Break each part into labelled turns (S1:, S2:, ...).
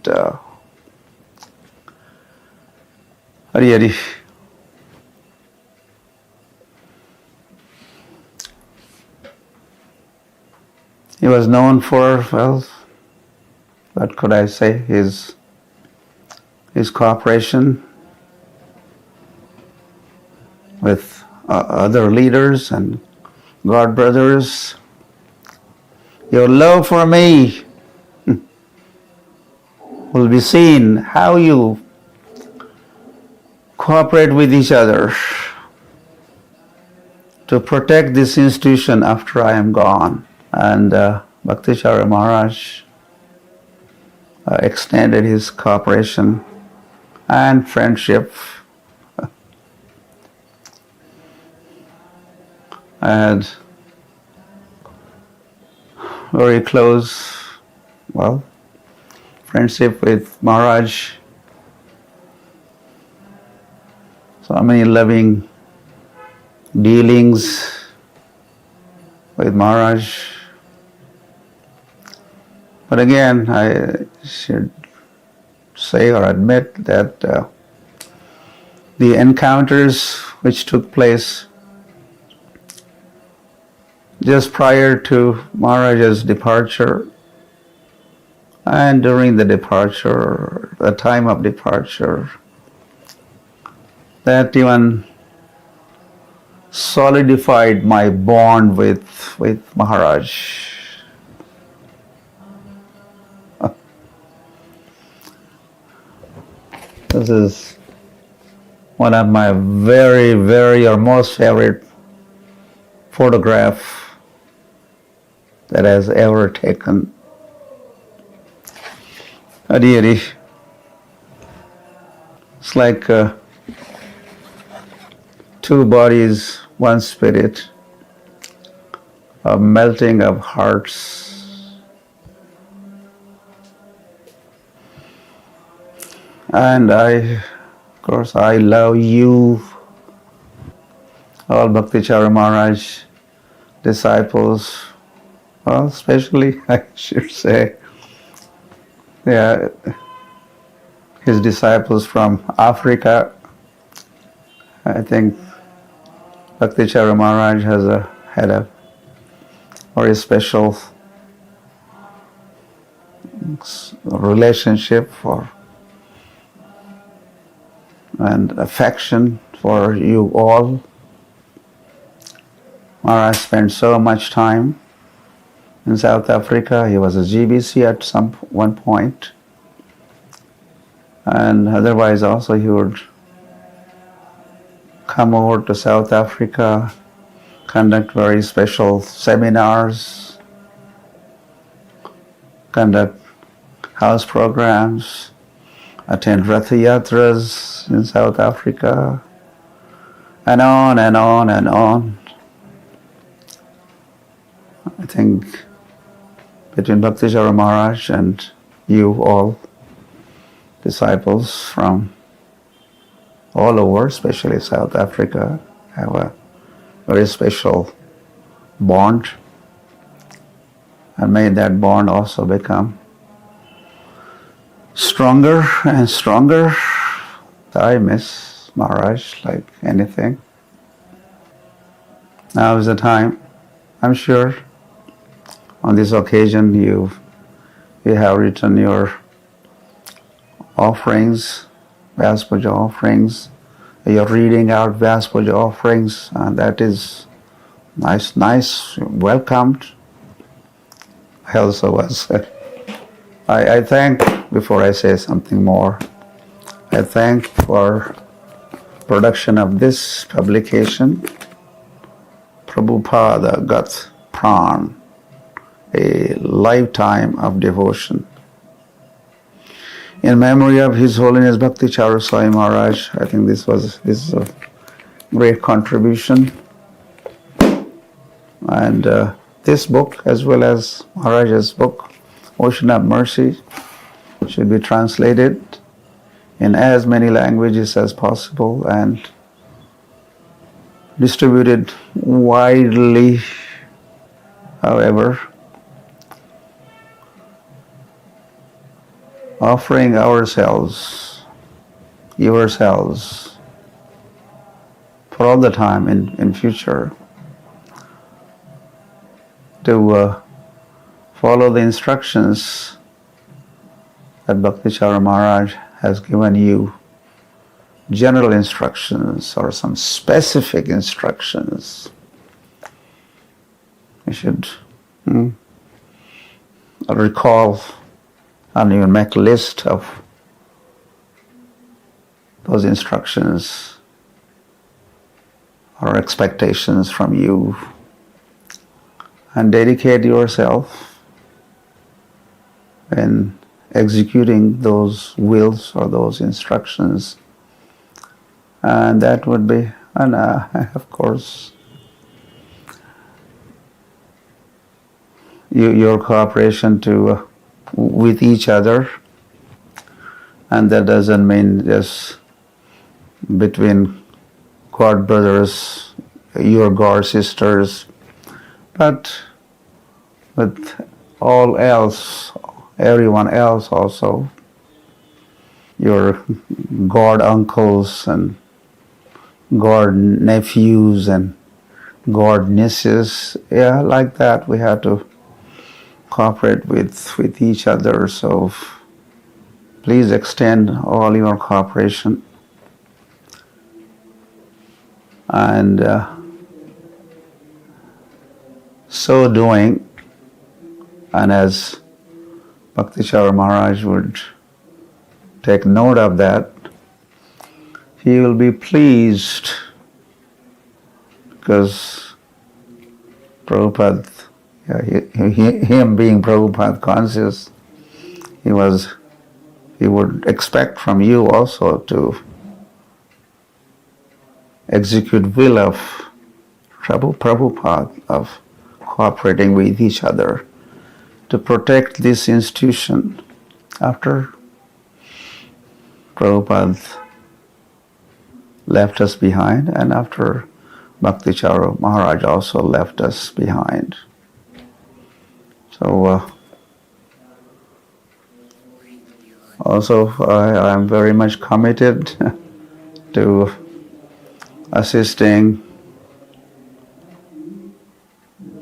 S1: Hari Hari. He was known for, well, what could I say, his cooperation with other leaders and God brothers. Your love for me will be seen how you cooperate with each other to protect this institution after I am gone. And Bhakticharya Maharaj extended his cooperation and friendship. I had very close, well, friendship with Maharaj. So many loving dealings with Maharaj. But again, I should say or admit that the encounters which took place just prior to Maharaj's departure and during the departure, the time of departure, that even solidified my bond with Maharaj. This is one of my very, very or most favorite photograph that has ever taken. Hari Hari. It's like two bodies, one spirit, a melting of hearts. And of course, I love you, all Bhakticharya Maharaj disciples, well, especially, I should say, his disciples from Africa. I think Bhakticharya Maharaj had a very special relationship and affection for you all. Maharaj spent so much time in South Africa. He was a GBC at one point, and otherwise also he would come over to South Africa, conduct very special seminars, conduct house programs, attend Ratha Yatras in South Africa, and on and on and on. I think between Bhakticharya Maharaj and you all, disciples from all over, especially South Africa, have a very special bond, and may that bond also become stronger and stronger. I miss Maharaj like anything. Now is the time. I'm sure on this occasion you have written your offerings, Vyasa Puja offerings. You're reading out Vyasa Puja offerings, and that is nice, welcomed. I also was. I thank, before I say something more, I thank for production of this publication, Prabhupada Gat Pran, a lifetime of devotion. In memory of His Holiness Bhakticharya Swami Maharaj, I think this is a great contribution. And this book, as well as Maharaj's book, Ocean of Mercy, should be translated in as many languages as possible and distributed widely. However, offering ourselves, yourselves, for all the time in future to follow the instructions that Bhaktichara Maharaj has given you, general instructions or some specific instructions. You should recall and even make a list of those instructions or expectations from you and dedicate yourself in executing those wills or those instructions. And that would be, and of course, your cooperation with each other. And that doesn't mean just between God brothers, your God sisters, but with all else, everyone else also, your God uncles and God nephews and God nieces, yeah, like that we have to cooperate with each other. So please extend all your cooperation. And so doing, and as Bhaktichara Maharaj would take note of that, he will be pleased because Prabhupada, him being Prabhupada conscious, he would expect from you also to execute will of Prabhupada, of cooperating with each other to protect this institution after Prabhupada left us behind and after Bhaktichara Maharaj also left us behind. So also I am very much committed to assisting,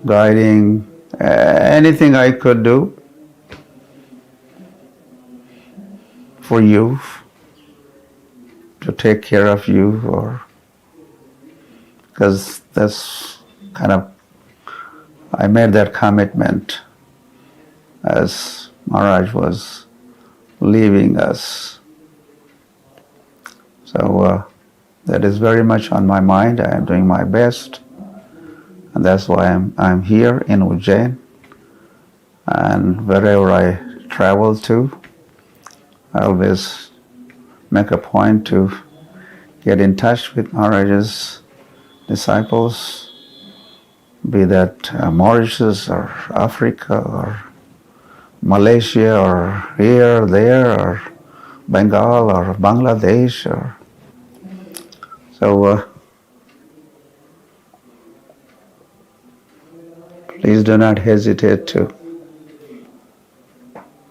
S1: guiding, anything I could do for you, to take care of you, or because that's kind of, I made that commitment as Maharaj was leaving us. So that is very much on my mind. I am doing my best, and that's why I'm here in Ujjain. And wherever I travel to, I always make a point to get in touch with Maharaj's disciples, be that Mauritius or Africa or Malaysia or here, there, or Bengal or Bangladesh. So please do not hesitate to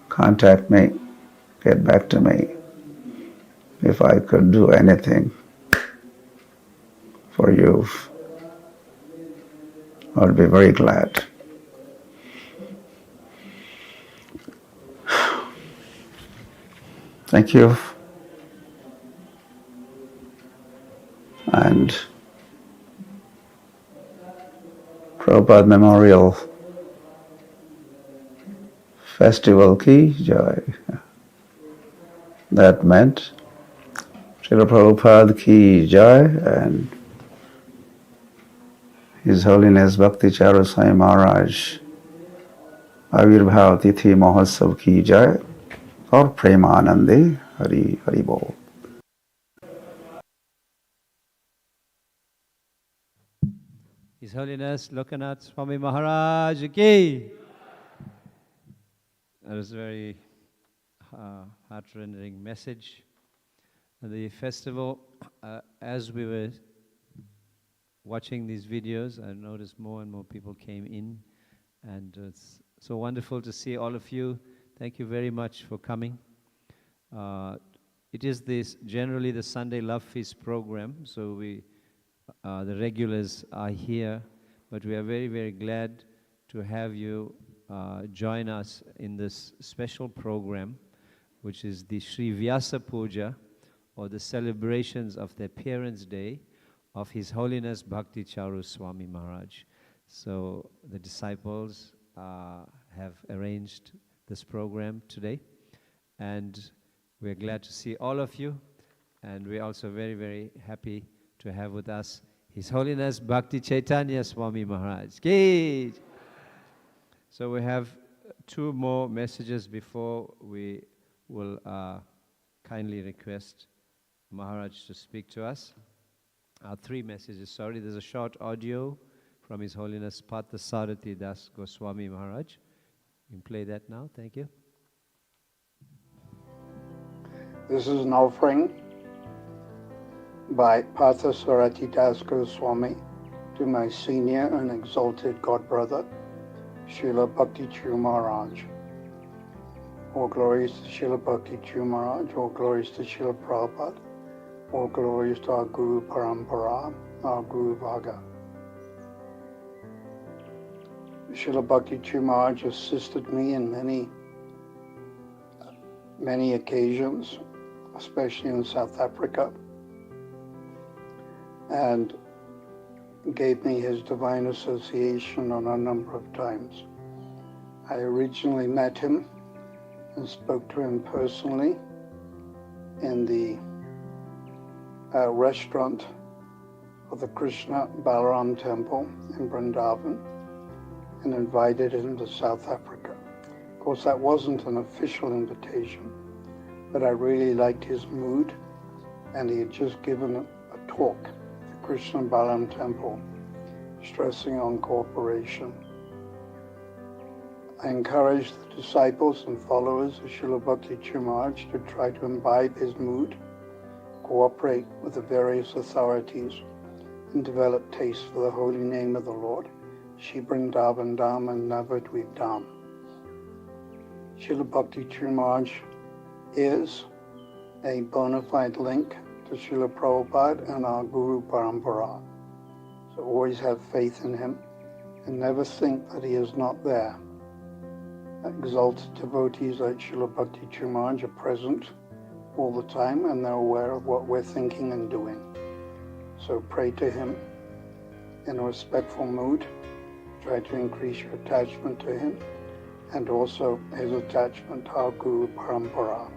S1: contact me, get back to me. If I could do anything for you, I would be very glad. Thank you. And Prabhupada Memorial Festival ki jai. That meant Srila Prabhupada ki jai, and His Holiness Bhaktichara Swami Maharaj Avirbhav Tithi Mahotsav ki jai, or Premanande Hari Hari Bol.
S2: His Holiness Lokanath Swami Maharaj ki. That was a very heart-rendering message. The festival, as we were watching these videos, I noticed more and more people came in, and it's so wonderful to see all of you. Thank you very much for coming. It is this generally the Sunday Love Feast program, so the regulars are here, but we are very, very glad to have you join us in this special program, which is the Sri Vyasa Puja, or the celebrations of the Parents' Day of His Holiness Bhakti Charu Swami Maharaj. So the disciples have arranged this program today, and we're glad to see all of you, and we're also very, very happy to have with us His Holiness Bhakti Chaitanya Swami Maharaj. Ki! So we have two more messages before we will kindly request Maharaj to speak to us. Three messages, sorry. There's a short audio from His Holiness Parthasarathi Das Goswami Maharaj. You can play that now, thank you.
S3: This is an offering by Parthasarathi Das Goswami to my senior and exalted godbrother, Srila Bhakti Charu Maharaj. All glories to Srila Bhakti Charu Maharaj, all glories to Srila Prabhupada, all glories to our Guru Parampara, our Guru Vaga. Srila Bhakti Charu Maharaj assisted me in many occasions, especially in South Africa, and gave me his divine association on a number of times. I originally met him and spoke to him personally in the restaurant of the Krishna Balaram temple in Vrindavan and invited him to South Africa. Of course, that wasn't an official invitation, but I really liked his mood, and he had just given a talk at the Krishna Balaram temple stressing on cooperation. I encourage the disciples and followers of Srila Bhakti Charu Maharaj to try to imbibe his mood, cooperate with the various authorities, and develop taste for the holy name of the Lord, Shri Vrindavan Dham and Navadvip Dham. Srila Bhakti Charu Maharaj is a bona fide link to Srila Prabhupada and our Guru Parampara. So always have faith in him and never think that he is not there. Exalted devotees like Srila Bhakti Charu Maharaj are present all the time, and they're aware of what we're thinking and doing. So pray to him in a respectful mood. Try to increase your attachment to him and also his attachment to our Guru Parampara.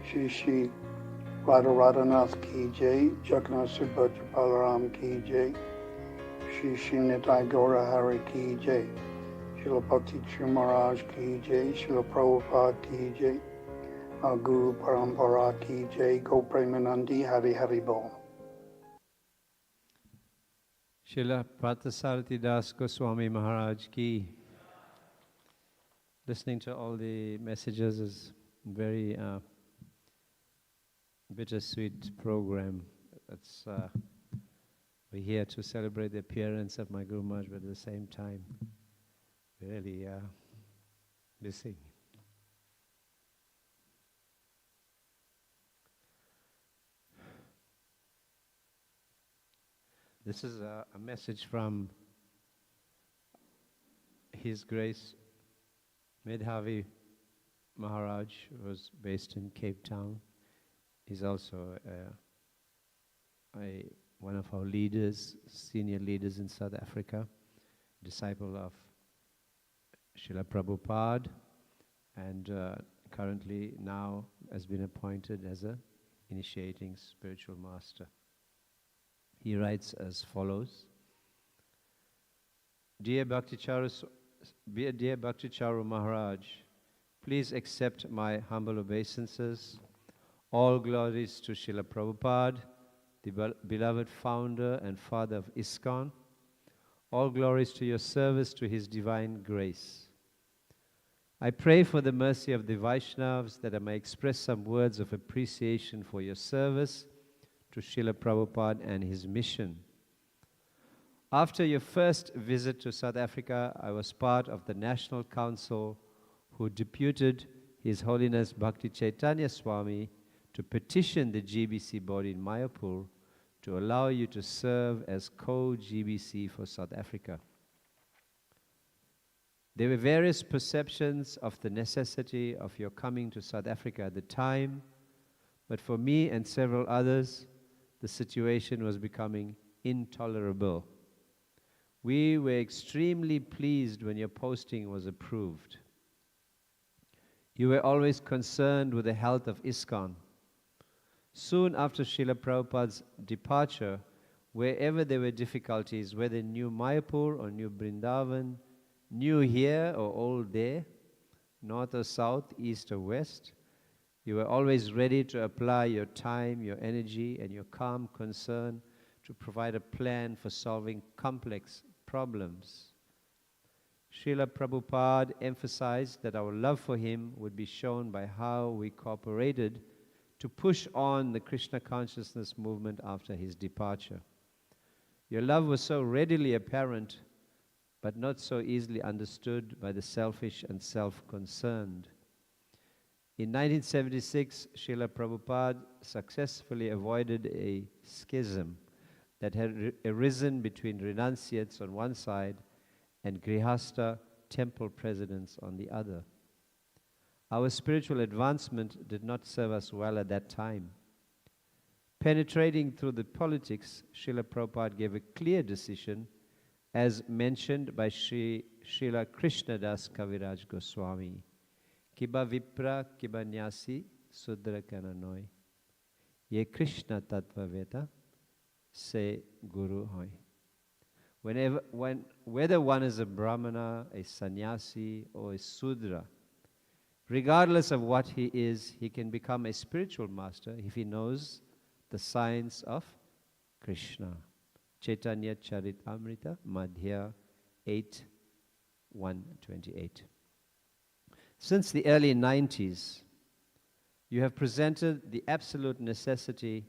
S3: Shri Shri Radha Radhanath Ki Jai, Jagannath Puri Balaram Ki Jai, Shri Shri Nitai Gaura Hari Ki Jai, Srila Bhakti Charu Maharaj Ki Jai, Srila Prabhupada Ki Jai, our Guru Parampara Ki Jai, Go Premanandi Hari Hari Bol.
S2: Srila Parthasarathi Das Goswami Maharaj Ki. Listening to all the messages is very bittersweet program. It's we're here to celebrate the appearance of my Guru Maharaj, but at the same time, really missing. This is a message from His Grace Medhavi Maharaj, who was based in Cape Town. He's also one of our leaders, senior leaders in South Africa, disciple of Srila Prabhupada, and currently now has been appointed as an initiating spiritual master. He writes as follows: Dear Bhakti Charu Maharaj, please accept my humble obeisances. All glories to Srila Prabhupada, the beloved founder and father of ISKCON. All glories to your service to His divine grace. I pray for the mercy of the Vaishnavas that I may express some words of appreciation for your service to Srila Prabhupada and his mission. After your first visit to South Africa, I was part of the National Council who deputed His Holiness Bhakti Chaitanya Swami to petition the GBC body in Mayapur to allow you to serve as co-GBC for South Africa. There were various perceptions of the necessity of your coming to South Africa at the time, but for me and several others, the situation was becoming intolerable. We were extremely pleased when your posting was approved. You were always concerned with the health of ISKCON. Soon after Srila Prabhupada's departure, wherever there were difficulties, whether New Mayapur or New Brindavan, new here or old there, north or south, east or west, you were always ready to apply your time, your energy, and your calm concern to provide a plan for solving complex problems. Srila Prabhupada emphasized that our love for him would be shown by how we cooperated to push on the Krishna consciousness movement after his departure. Your love was so readily apparent, but not so easily understood by the selfish and self-concerned. In 1976, Srila Prabhupada successfully avoided a schism that had arisen between renunciates on one side and Grihastha temple presidents on the other. Our spiritual advancement did not serve us well at that time. Penetrating through the politics, Srila Prabhupada gave a clear decision as mentioned by Srila Krishnadas Kaviraj Goswami. Kiba vipra kiba nyasi sudra kananoi. Ye Krishna tattva veta se guru hoy. Whether one is a brahmana, a sannyasi, or a sudra, regardless of what he is, he can become a spiritual master if he knows the science of Krishna. Chaitanya Charitamrita, Madhya 8:128. Since the early 90s, you have presented the absolute necessity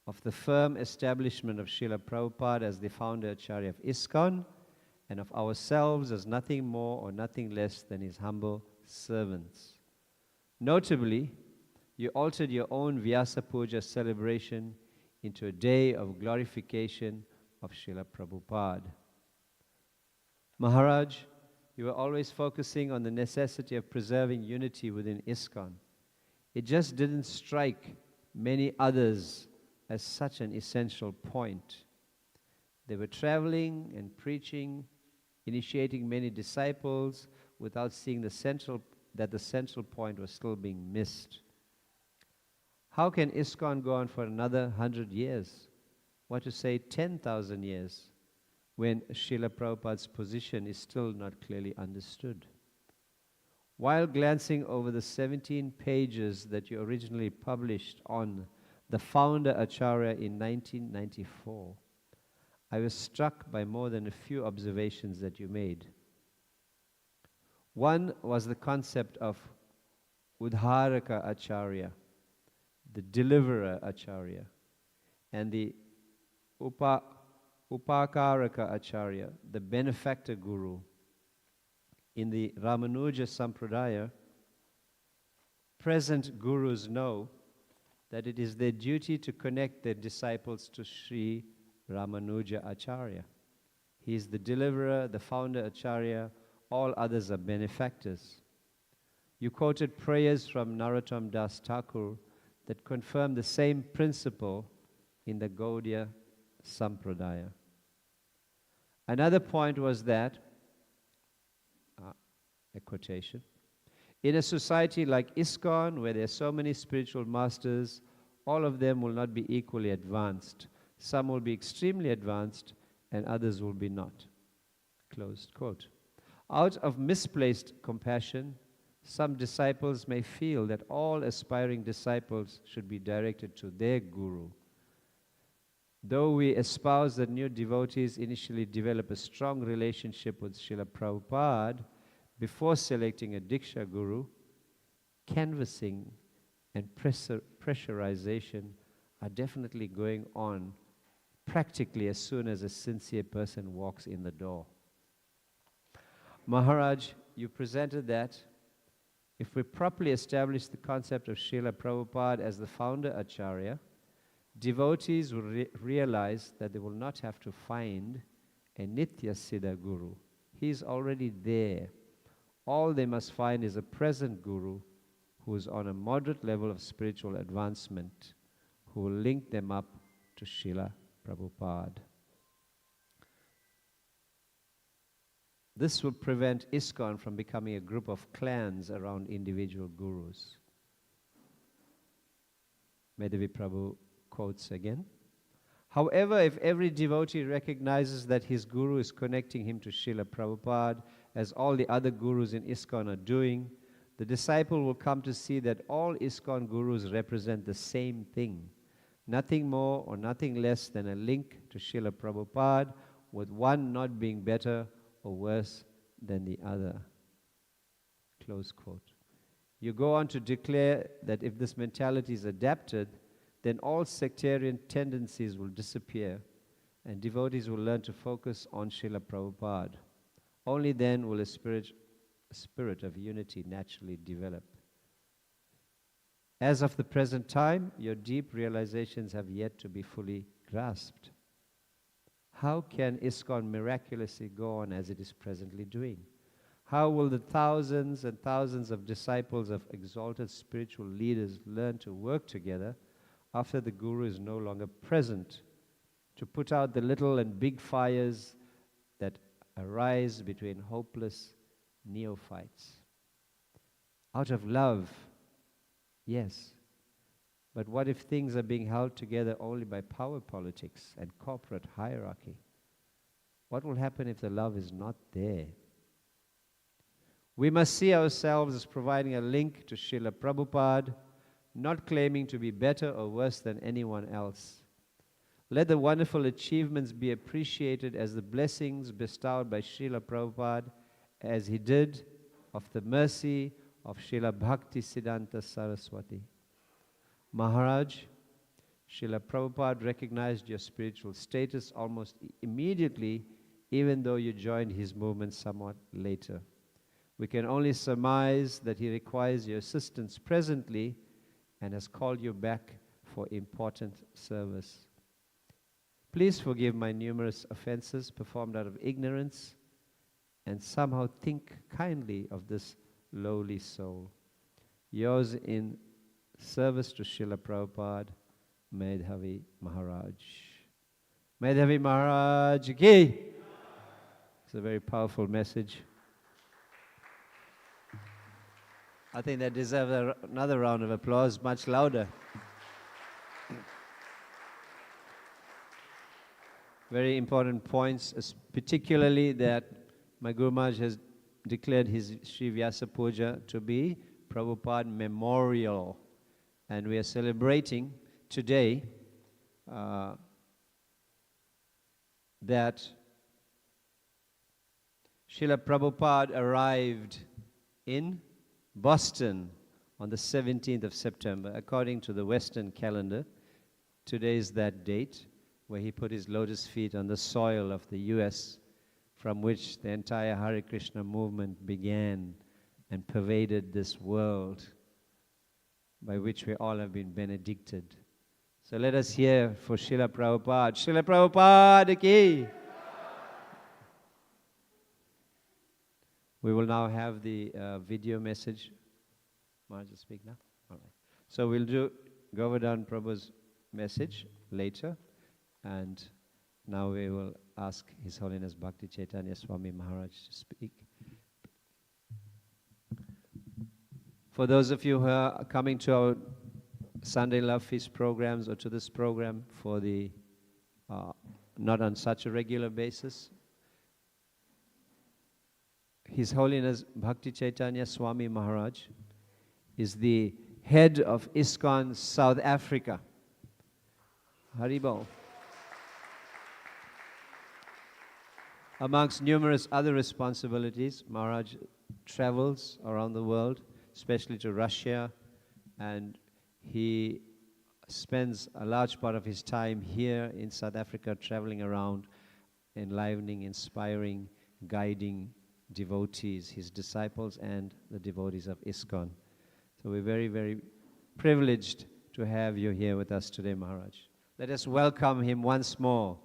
S2: of the firm establishment of Srila Prabhupada as the founder Acharya of ISKCON and of ourselves as nothing more or nothing less than his humble servants. Notably, you altered your own Vyasa Puja celebration into a day of glorification of Srila Prabhupada. Maharaj, you were always focusing on the necessity of preserving unity within ISKCON. It just didn't strike many others as such an essential point. They were traveling and preaching, initiating many disciples without seeing the central point was still being missed. How can ISKCON go on for another 100 years? What to say 10,000 years when Srila Prabhupada's position is still not clearly understood? While glancing over the 17 pages that you originally published on the founder Acharya in 1994, I was struck by more than a few observations that you made. One was the concept of Udharaka Acharya, the deliverer Acharya, and the Upakaraka Acharya, the benefactor guru. In the Ramanuja Sampradaya, present gurus know that it is their duty to connect their disciples to Sri Ramanuja Acharya. He is the deliverer, the founder Acharya, all others are benefactors. You quoted prayers from Narottam Das Thakur that confirm the same principle in the Gaudiya Sampradaya. Another point was that, a quotation, in a society like ISKCON, where there are so many spiritual masters, all of them will not be equally advanced. Some will be extremely advanced and others will be not. Closed quote. Out of misplaced compassion, some disciples may feel that all aspiring disciples should be directed to their guru. Though we espouse that new devotees initially develop a strong relationship with Srila Prabhupada before selecting a Diksha Guru, canvassing and pressurization are definitely going on practically as soon as a sincere person walks in the door. Maharaj, you presented that If we properly establish the concept of Srila Prabhupada as the founder Acharya, devotees will realize that they will not have to find a Nitya Siddha Guru. He is already there. All they must find is a present Guru who is on a moderate level of spiritual advancement, who will link them up to Srila Prabhupada. This will prevent ISKCON from becoming a group of clans around individual gurus. Madhavi Prabhu quotes again. However, if every devotee recognizes that his guru is connecting him to Srila Prabhupada, as all the other gurus in ISKCON are doing, the disciple will come to see that all ISKCON gurus represent the same thing, nothing more or nothing less than a link to Srila Prabhupada, with one not being better or worse than the other. Close quote. You go on to declare that if this mentality is adapted, then all sectarian tendencies will disappear and devotees will learn to focus on Srila Prabhupada. Only then will a spirit of unity naturally develop. As of the present time, your deep realizations have yet to be fully grasped. How can ISKCON miraculously go on as it is presently doing? How will the thousands and thousands of disciples of exalted spiritual leaders learn to work together after the Guru is no longer present, to put out the little and big fires that arise between hopeless neophytes? Out of love, yes. But what if things are being held together only by power politics and corporate hierarchy? What will happen if the love is not there? We must see ourselves as providing a link to Srila Prabhupada, not claiming to be better or worse than anyone else. Let the wonderful achievements be appreciated as the blessings bestowed by Srila Prabhupada, as he did of the mercy of Srila Bhakti Siddhanta Saraswati. Maharaj, Srila Prabhupada recognized your spiritual status almost immediately, even though you joined his movement somewhat later. We can only surmise that he requires your assistance presently and has called you back for important service. Please forgive my numerous offenses performed out of ignorance, and somehow think kindly of this lowly soul. Yours in service to Srila Prabhupada, Madhavi Maharaj. Madhavi Maharaj ki! It's a very powerful message. I think that deserves another round of applause, much louder. Very important points, particularly that my Guru Maharaj has declared his Sri Vyasa Puja to be Prabhupada Memorial. And we are celebrating today that Srila Prabhupada arrived in Boston on the 17th of September. According to the Western calendar, today is that date where he put his lotus feet on the soil of the US, from which the entire Hare Krishna movement began and pervaded this world, by which we all have been benedicted. So let us hear for Srila Prabhupada. Srila Prabhupada ki! We will now have the video message. Maharaj, you speak now? All right. So we'll do Govardhan Prabhu's message later, and now we will ask His Holiness Bhakti Chaitanya Swami Maharaj to speak. For those of you who are coming to our Sunday Love Feast programs or to this program for the not on such a regular basis, His Holiness Bhakti Chaitanya Swami Maharaj is the head of ISKCON South Africa. Haribol. Amongst numerous other responsibilities, Maharaj travels around the world, especially to Russia, and he spends a large part of his time here in South Africa traveling around, enlivening, inspiring, guiding devotees, his disciples and the devotees of ISKCON. So we're very, very privileged to have you here with us today, Maharaj. Let us welcome him once more.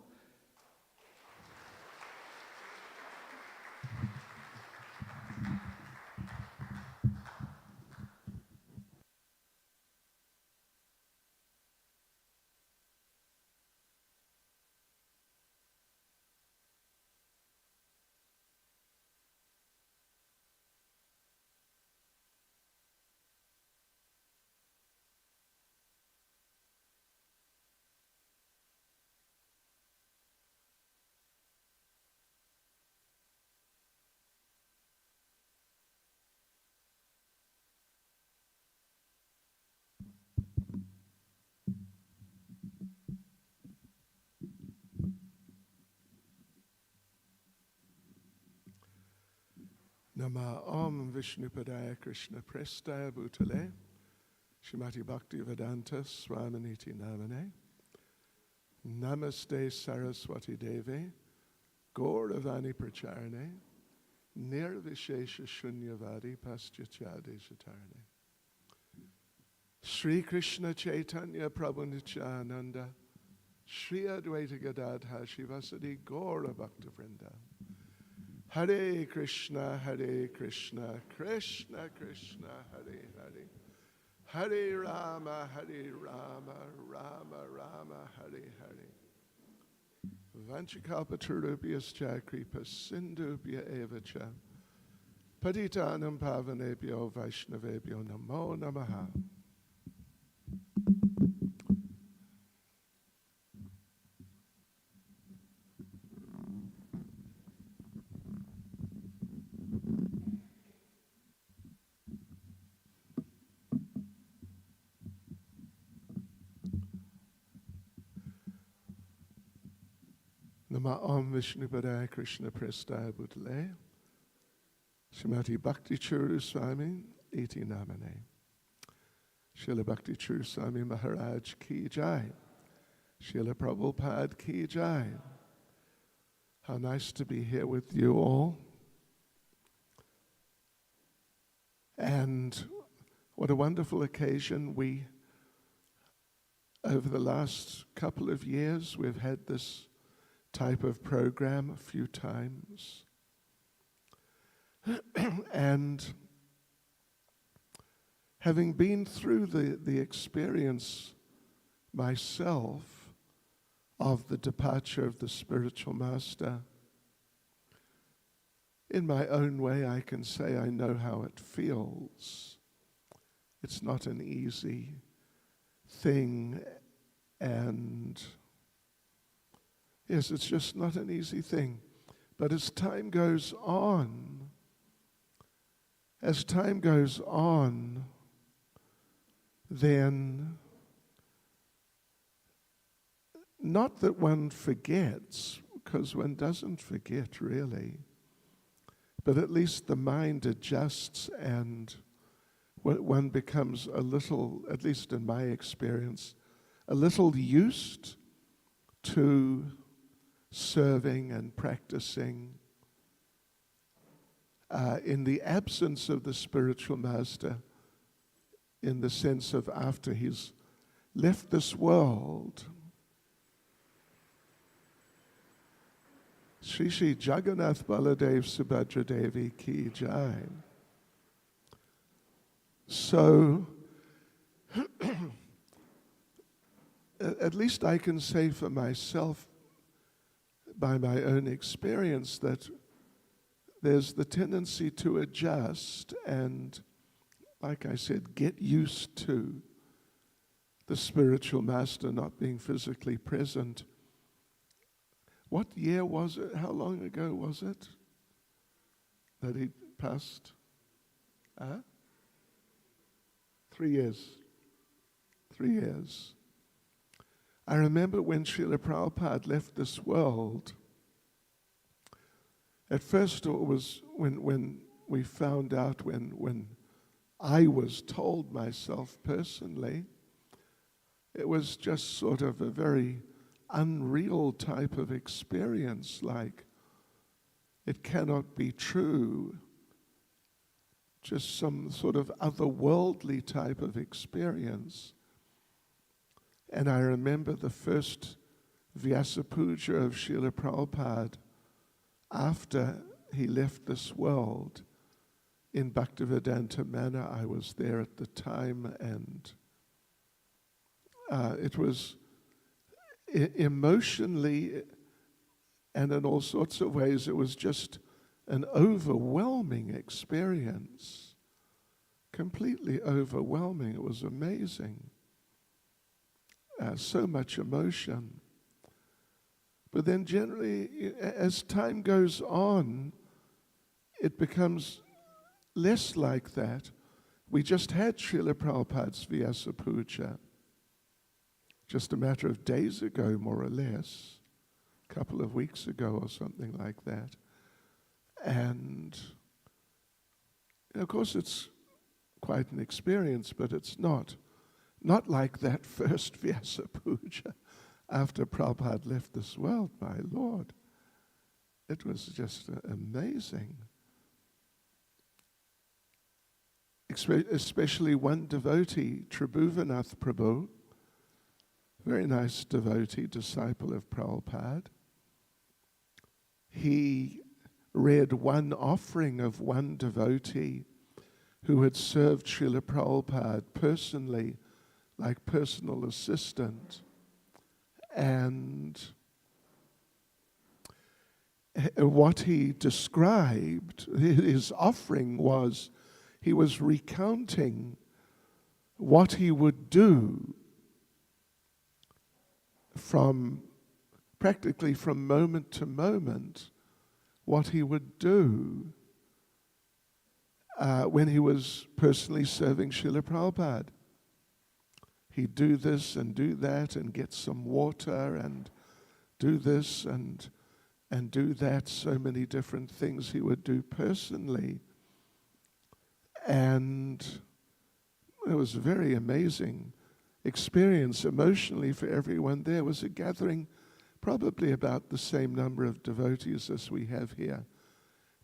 S4: Nama Om Vishnupadaya Krishna Prestaya Bhutale Shrimati Bhaktivedanta Swaminiti Namane Namaste Saraswati Devi Gauravani Pracharane Nirvishesha Shunyavadi Paschachade Shatarane Sri Krishna Chaitanya Prabhu Nityananda Sri Advaita Gadadha Shivasadi Gaura Bhakta Vrinda Hare Krishna, Krishna Krishna, Hare Hare. Hare Rama, Rama Rama, Hare Hare. Vanchakalpatarubhyascha kripa sindubhya evacha. Patitanam pavanebhyo vaishnavebhyo namo namaha. Nama Om Vishnupadaya Krishna Prestaya Bhutale Srimati Bhakti Churu Swami Iti Namane Srila Bhakti Churu Swami Maharaj Ki Jai Srila Prabhupada Ki Jai. How nice to be here with you all. And what a wonderful occasion. We, over the last couple of years, we've had this type of program a few times. And having been through the experience myself of the departure of the spiritual master, in my own way I can say I know how it feels. It's not an easy thing, and yes, it's just not an easy thing. But as time goes on, then not that one forgets, because one doesn't forget really, but at least the mind adjusts and one becomes a little, at least in my experience, a little used to serving and practicing in the absence of the spiritual master, in the sense of after he's left this world. Shri Shri Jagannath Baladev Subhadra Devi Ki Jai. So, at least I can say for myself, by my own experience, that there's the tendency to adjust and, like I said, get used to the spiritual master not being physically present. What year was it? How long ago was it that he passed? 3 years. 3 years. I remember when Srila Prabhupada left this world, at first it was when we found out, when I was told myself personally, it was just sort of a very unreal type of experience, like It cannot be true. Just some sort of otherworldly type of experience. And I remember the first Vyasa Puja of Srila Prabhupada after he left this world in Bhaktivedanta Manor. I was there at the time, and it was emotionally and in all sorts of ways, it was just an overwhelming experience. Completely overwhelming. It was amazing. So much emotion. But then generally, as time goes on, it becomes less like that. We just had Srila Prabhupada's Vyasa Puja just a matter of days ago, more or less, a couple of weeks ago or something like that. And of course it's quite an experience, but it's not like that first Vyasa Puja after Prabhupada left this world, my Lord. It was just amazing. Especially one devotee, Tribhuvanath Prabhu, very nice devotee, disciple of Prabhupada. He read one offering of one devotee who had served Srila Prabhupada personally, like personal assistant. And what he described, his offering was, he was recounting what he would do practically from moment to moment, what he would do when he was personally serving Srila Prabhupada. He'd do this and do that and get some water and do this and do that, so many different things he would do personally. And it was a very amazing experience emotionally for everyone there. It was a gathering probably about the same number of devotees as we have here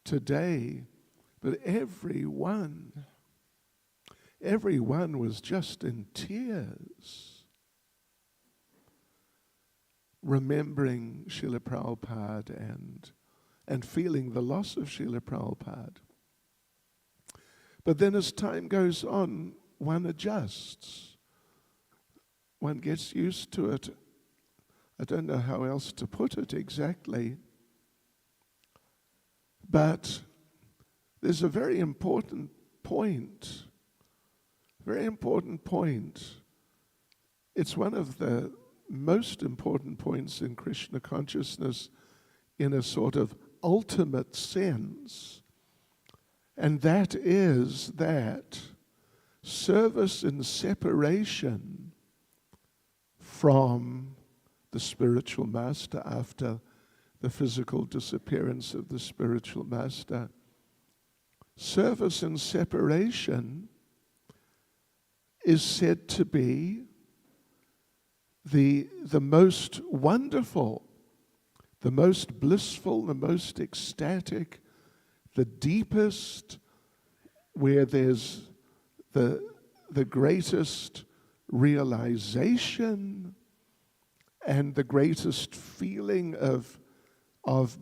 S4: today. But everyone was just in tears, remembering Srila Prabhupada and feeling the loss of Srila Prabhupada. But then as time goes on, one adjusts. One gets used to it. I don't know how else to put it exactly. But there's a very important point. Very important point. It's one of the most important points in Krishna consciousness in a sort of ultimate sense. And that is that service in separation from the spiritual master after the physical disappearance of the spiritual master. Service in separation is said to be the most wonderful, the most blissful, the most ecstatic, the deepest, where there's the greatest realization and the greatest feeling of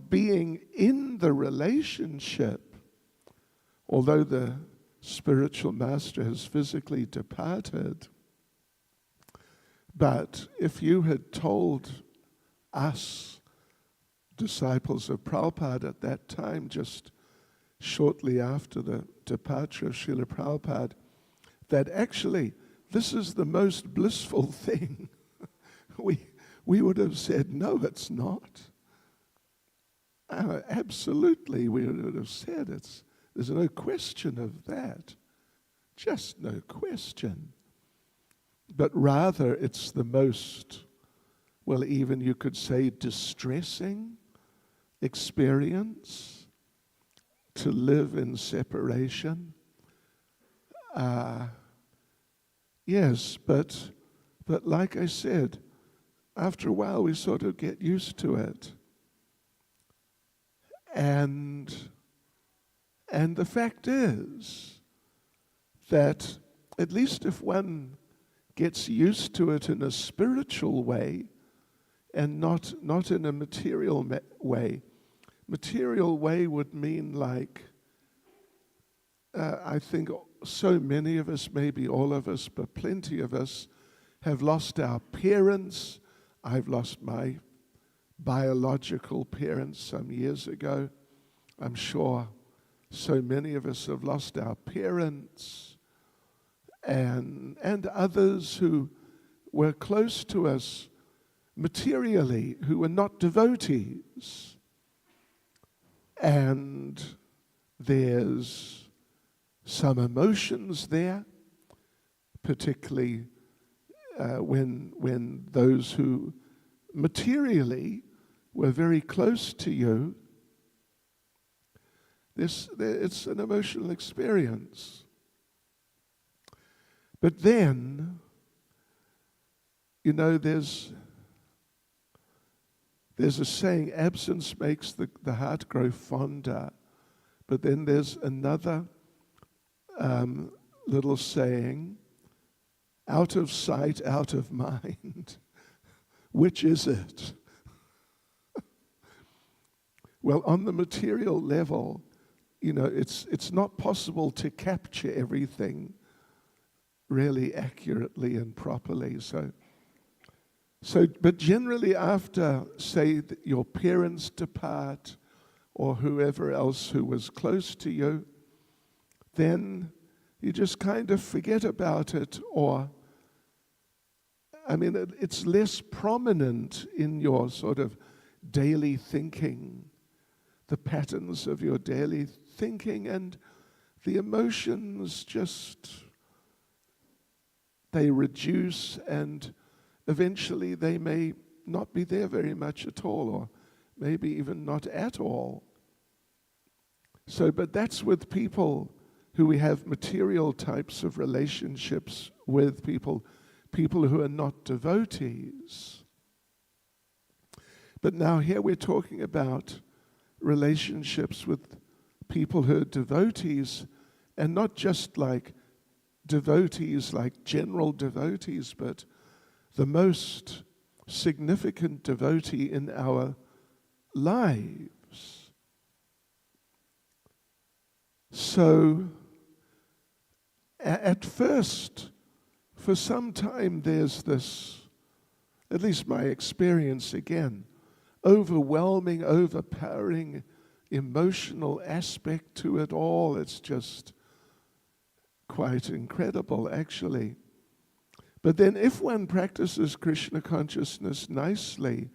S4: being in the relationship. Although the spiritual master has physically departed, but if you had told us, disciples of Prabhupada at that time, just shortly after the departure of Srila Prabhupada, that actually this is the most blissful thing, we would have said, no, it's not. Absolutely, we would have said there's no question of that. Just no question. But rather it's the most, well, even you could say distressing experience to live in separation. Yes, but like I said, after a while we sort of get used to it. And the fact is that at least if one gets used to it in a spiritual way and not in a material way. Material way would mean like, I think so many of us, maybe all of us, but plenty of us have lost our parents. I've lost my biological parents some years ago. I'm sure so many of us have lost our parents and others who were close to us materially, who were not devotees. And there's some emotions there, particularly when those who materially were very close to you. It's an emotional experience. But then, you know, there's a saying, absence makes the heart grow fonder. But then there's another little saying, out of sight, out of mind. Which is it? Well, on the material level, you know, it's not possible to capture everything really accurately and properly. So, but generally after, say, your parents depart or whoever else who was close to you, then you just kind of forget about it, or, I mean, it's less prominent in your sort of daily thinking, the patterns of your daily thinking, and the emotions just, they reduce, and eventually they may not be there very much at all, or maybe even not at all. So, but that's with people who we have material types of relationships with, people who are not devotees. But now here we're talking about relationships with people who are devotees, and not just like devotees, like general devotees, but the most significant devotee in our lives. So, at first, for some time, there's this, at least my experience again, overwhelming, overpowering emotional aspect to it all. It's just quite incredible, actually. But then if one practices Krishna consciousness nicely,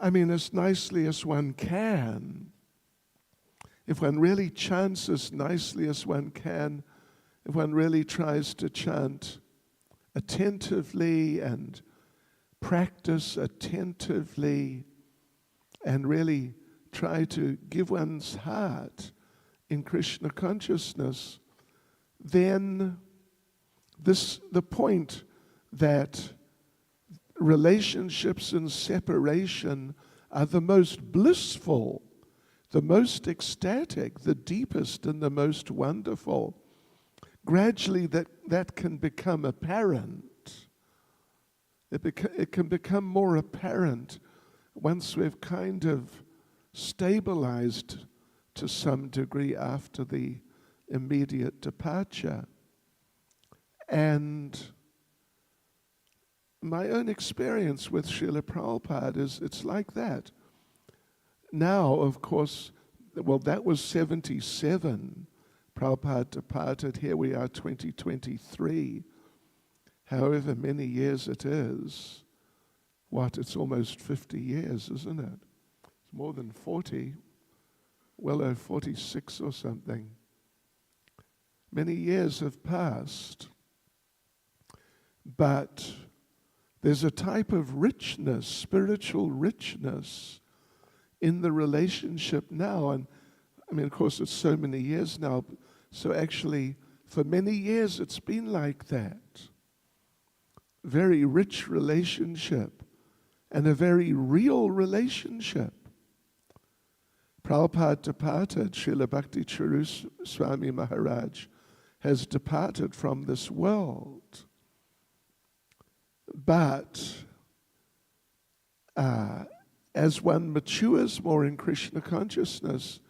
S4: I mean, as nicely as one can, if one really chants as nicely as one can, if one really tries to chant attentively and practice attentively and really try to give one's heart in Krishna consciousness, then the point that relationships and separation are the most blissful, the most ecstatic, the deepest and the most wonderful, gradually that can become apparent. It can become more apparent once we've kind of stabilized to some degree after the immediate departure. And my own experience with Srila Prabhupada is it's like that. Now, of course, well, that was 77. Prabhupada departed. Here we are, 2023. However many years it is. It's almost 50 years, isn't it? It's more than 40. Well over 46 or something. Many years have passed. But there's a type of richness, spiritual richness, in the relationship now. And I mean, of course, it's so many years now. So actually, for many years, it's been like that. Very rich relationship and a very real relationship. Prabhupada departed, Srila Bhakti Charu Swami Maharaj has departed from this world. But as one matures more in Krishna consciousness,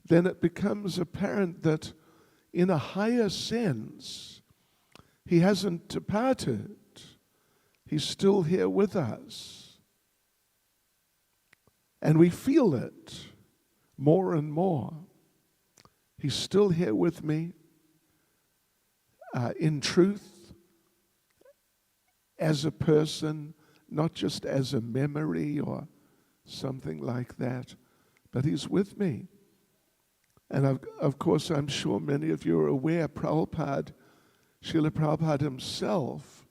S4: then it becomes apparent that in a higher sense, he hasn't departed. He's still here with us. And we feel it more and more. He's still here with me in truth, as a person, not just as a memory or something like that, but he's with me. And of course, I'm sure many of you are aware, Srila Prabhupada himself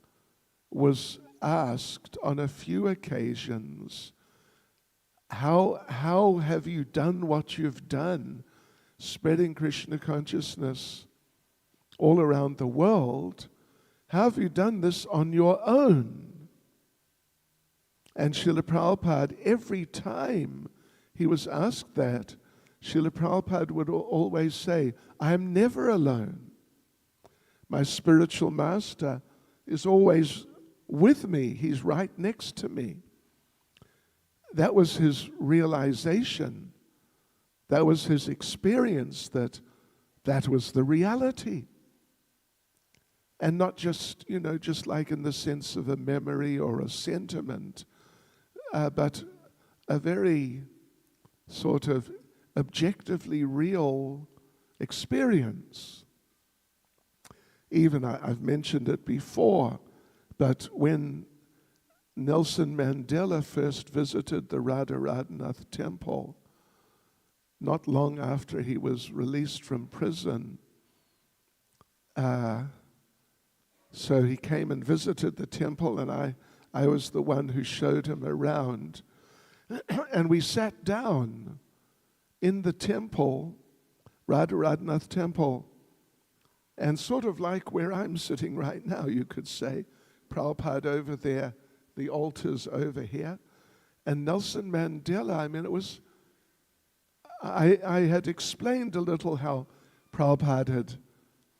S4: was asked on a few occasions, how have you done what you've done, spreading Krishna consciousness all around the world? How have you done this on your own? And Srila Prabhupada, every time he was asked that, Srila Prabhupada would always say, I am never alone. My spiritual master is always with me. He's right next to me. That was his realization. That was his experience, that was the reality. And not just, just like in the sense of a memory or a sentiment, but a very sort of objectively real experience. Even, I've mentioned it before, but when Nelson Mandela first visited the Radharanath temple, not long after he was released from prison, so he came and visited the temple, and I was the one who showed him around. And we sat down in the temple, Radharanath temple, and sort of like where I'm sitting right now, you could say, Prabhupada over there, the altars over here, and Nelson Mandela, it was, I had explained a little how Prabhupada had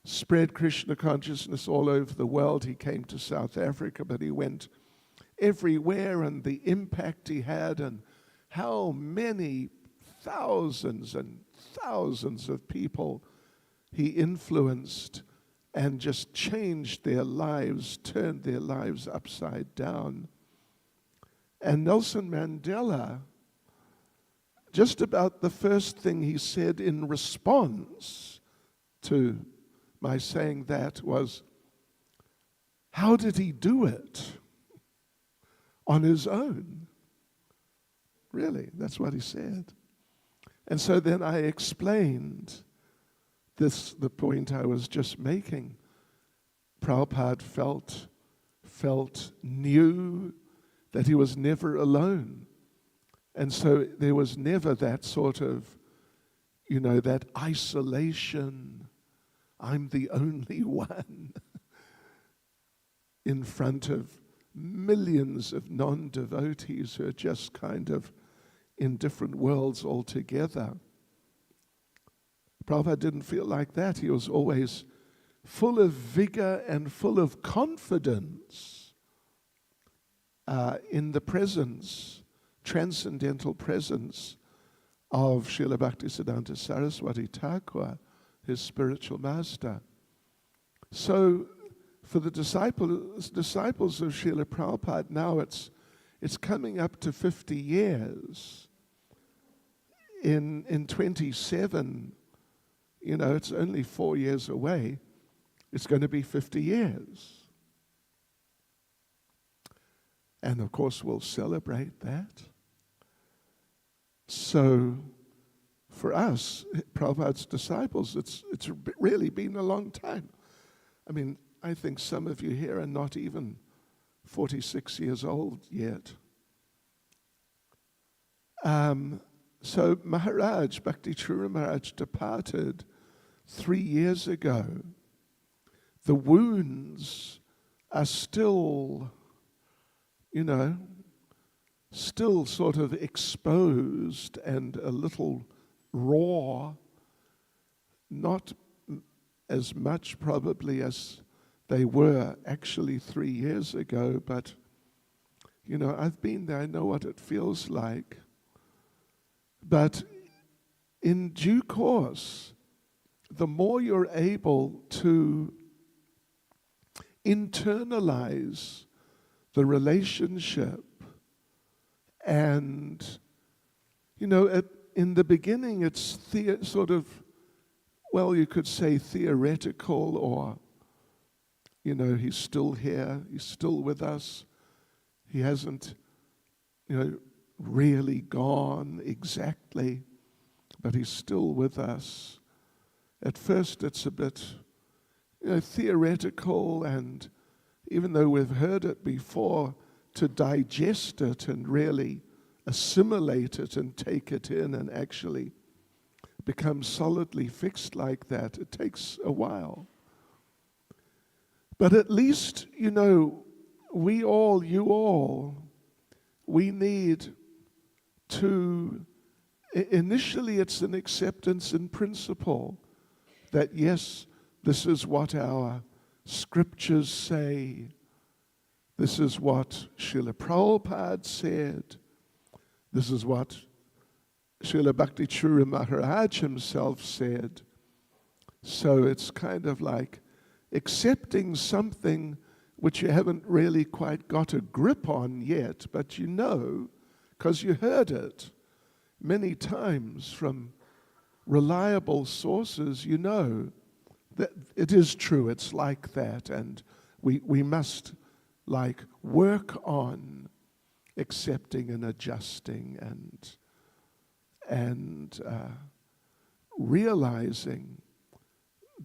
S4: spread Krishna consciousness all over the world. He came to South Africa, but he went everywhere, and the impact he had, and how many thousands and thousands of people he influenced and just changed their lives, turned their lives upside down. And Nelson Mandela, just about the first thing he said in response to my saying that was, how did he do it on his own? Really, that's what he said. And so then I explained the point I was just making. Prabhupada knew that he was never alone. And so there was never that sort of, that isolation, I'm the only one, in front of millions of non-devotees who are just kind of in different worlds altogether. Prabhupada didn't feel like that. He was always full of vigor and full of confidence in the presence, transcendental presence of Srila Bhaktisiddhanta Saraswati Thakur, his spiritual master. So for the disciples of Srila Prabhupada, now it's coming up to 50 years. In 27, it's only 4 years away. It's going to be 50 years. And of course, we'll celebrate that. So for us, Prabhupada's disciples, it's really been a long time. I think some of you here are not even 46 years old yet. So Maharaj, Bhakti Chura Maharaj, departed 3 years ago. The wounds are still, still sort of exposed and a little raw, not as much probably as they were actually 3 years ago, but I've been there, I know what it feels like. But in due course, the more you're able to internalize the relationship, and in the beginning it's sort of, well, you could say theoretical, or he's still here, he's still with us, he hasn't really gone exactly, but he's still with us. At first it's a bit theoretical, and even though we've heard it before, to digest it and really assimilate it and take it in and actually become solidly fixed like that, it takes a while. But at least, we all, you all, we need to, initially it's an acceptance in principle that yes, this is what our scriptures say, this is what Srila Prabhupada said, this is what Srila Bhakti Churu Maharaj himself said. So it's kind of like accepting something which you haven't really quite got a grip on yet, but because you heard it many times from reliable sources, that it is true, it's like that, and we must work on accepting and adjusting and realizing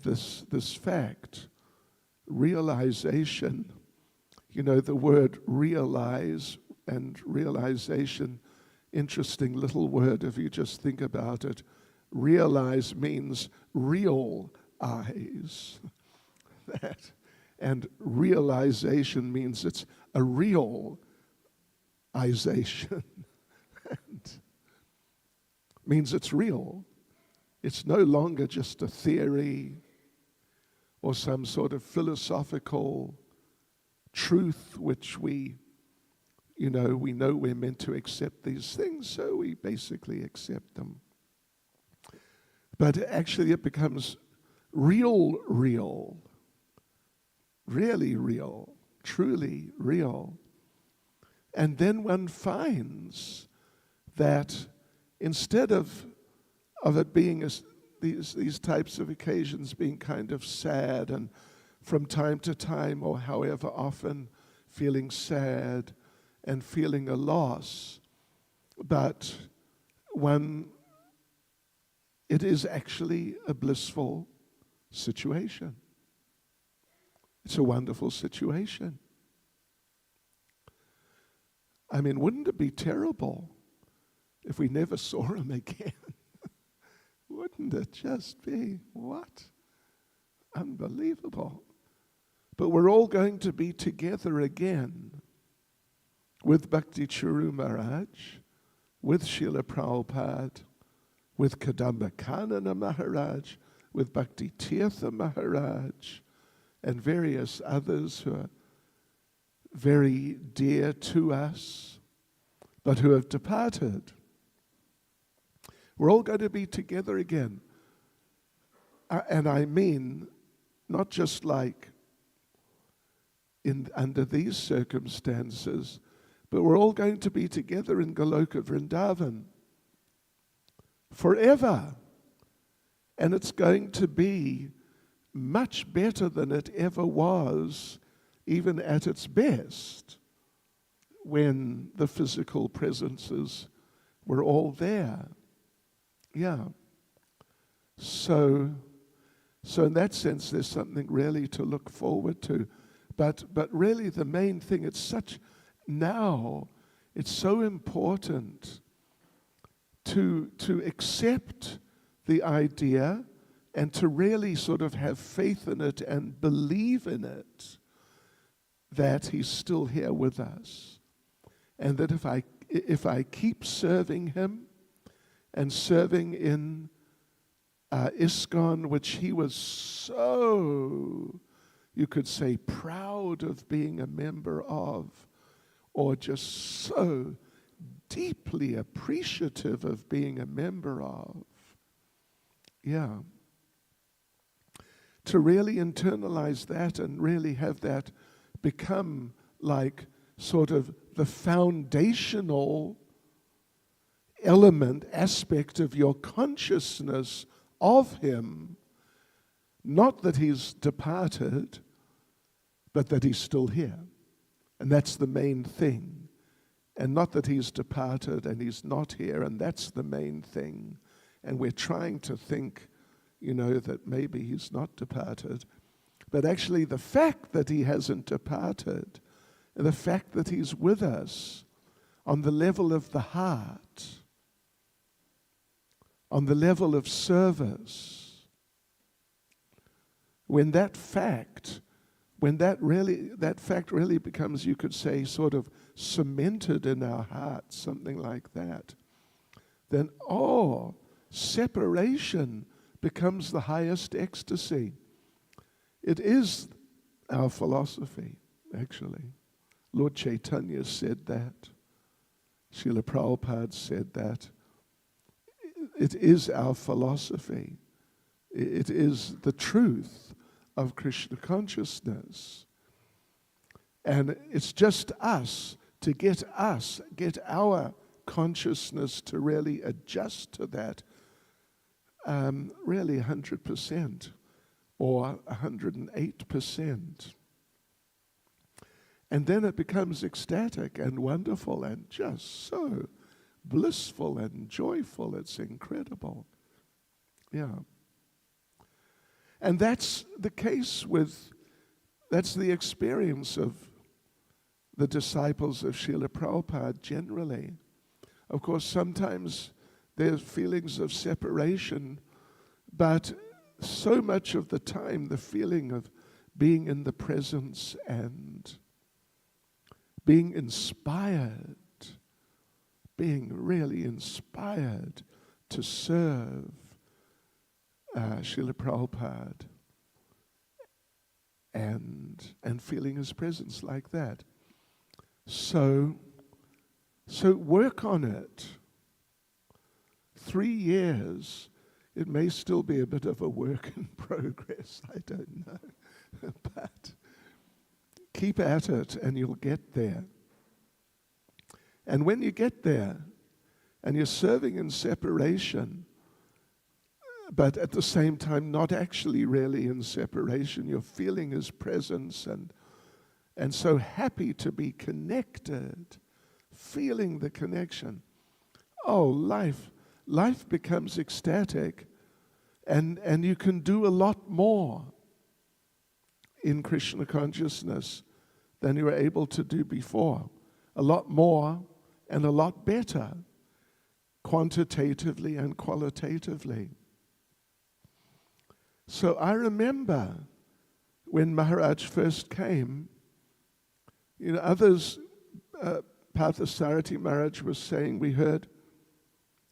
S4: this fact. Realization, the word realize and realization, interesting little word if you just think about it. Realize means real eyes. That. And realization means it's a realization. And means it's real. It's no longer just a theory or some sort of philosophical truth which we know we're meant to accept these things, so we basically accept them. But actually it becomes real, really real, truly real. And then one finds that instead of it being these types of occasions being kind of sad, and from time to time, or however often, feeling sad and feeling a loss, but it is actually a blissful situation. It's a wonderful situation. I mean, wouldn't it be terrible if we never saw him again? Wouldn't it just be, what? Unbelievable. But we're all going to be together again with Bhakti Churu Maharaj, with Srila Prabhupada, with Kadamba Kanana Maharaj, with Bhakti Tirtha Maharaj, and various others who are very dear to us, but who have departed. We're all going to be together again. And I mean, not just like under these circumstances, but we're all going to be together in Goloka Vrindavan forever. And it's going to be much better than it ever was, even at its best, when the physical presences were all there. Yeah. So in that sense, there's something really to look forward to. But really the main thing, it's so important to accept the idea and to really sort of have faith in it and believe in it, that he's still here with us. And that if I keep serving him and serving in ISKCON, which he was so, you could say, proud of being a member of, or just so deeply appreciative of being a member of. Yeah. To really internalize that and really have that become like sort of the foundational element, aspect of your consciousness of him. Not that he's departed, but that he's still here. And that's the main thing. And not that he's departed and he's not here, and that's the main thing. And we're trying to think, that maybe he's not departed. But actually the fact that he hasn't departed, the fact that he's with us on the level of the heart, on the level of service, when that fact really becomes, you could say, sort of cemented in our hearts, something like that, then separation becomes the highest ecstasy. It is our philosophy, actually. Lord Chaitanya said that. Srila Prabhupada said that. It is our philosophy. It is the truth of Krishna consciousness. And it's just us to get our consciousness to really adjust to that, really 100% or 108%. And then it becomes ecstatic and wonderful and just so blissful and joyful. It's incredible. Yeah. And that's the case that's the experience of the disciples of Srila Prabhupada generally. Of course, sometimes there's feelings of separation, but so much of the time the feeling of being in the presence and being inspired, being really inspired to serve Srila Prabhupada and feeling his presence like that. So work on it. 3 years, it may still be a bit of a work in progress, I don't know. But keep at it and you'll get there. And when you get there and you're serving in separation, but at the same time not actually really in separation, you're feeling his presence and so happy to be connected, feeling the connection. Life becomes ecstatic, and you can do a lot more in Krishna consciousness than you were able to do before. A lot more and a lot better, quantitatively and qualitatively. So I remember when Maharaj first came, others, Parthasarathi Maharaj was saying, we heard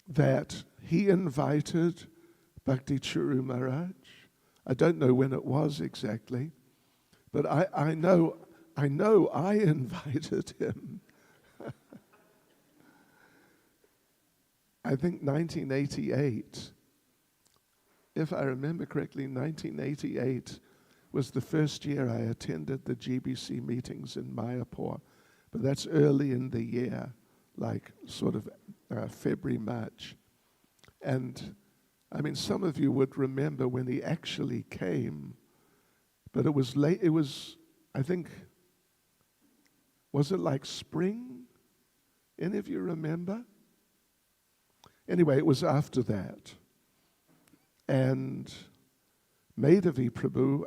S4: that he invited Bhakti Churu Maharaj. I don't know when it was exactly, but I know I invited him. I think 1988, if I remember correctly, 1988 was the first year I attended the GBC meetings in Mayapur, but that's early in the year, like sort of February, March. And I mean, some of you would remember when he actually came, but it was late. It was, I think, was it like spring? Any of you remember? Anyway, it was after that. And Madhavi Prabhu,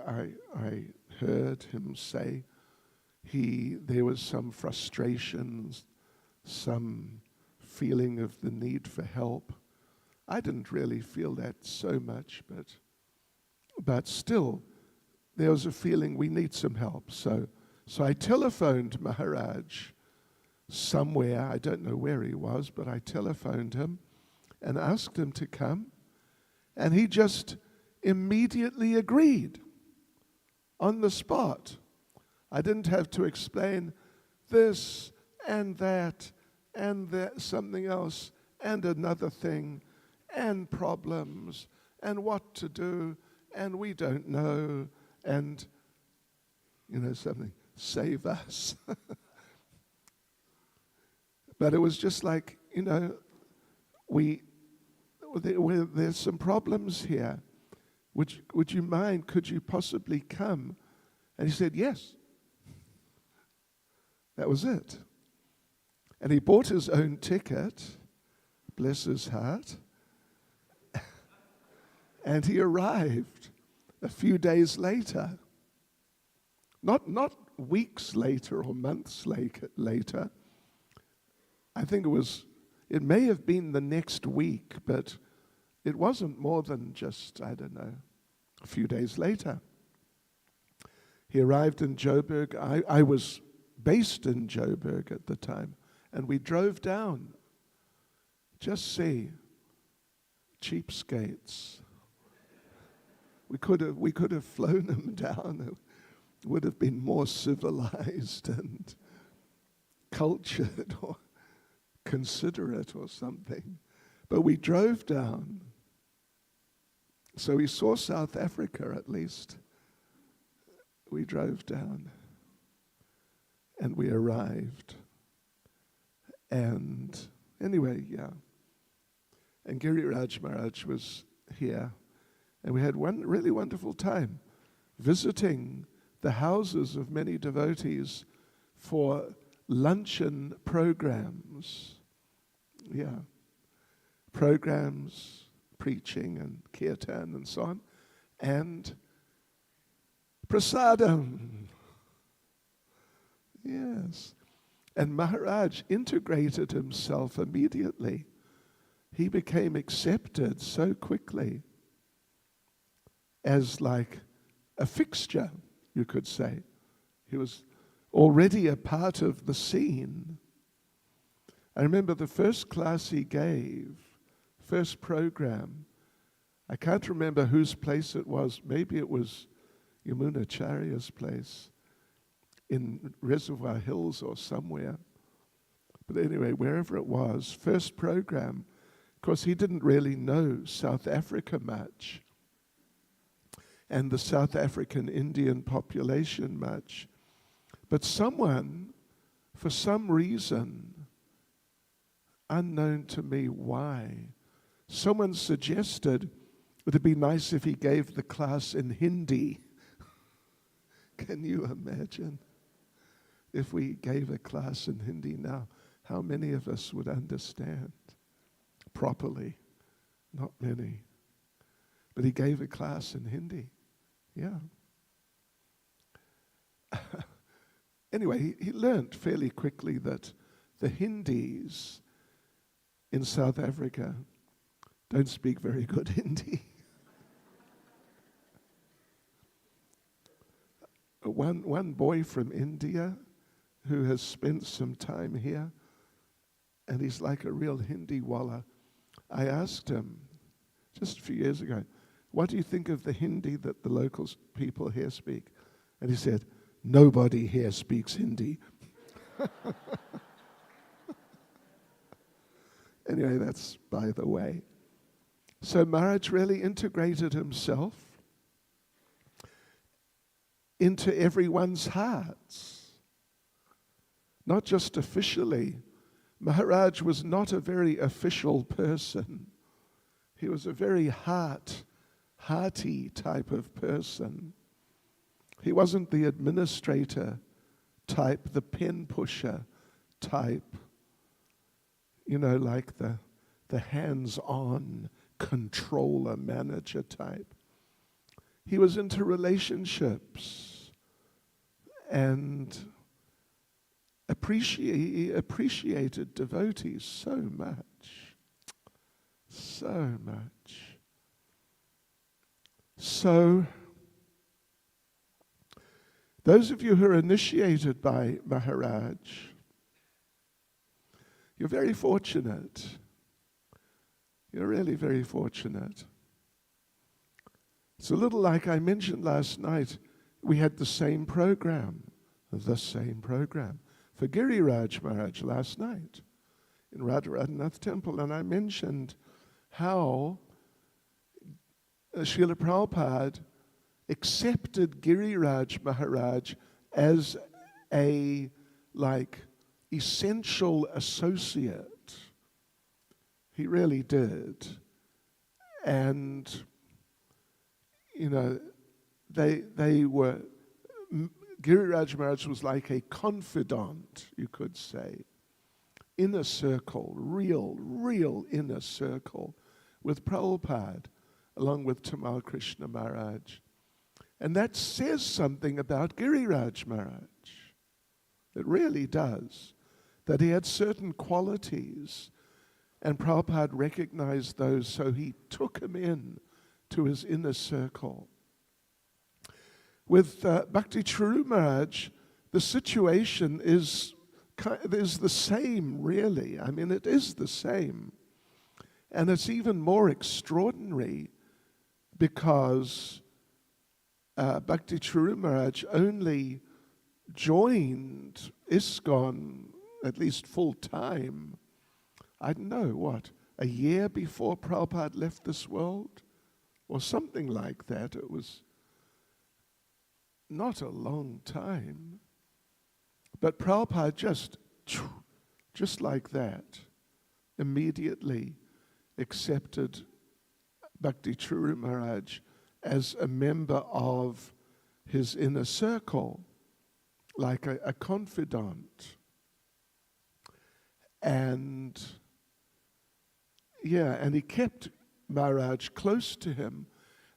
S4: I heard him say there was some frustrations, some feeling of the need for help. I didn't really feel that so much, but still, there was a feeling we need some help. So I telephoned Maharaj somewhere. I don't know where he was, but I telephoned him, and asked him to come, and he just immediately agreed on the spot. I didn't have to explain this and that something else and another thing and problems and what to do and we don't know and, something, save us. But it was just like, there's some problems here. Would you mind? Could you possibly come? And he said, yes. That was it. And he bought his own ticket, bless his heart, and he arrived a few days later. Not weeks later or months later. I think it may have been the next week, but it wasn't more than just, a few days later. He arrived in Joburg. I was based in Joburg at the time, and we drove down. Just see, cheapskates. We could have flown him down. It would have been more civilized and cultured or considerate or something. But we drove down. So we saw South Africa at least. We drove down and we arrived. And anyway, yeah. And Giriraj Maharaj was here. And we had one really wonderful time visiting the houses of many devotees for luncheon programs. Yeah. Programs, preaching and kirtan and so on. And prasadam. Yes. And Maharaj integrated himself immediately. He became accepted so quickly as like a fixture, you could say. He was already a part of the scene. I remember the first class he gave, first program, I can't remember whose place it was. Maybe it was Yamunacharya's place in Reservoir Hills or somewhere. But anyway, wherever it was, first program, of course he didn't really know South Africa much and the South African Indian population much. But someone, for some reason, unknown to me why, someone suggested it would be nice if he gave the class in Hindi. Can you imagine? If we gave a class in Hindi now, how many of us would understand properly? Not many. But he gave a class in Hindi. Yeah. Anyway, he learned fairly quickly that the Hindis in South Africa don't speak very good Hindi. One boy from India who has spent some time here, and he's like a real Hindi walla. I asked him just a few years ago, what do you think of the Hindi that the local people here speak? And he said, nobody here speaks Hindi. Anyway, that's by the way. So Maharaj really integrated himself into everyone's hearts. Not just officially. Maharaj was not a very official person. He was a very hearty type of person. He wasn't the administrator type, the pen pusher type, like the hands-on controller manager type. He was into relationships and he appreciated devotees so much. So much. So, those of you who are initiated by Maharaj, you're very fortunate. You're really very fortunate. It's a little like I mentioned last night. We had the same program for Giriraj Maharaj last night in Radharanath Temple. And I mentioned how Srila Prabhupada accepted Giriraj Maharaj as a essential associate. He really did. And, they were, Giriraj Maharaj was like a confidant, you could say. Inner circle, real inner circle with Prabhupada, along with Tamal Krishna Maharaj. And that says something about Giriraj Maharaj. It really does. That he had certain qualities, and Prabhupada recognized those, so he took him in to his inner circle. With Bhakti Charu Maharaj, the situation is the same, really. I mean, it is the same. And it's even more extraordinary because Bhakti Charu Maharaj only joined ISKCON, at least full time, I don't know, a year before Prabhupada left this world? Or something like that. It was not a long time. But Prabhupada just like that, immediately accepted Bhakti Charu Maharaj as a member of his inner circle, like a confidant. And he kept Maharaj close to him,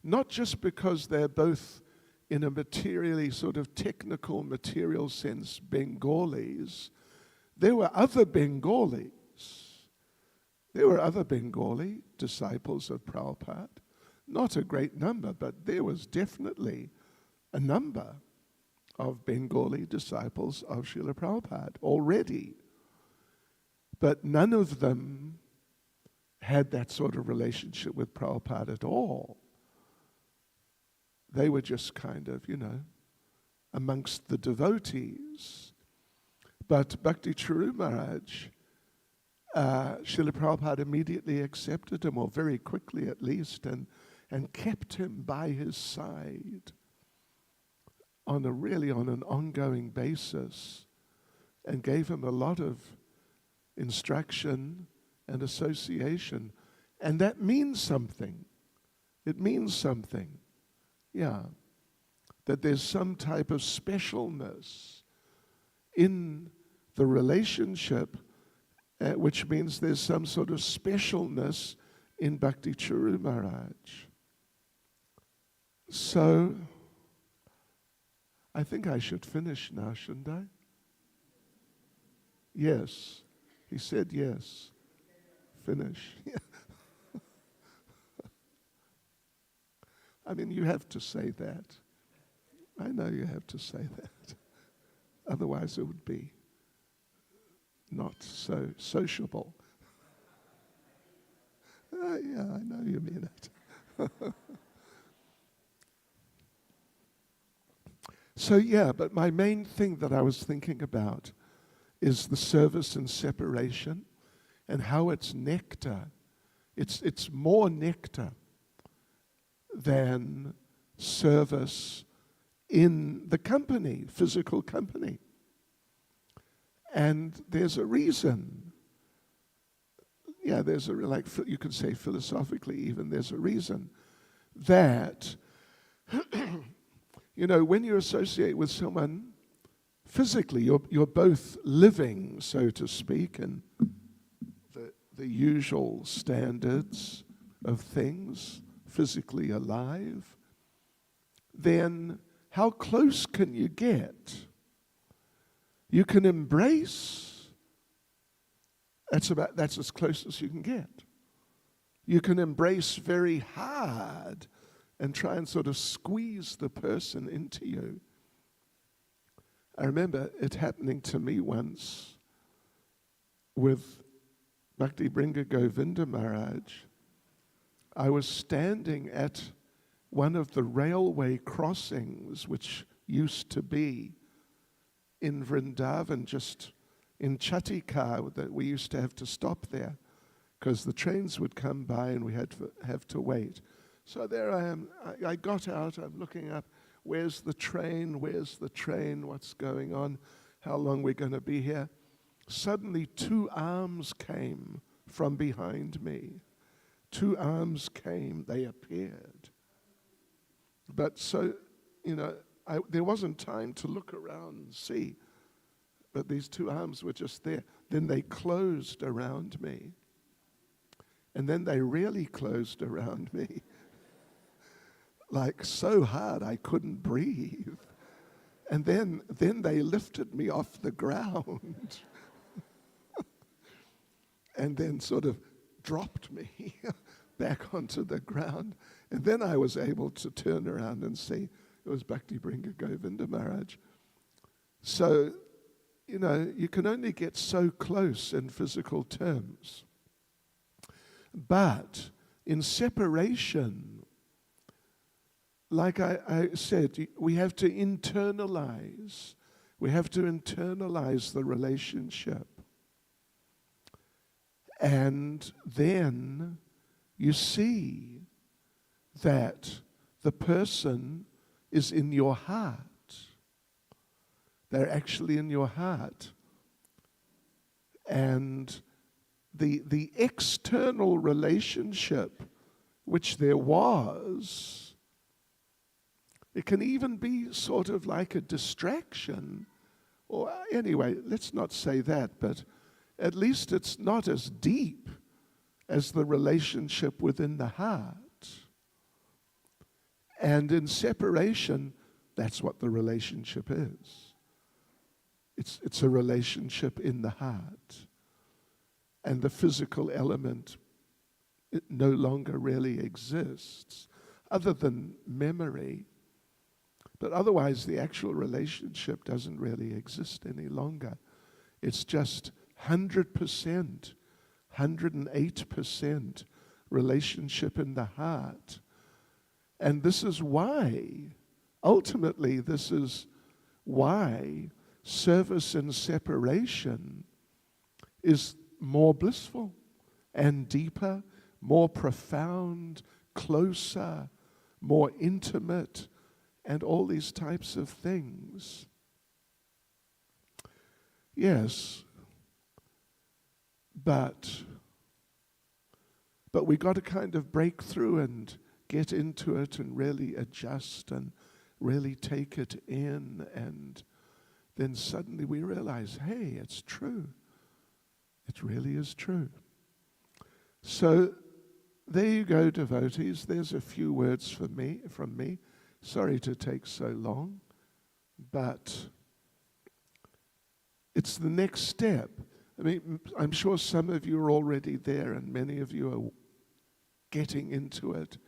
S4: not just because they're both in a materially sort of technical, material sense Bengalis. There were other Bengalis. There were other Bengali disciples of Prabhupada. Not a great number, but there was definitely a number of Bengali disciples of Srila Prabhupada already. But none of them had that sort of relationship with Prabhupada at all. They were just kind of, amongst the devotees. But Bhakti Charu Maharaj, Srila Prabhupada immediately accepted him, or very quickly at least, and kept him by his side on an ongoing basis, and gave him a lot of instruction and association. And that means something. It means something. Yeah. That there's some type of specialness in the relationship, which means there's some sort of specialness in Bhakti Charu Maharaj. So, I think I should finish now, shouldn't I? Yes. He said yes. Finish. I mean, you have to say that. I know you have to say that. Otherwise it would be not so sociable. Yeah, I know you mean it. So but my main thing that I was thinking about is the service and separation, and how it's nectar. It's more nectar than service in the company, physical company. And there's a reason. Yeah, you could say philosophically even, there's a reason that, when you associate with someone physically, you're both living, so to speak, in the usual standards of things, physically alive, then how close can you get? You can embrace. That's as close as you can get. You can embrace very hard and try and sort of squeeze the person into you. I remember it happening to me once with Bhakti Bringa Govinda Maharaj. I was standing at one of the railway crossings, which used to be in Vrindavan, just in Chatikar, that we used to have to stop there because the trains would come by and we had to have to wait. So there I am. I got out. I'm looking up. Where's the train? Where's the train? What's going on? How long we're going to be here? Suddenly 2 arms came from behind me. 2 arms came. They appeared. But so, there wasn't time to look around and see. But these 2 arms were just there. Then they closed around me. And then they really closed around me. Like so hard I couldn't breathe. And then they lifted me off the ground. And then sort of dropped me back onto the ground. And then I was able to turn around and see it was Bhakti Bringa Govinda Maharaj. So, you can only get so close in physical terms. But in separation, like I said, we have to internalize. We have to internalize the relationship. And then you see that the person is in your heart. They're actually in your heart. And the external relationship, which there was, it can even be sort of like a distraction. Or anyway, let's not say that, but at least it's not as deep as the relationship within the heart. And in separation, that's what the relationship is. It's a relationship in the heart. And the physical element, it no longer really exists, other than memory. But otherwise, the actual relationship doesn't really exist any longer. It's just 100%, 108% relationship in the heart. And this is why, ultimately, this is why service in separation is more blissful and deeper, more profound, closer, more intimate, and all these types of things. Yes, but we got to kind of break through and get into it and really adjust and really take it in, and then suddenly we realize, hey, it's true. It really is true. So there you go, devotees. There's a few words from me. Sorry to take so long, but it's the next step. I mean, I'm sure some of you are already there and many of you are getting into it,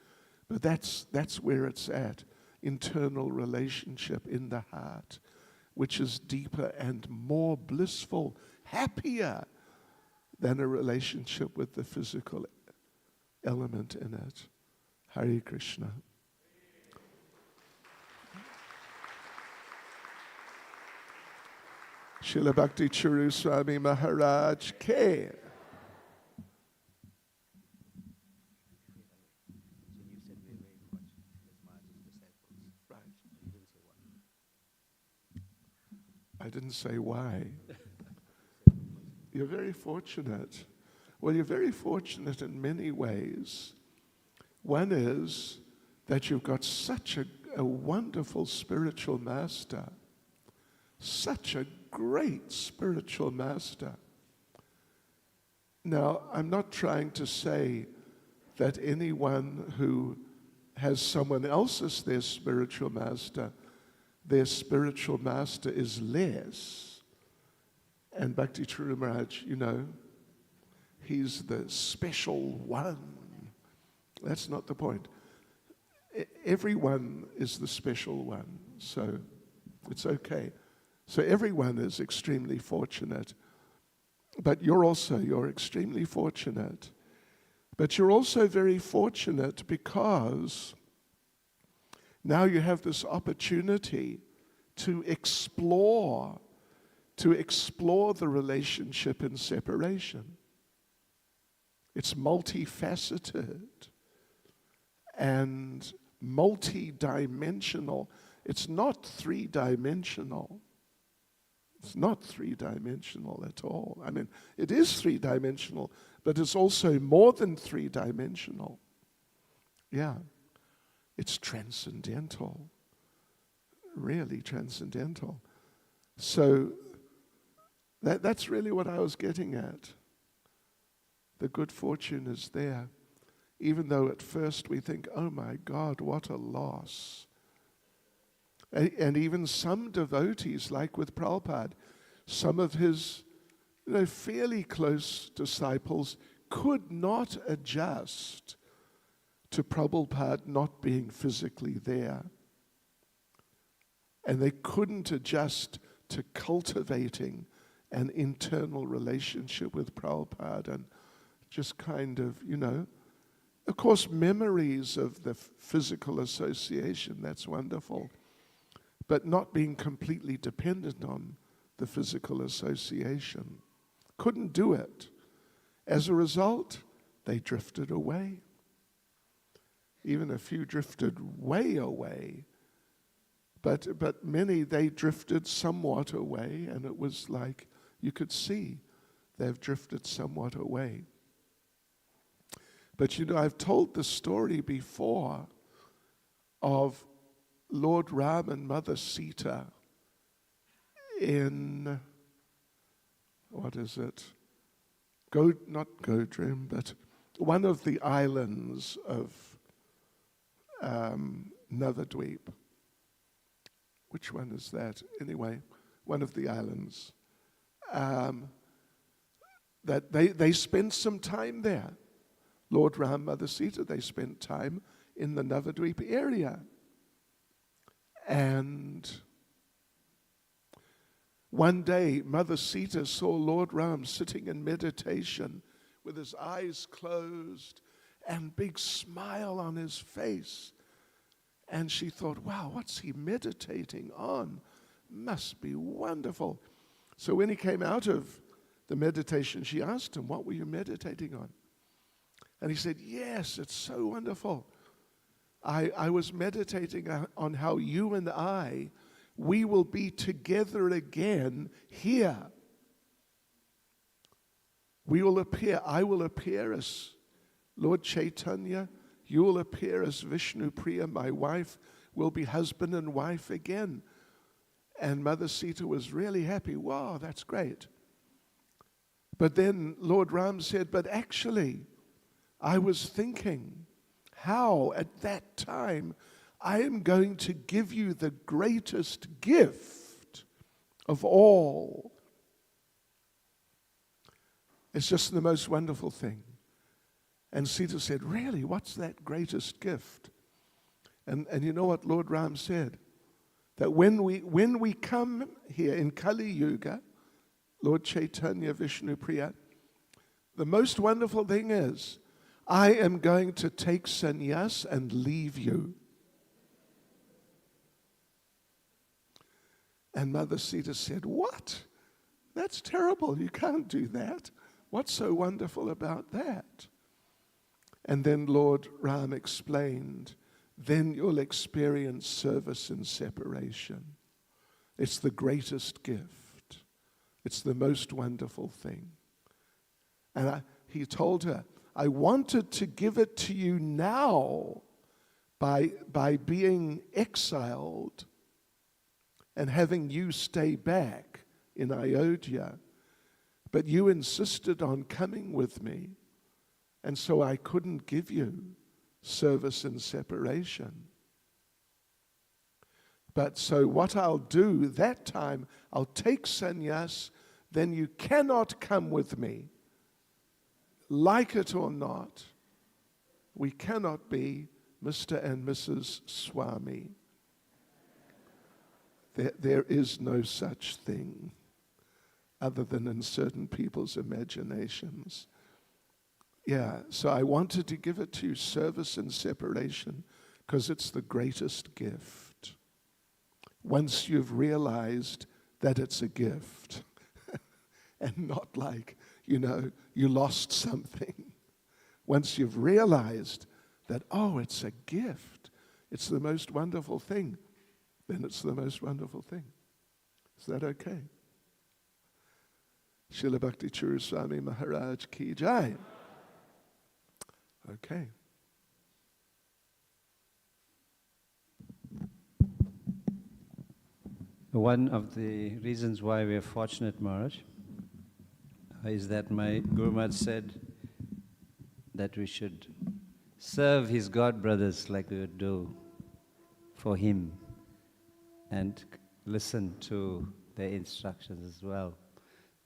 S4: but that's where it's at. Internal relationship in the heart, which is deeper and more blissful, happier than a relationship with the physical element in it. Hare Krishna. Srila Bhakti Churu Swami Maharaj K. I didn't say why. You're very fortunate. Well, you're very fortunate in many ways. One is that you've got such a wonderful spiritual master, such a great spiritual master. Now, I'm not trying to say that anyone who has someone else as their spiritual master is less. And Bhakti Churu Maharaj, he's the special one. That's not the point. Everyone is the special one, so it's okay. So everyone is extremely fortunate. But you're extremely fortunate. But you're also very fortunate because now you have this opportunity to explore the relationship in separation. It's multifaceted and multi-dimensional. It's not three-dimensional. It's not three-dimensional at all. I mean, it is three-dimensional, but it's also more than three-dimensional. Yeah. It's transcendental. Really transcendental. So that's really what I was getting at. The good fortune is there. Even though at first we think, oh my God, what a loss. And even some devotees, like with Prabhupada, some of his fairly close disciples could not adjust to Prabhupada not being physically there. And they couldn't adjust to cultivating an internal relationship with Prabhupada and just kind of, of course, memories of the physical association, that's wonderful, but not being completely dependent on the physical association. Couldn't do it. As a result, they drifted away. Even a few drifted way away. But many, they drifted somewhat away, and it was like you could see they've drifted somewhat away. But I've told the story before of Lord Ram and Mother Sita in, what is it? Not Godrim, but one of the islands of Navadweep. Which one is that? Anyway, one of the islands. That they spent some time there. Lord Ram, Mother Sita, they spent time in the Navadweep area. And one day, Mother Sita saw Lord Ram sitting in meditation with his eyes closed and big smile on his face. And she thought, wow, what's he meditating on? Must be wonderful. So when he came out of the meditation, she asked him, what were you meditating on? And he said, yes, it's so wonderful. I was meditating on how you and we will be together again here. We will appear. I will appear as Lord Chaitanya. You will appear as Vishnu Priya, my wife. We'll be husband and wife again. And Mother Sita was really happy. Wow, that's great. But then Lord Ram said, but actually, I was thinking how at that time I am going to give you the greatest gift of all. It's just the most wonderful thing. And Sita said, really, what's that greatest gift? And you know what Lord Ram said? That when we come here in Kali Yuga, Lord Chaitanya Vishnu Priya, the most wonderful thing is, I am going to take sannyas and leave you. And Mother Sita said, what? That's terrible. You can't do that. What's so wonderful about that? And then Lord Ram explained, then you'll experience service in separation. It's the greatest gift. It's the most wonderful thing. And he told her, I wanted to give it to you now by being exiled and having you stay back in Ayodhya. But you insisted on coming with me, and so I couldn't give you service in separation. But so what I'll do that time, I'll take sannyas, then you cannot come with me. Like it or not, we cannot be Mr. and Mrs. Swami. There is no such thing other than in certain people's imaginations. Yeah, so I wanted to give it to you, service and separation, because it's the greatest gift. Once you've realized that it's a gift, and not like, you lost something. Once you've realized that, oh, it's a gift, it's the most wonderful thing, then it's the most wonderful thing. Is that okay? Srila Bhakti Churu Swami Maharaj Ki Jai. Okay.
S2: One of the reasons why we are fortunate, Maharaj, is that my Guru Maharaj said that we should serve his God brothers like we would do for him and listen to their instructions as well.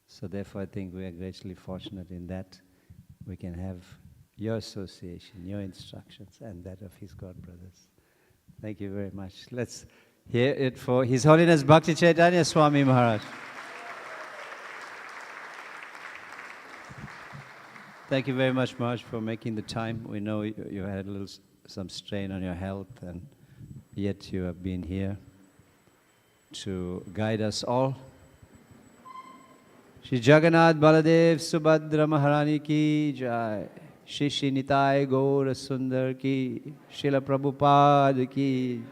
S2: So therefore I think we are greatly fortunate in that we can have your association, your instructions, and that of his God brothers. Thank you very much. Let's hear it for His Holiness Bhakti Chaitanya Swami Maharaj. Thank you very much, Maharaj, for making the time. We know you had some strain on your health, and yet you have been here to guide us all. Shri Jagannath Baladev Subhadra Maharani Ki Jai. Shri Shri Nitai Gaur Sundar Ki. Srila Prabhupada Ki.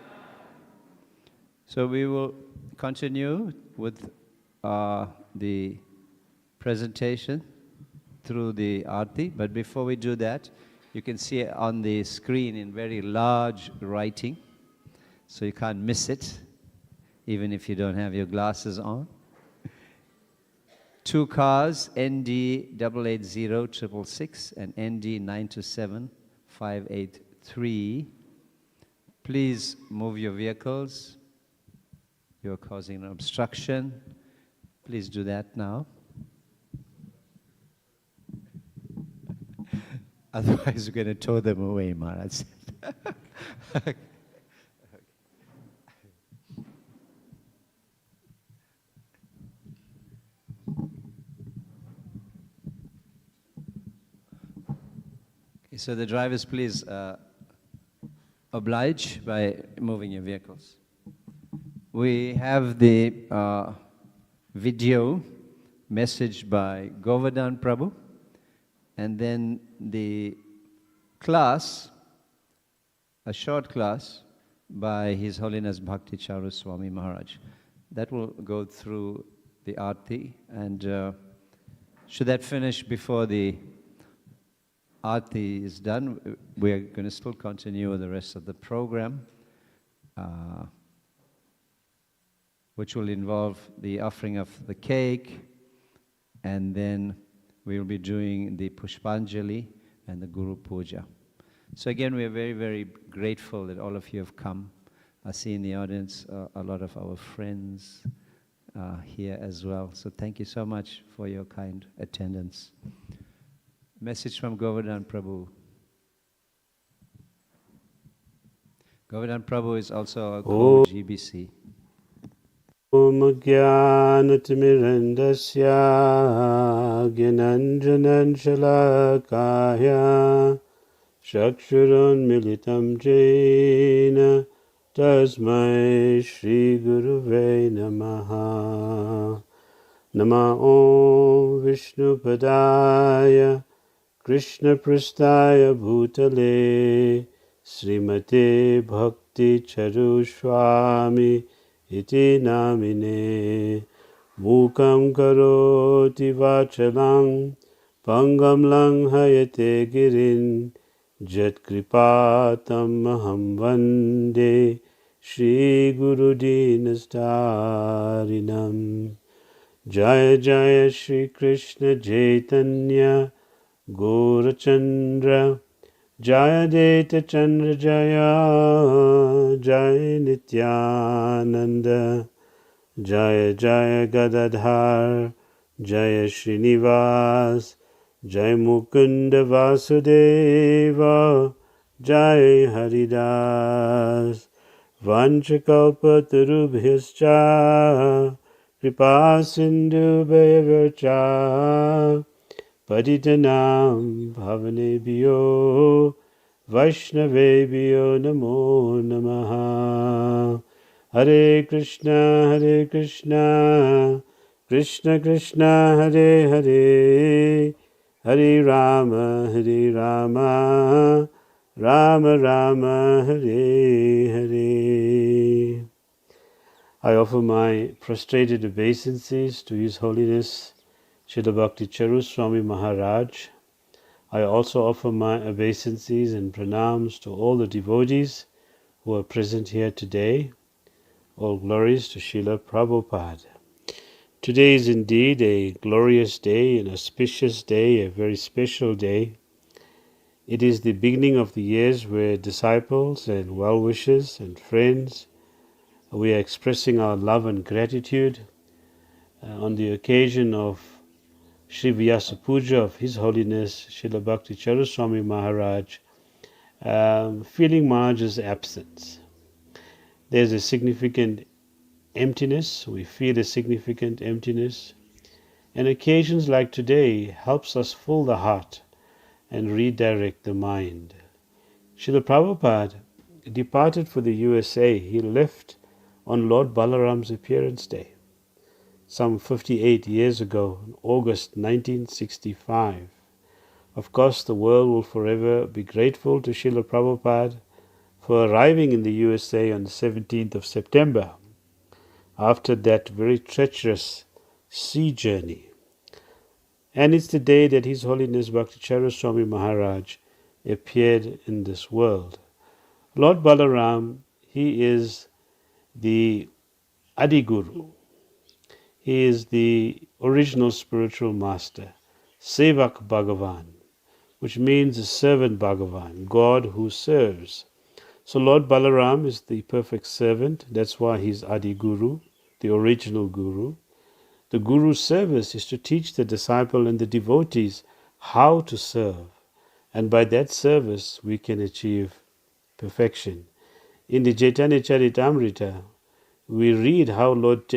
S2: So we will continue with the presentation through the Aarti. But before we do that, you can see on the screen in very large writing, so you can't miss it, even if you don't have your glasses on. 2 cars, ND 880666 and ND 927583. Please move your vehicles. You're causing an obstruction. Please do that now. Otherwise, we're going to tow them away, Maharaj. So the drivers, please oblige by moving your vehicles. We have the video message by Govardhan Prabhu, and then the class, a short class by His Holiness Bhakti Charu Swami Maharaj. That will go through the Aarti, and should that finish before the Aarti is done, we are going to still continue with the rest of the program, which will involve the offering of the cake, and then we will be doing the Pushpanjali and the Guru Puja. So again, we are very, very grateful that all of you have come. I see in the audience a lot of our friends here as well. So thank you so much for your kind attendance. Message from Govardhan Prabhu. Govardhan Prabhu is also a co-GBC.
S5: Om Jnanatimirandasya Gyananjanan Shalakaya Shakshurun Militam Jaina Tasmai Shri Guruve Namaha. Nama Om Vishnu Padaya Krishna Prasthaya Bhutale Srimate Bhakti Charu Swami Iti Namine Mukam Karoti Vachalang Pangam Langhayate Girin Jat Kripatam Maham Vande Shri Guru Dinastarinam. Jaya Jaya Shri Krishna Chaitanya Gaurachandra Jaya Deta Chandra Jaya Jaya Nityananda Jaya Jaya Gadadhar Jaya Srinivas Jaya Mukunda Vasudeva Jaya Haridas Vanchakalpatarubhyascha Kripa Sindhu Bhayavarcha Patitanam Pavanebhyo Vaishnavebhyo Namo Namaha. Hare Krishna, Krishna Krishna, Hare Hare, Hare Rama, Rama Rama, Hare Hare. I offer my prostrated obeisances to His Holiness Srila Bhakti Charu Swami Maharaj. I also offer my obeisances and pranams to all the devotees who are present here today. All glories to Srila Prabhupada. Today is indeed a glorious day, an auspicious day, a very special day. It is the beginning of the years where disciples and well-wishers and friends, we are expressing our love and gratitude on the occasion of Sri Vyasa Puja of His Holiness Srila Bhakti Charu Swami Maharaj, feeling Maharaj's absence. There's a significant emptiness, we feel a significant emptiness, and occasions like today helps us fill the heart and redirect the mind. Srila Prabhupada departed for the USA. He left on Lord Balaram's appearance day, some 58 years ago, in August 1965. Of course, the world will forever be grateful to Srila Prabhupada for arriving in the USA on the 17th of September, after that very treacherous sea journey. And it's the day that His Holiness Bhakti Charu Swami Maharaj appeared in this world. Lord Balaram, he is the Adi Guru. He is the original spiritual master, Sevak Bhagavan, which means the servant Bhagavan, God who serves. So Lord Balaram is the perfect servant. That's why he's Adi Guru, the original Guru. The Guru's service is to teach the disciple and the devotees how to serve. And by that service we can achieve perfection. In the Chaitanya Charitamrita, we read how Lord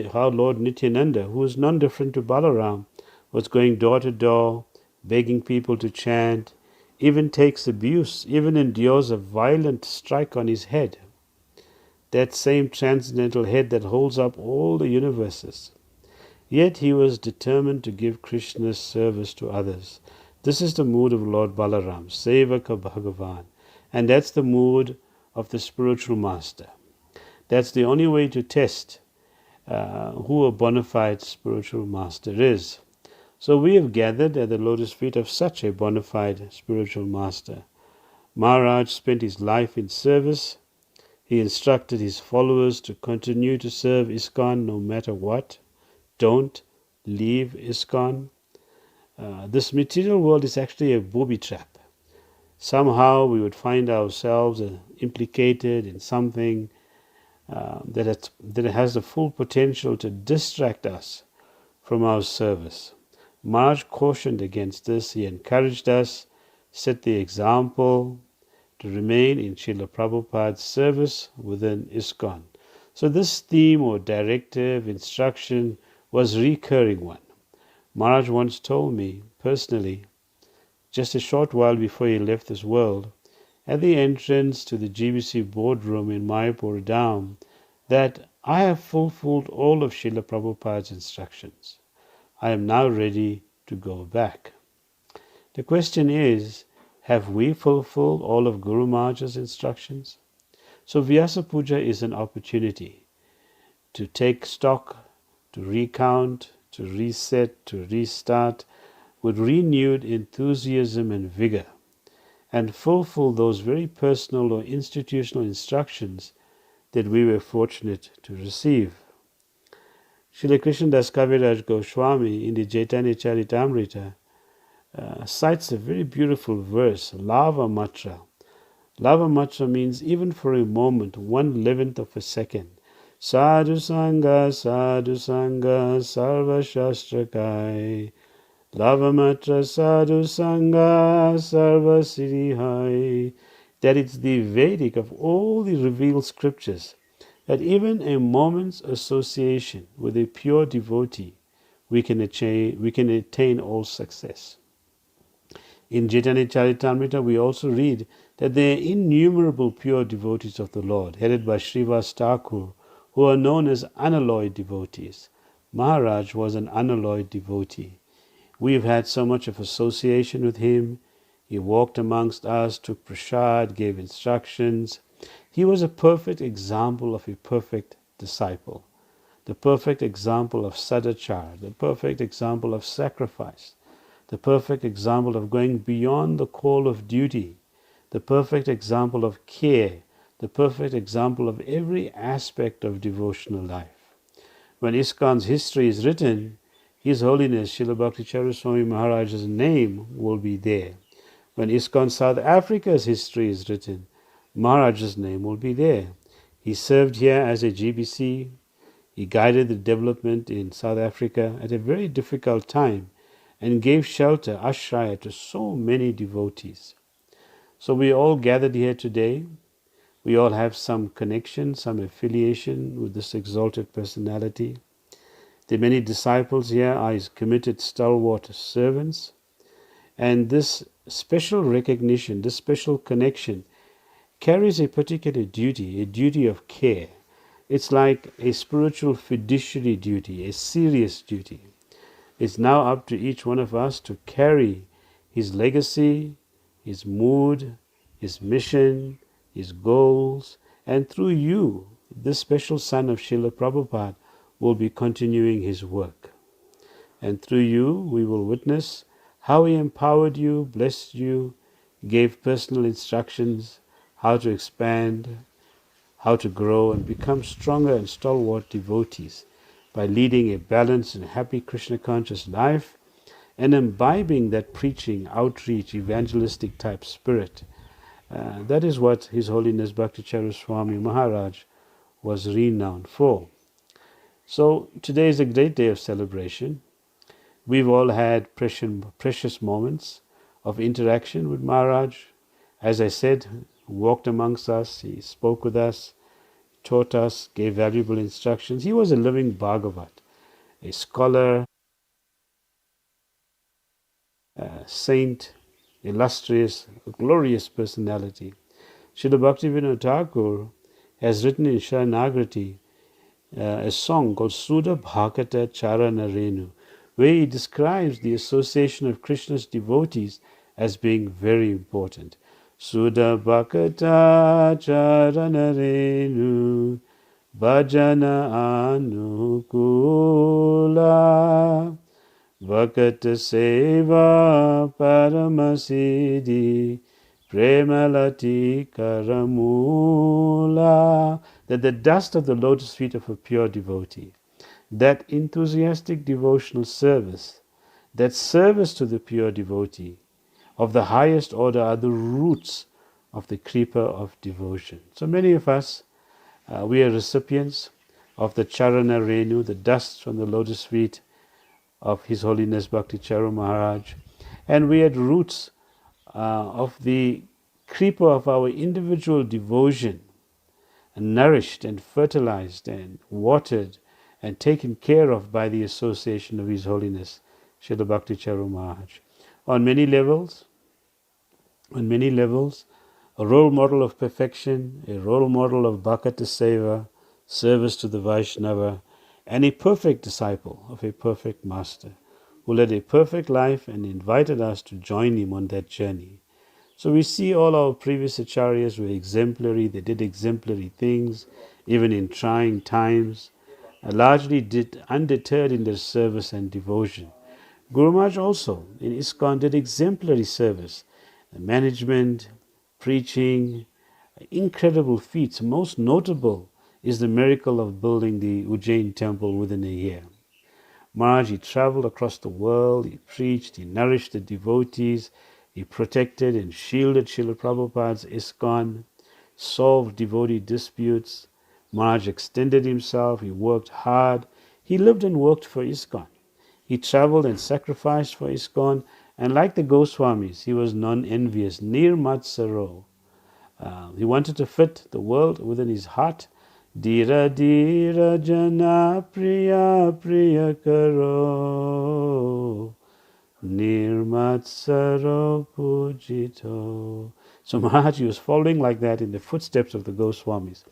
S5: Nityananda, who is none different to Balaram, was going door to door, begging people to chant, even takes abuse, even endures a violent strike on his head. That same transcendental head that holds up all the universes. Yet he was determined to give Krishna's service to others. This is the mood of Lord Balaram, Sevaka Bhagavan. And that's the mood of the spiritual master. That's the only way to test who a bona fide spiritual master is. So we have gathered at the lotus feet of such a bona fide spiritual master. Maharaj spent his life in service. He instructed his followers to continue to serve ISKCON no matter what. Don't leave ISKCON. This material world is actually a booby trap. Somehow we would find ourselves implicated in something that has the full potential to distract us from our service. Maharaj cautioned against this. He encouraged us, set the example to remain in Srila Prabhupada's service within ISKCON. So this theme or directive, instruction was a recurring one. Maharaj once told me personally, just a short while before he left this world, at the entrance to the GBC boardroom in Mayapur Dham, that I have fulfilled all of Srila Prabhupada's instructions. I am now ready to go back. The question is, have we fulfilled all of Guru Maharaj's instructions? So Vyasa Puja is an opportunity to take stock, to recount, to reset, to restart with renewed enthusiasm and vigor, and fulfill those very personal or institutional instructions that we were fortunate to receive. Srila Krishnadas Kaviraj Goswami in the Chaitanya Charitamrita cites a very beautiful verse, Lava Matra. Lava Matra means even for a moment, 1/11 of a second. Sadhu Sangha, Sarva Shastra Kai. Lava Matra Sadhu Sangha, Sarva Siddhi Hai. That it's the Vedic of all the revealed scriptures, that even a moment's association with a pure devotee, we can attain all success. In Chaitanya Charitamrita, we also read that there are innumerable pure devotees of the Lord, headed by Srivas Thakur, who are known as unalloyed devotees. Maharaj was an unalloyed devotee. We've had so much of association with him. He walked amongst us, took prasad, gave instructions. He was a perfect example of a perfect disciple, the perfect example of sadachar, the perfect example of sacrifice, the perfect example of going beyond the call of duty, the perfect example of care, the perfect example of every aspect of devotional life. When ISKCON's history is written, His Holiness Srila Bhakticharya Swami Maharaj's name will be there. When ISKCON South Africa's history is written, Maharaj's name will be there. He served here as a GBC. He guided the development in South Africa at a very difficult time and gave shelter, ashraya, to so many devotees. So we all gathered here today. We all have some connection, some affiliation with this exalted personality. The many disciples here are his committed stalwart servants. And this special recognition, this special connection carries a particular duty, a duty of care. It's like a spiritual fiduciary duty, a serious duty. It's now up to each one of us to carry his legacy, his mood, his mission, his goals, and through you, this special son of Srila Prabhupada will be continuing his work. And through you, we will witness how he empowered you, blessed you, gave personal instructions, how to expand, how to grow and become stronger and stalwart devotees by leading a balanced and happy Krishna conscious life and imbibing that preaching, outreach, evangelistic type spirit. That is what His Holiness Bhakticharya Swami Maharaj was renowned for. So today is a great day of celebration. We've all had precious moments of interaction with Maharaj. As I said, walked amongst us, he spoke with us, taught us, gave valuable instructions. He was a living Bhagavat, a scholar, a saint, illustrious, glorious personality. Srila Bhaktivinoda Thakur has written in Sharanagati a song called Sudha Bhakata Charana Renu, where he describes the association of Krishna's devotees as being very important. Sudha Bhakata Charana Renu Bhajana Anukula Bhakata Seva Paramasiddhi Premalati Karamula. That the dust of the lotus feet of a pure devotee, that enthusiastic devotional service, that service to the pure devotee of the highest order are the roots of the creeper of devotion. So many of us, we are recipients of the Charana Renu, the dust from the lotus feet of His Holiness Bhakticharya Maharaj, and we are at roots of the creeper of our individual devotion, nourished and fertilized and watered and taken care of by the association of His Holiness Srila Bhakticharya Maharaj. On many levels, a role model of perfection, a role model of Bhakata Seva, service to the Vaishnava, and a perfect disciple of a perfect master who led a perfect life and invited us to join him on that journey. So we see all our previous acharyas were exemplary, they did exemplary things, even in trying times, largely undeterred in their service and devotion. Guru Maharaj also in ISKCON did exemplary service, management, preaching, incredible feats. Most notable is the miracle of building the Ujjain temple within a year. Maharaj, he traveled across the world, he preached, he nourished the devotees, he protected and shielded Srila Prabhupada's ISKCON, solved devotee disputes. Maharaj extended himself, he worked hard, he lived and worked for ISKCON. He traveled and sacrificed for ISKCON, and like the Goswamis, he was non-envious, nirmatsaro. He wanted to fit the world within his heart. Dira dira jana priya priya karo. Nirmatsaro Pujito. So Maharaj was following like that in the footsteps of the Goswamis.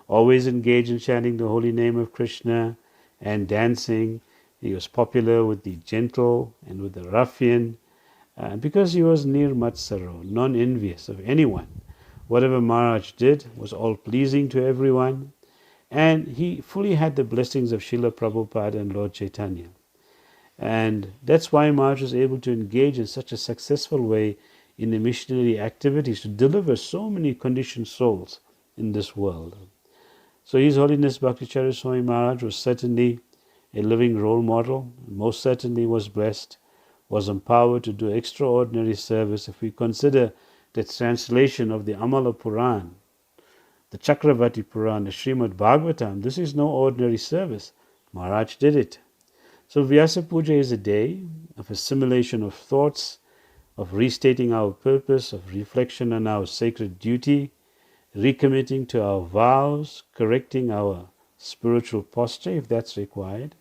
S5: Always engaged in chanting the holy name of Krishna and dancing. He was popular with the gentle and with the ruffian because he was Nirmatsaro, non-envious of anyone. Whatever Maharaj did was all pleasing to everyone, and he fully had the blessings of Srila Prabhupada and Lord Chaitanya. And that's why Maharaj was able to engage in such a successful way in the missionary activities to deliver so many conditioned souls in this world. So His Holiness Bhakticharya Swami Maharaj was certainly a living role model, most certainly was blessed, was empowered to do extraordinary service. If we consider the translation of the Amala Puran, the Chakravarti Puran, the Srimad Bhagavatam, this is no ordinary service. Maharaj did it. So Vyasa Puja is a day of assimilation of thoughts, of restating our purpose, of reflection on our sacred duty, recommitting to our vows, correcting our spiritual posture if that's required,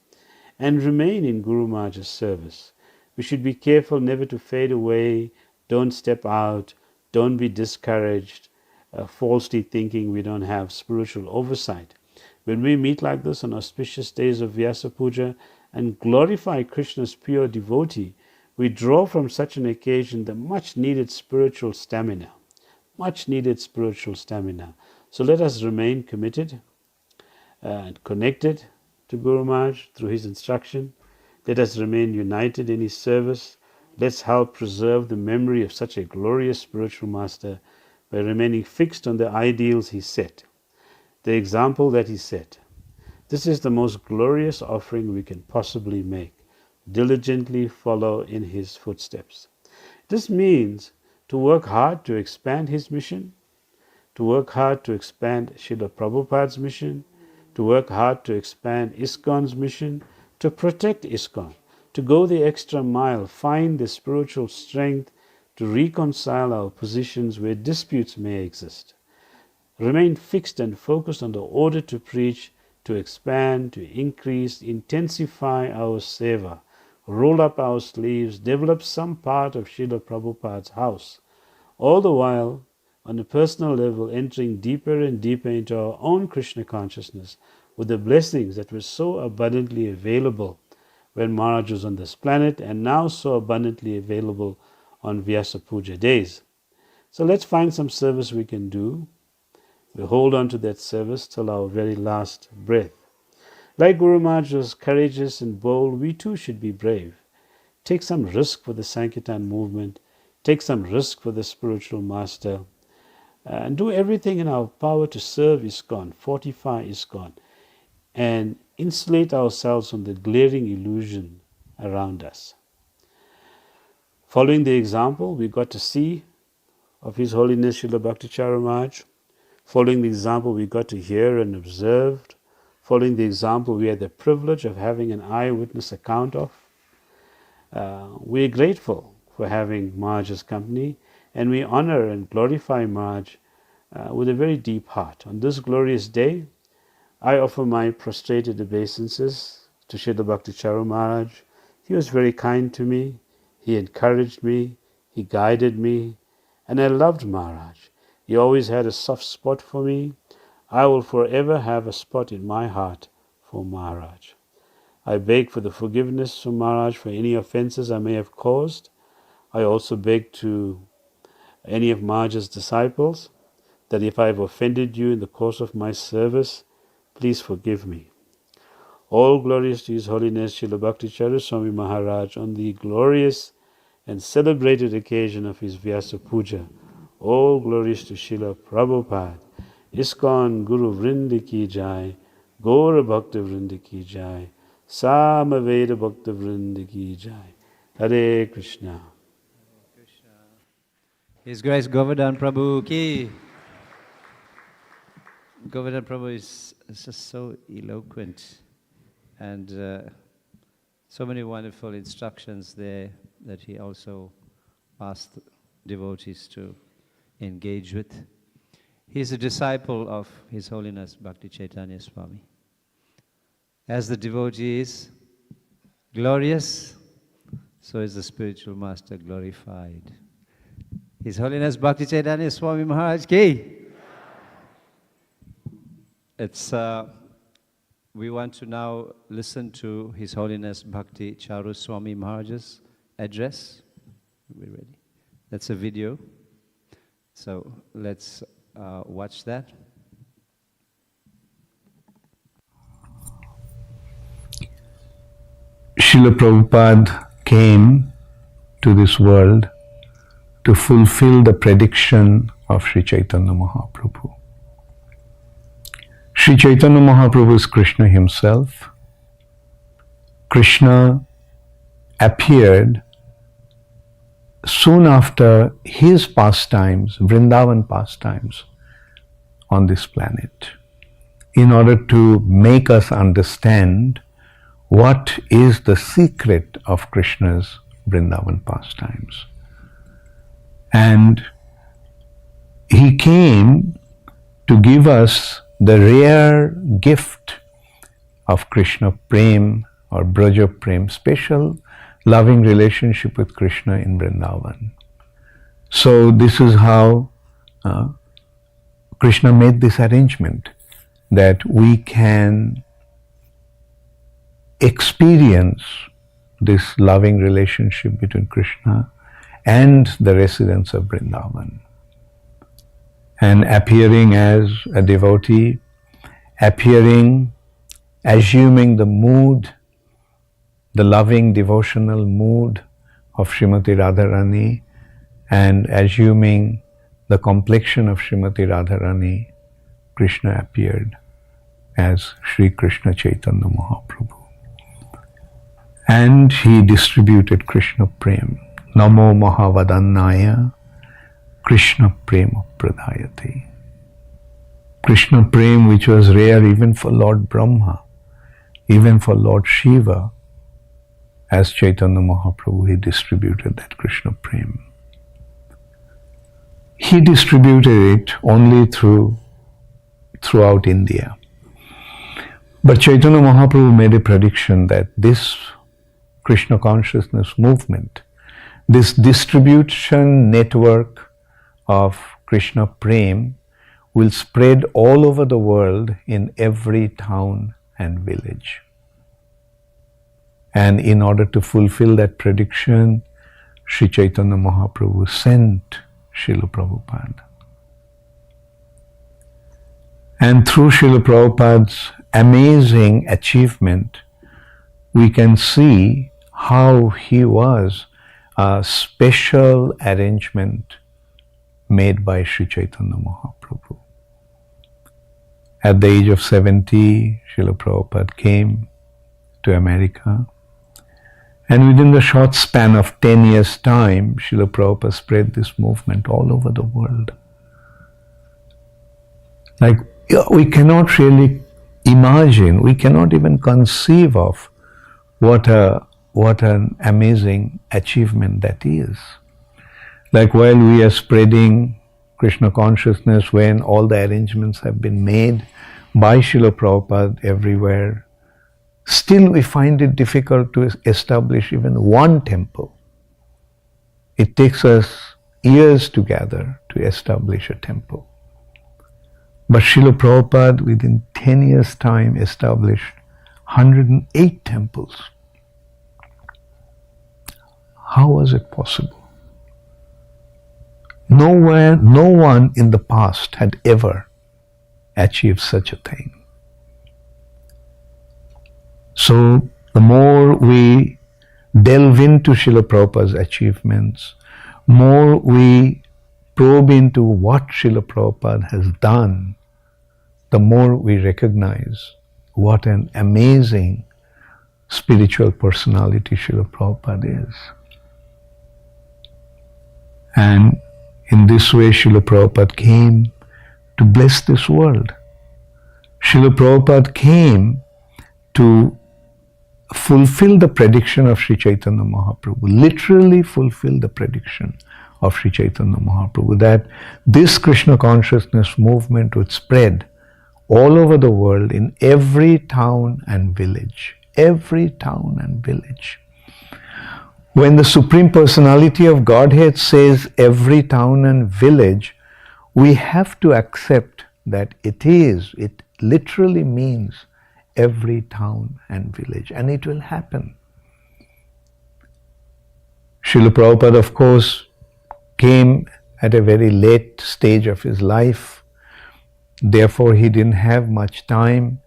S5: and remain in Guru Maharaj's service. We should be careful never to fade away, don't step out, don't be discouraged, falsely thinking we don't have spiritual oversight. When we meet like this on auspicious days of Vyasa Puja and glorify Krishna's pure devotee, we draw from such an occasion the much needed spiritual stamina. Much needed spiritual stamina. So let us remain committed and connected to Guru Maharaj through his instruction. Let us remain united in his service. Let's help preserve the memory of such a glorious spiritual master by remaining fixed on the ideals he set, the example that he set. This is the most glorious offering we can possibly make. Diligently follow in his footsteps. This means to work hard to expand his mission, to work hard to expand Srila Prabhupada's mission, to work hard to expand ISKCON's mission, to protect ISKCON, to go the extra mile, find the spiritual strength to reconcile our positions where disputes may exist. Remain fixed and focused on the order to preach, to expand, to increase, intensify our seva, roll up our sleeves, develop some part of Srila Prabhupada's house, all the while, on a personal level, entering deeper and deeper into our own Krishna consciousness with the blessings that were so abundantly available when Maharaj was on this planet and now so abundantly available on Vyasa Puja days. So let's find some service we can do. We hold on to that service till our very last breath. Like Guru Maharaj was courageous and bold, we too should be brave. Take some risk for the Sankirtan movement. Take some risk for the spiritual master. And do everything in our power to serve ISKCON, fortify ISKCON, and insulate ourselves from the glaring illusion around us. Following the example we got to see of His Holiness Srila Bhaktacharya Maharaj, following the example we got to hear and observed, following the example we had the privilege of having an eyewitness account of, we're grateful for having Maharaj's company, and we honor and glorify Maharaj with a very deep heart. On this glorious day, I offer my prostrated obeisances to Srila Bhaktacharya Maharaj. He was very kind to me, he encouraged me, he guided me, and I loved Maharaj. He always had a soft spot for me. I will forever have a spot in my heart for Maharaj. I beg for the forgiveness of Maharaj for any offenses I may have caused. I also beg to any of Maharaj's disciples that if I have offended you in the course of my service, please forgive me. All glories to His Holiness Srila Bhaktacharya Swami Maharaj on the glorious and celebrated occasion of his Vyasa Puja. All glories to Srila Prabhupada. ISKCON Guru Vrindi Ki Jai, Gaura Bhakta Vrindi Ki Jai, Samaveda Bhakta Vrindi Ki Jai. Hare Krishna.
S2: His Grace Govardhan Prabhu Ki. Govardhan Prabhu is just so eloquent and so many wonderful instructions there that he also asked devotees to engage with. He is a disciple of His Holiness Bhakti Chaitanya Swami. As the devotee is glorious, so is the spiritual master glorified. His Holiness Bhakti Chaitanya Swami Maharaj ki. We want to now listen to His Holiness Bhakti Charu Swami Maharaj's address. Are we ready? That's a video. So let's watch that.
S1: Srila Prabhupada came to this world to fulfill the prediction of Sri Chaitanya Mahaprabhu. Sri Chaitanya Mahaprabhu is Krishna himself. Krishna appeared soon after his pastimes, Vrindavan pastimes, on this planet, in order to make us understand what is the secret of Krishna's Vrindavan pastimes. And he came to give us the rare gift of Krishna Prem or Braja Prem, special loving relationship with Krishna in Vrindavan. So this is how Krishna made this arrangement, that we can experience this loving relationship between Krishna and the residents of Vrindavan. And appearing as a devotee, assuming the mood, the loving devotional mood of Srimati Radharani, and assuming the complexion of Srimati Radharani, Krishna appeared as Sri Krishna Chaitanya Mahaprabhu. And he distributed Krishna Prem. Namo Mahavadannaya Krishna Prema Pradayate. Krishna Prem, which was rare even for Lord Brahma, even for Lord Shiva, as Chaitanya Mahaprabhu, he distributed that Krishna Prem. He distributed it only throughout India. But Chaitanya Mahaprabhu made a prediction that this Krishna consciousness movement, this distribution network of Krishna Prem, will spread all over the world in every town and village. And in order to fulfill that prediction, Sri Chaitanya Mahaprabhu sent Srila Prabhupada. And through Srila Prabhupada's amazing achievement, we can see how he was a special arrangement made by Sri Chaitanya Mahaprabhu. At the age of 70, Srila Prabhupada came to America, and within the short span of 10 years' time, Srila Prabhupada spread this movement all over the world. Like, we cannot really imagine, we cannot even conceive of what an amazing achievement that is. Like, while we are spreading Krishna consciousness, when all the arrangements have been made by Srila Prabhupada everywhere, still we find it difficult to establish even one temple. It takes us years to gather to establish a temple. But Srila Prabhupada, within 10 years' time, established 108 temples. How was it possible? No one in the past had ever achieved such a thing. So the more we delve into Srila Prabhupada's achievements, more we probe into what Srila Prabhupada has done, the more we recognize what an amazing spiritual personality Srila Prabhupada is. And in this way, Srila Prabhupada came to bless this world. Srila Prabhupada came to fulfill the prediction of Sri Chaitanya Mahaprabhu, literally fulfill the prediction of Sri Chaitanya Mahaprabhu, that this Krishna consciousness movement would spread all over the world in every town and village. Every town and village.
S6: When the Supreme Personality of Godhead says every town and village, we have to accept that it literally means every town and village, and it will happen. Srila Prabhupada, of course, came at a very late stage of his life. Therefore, he didn't have much time.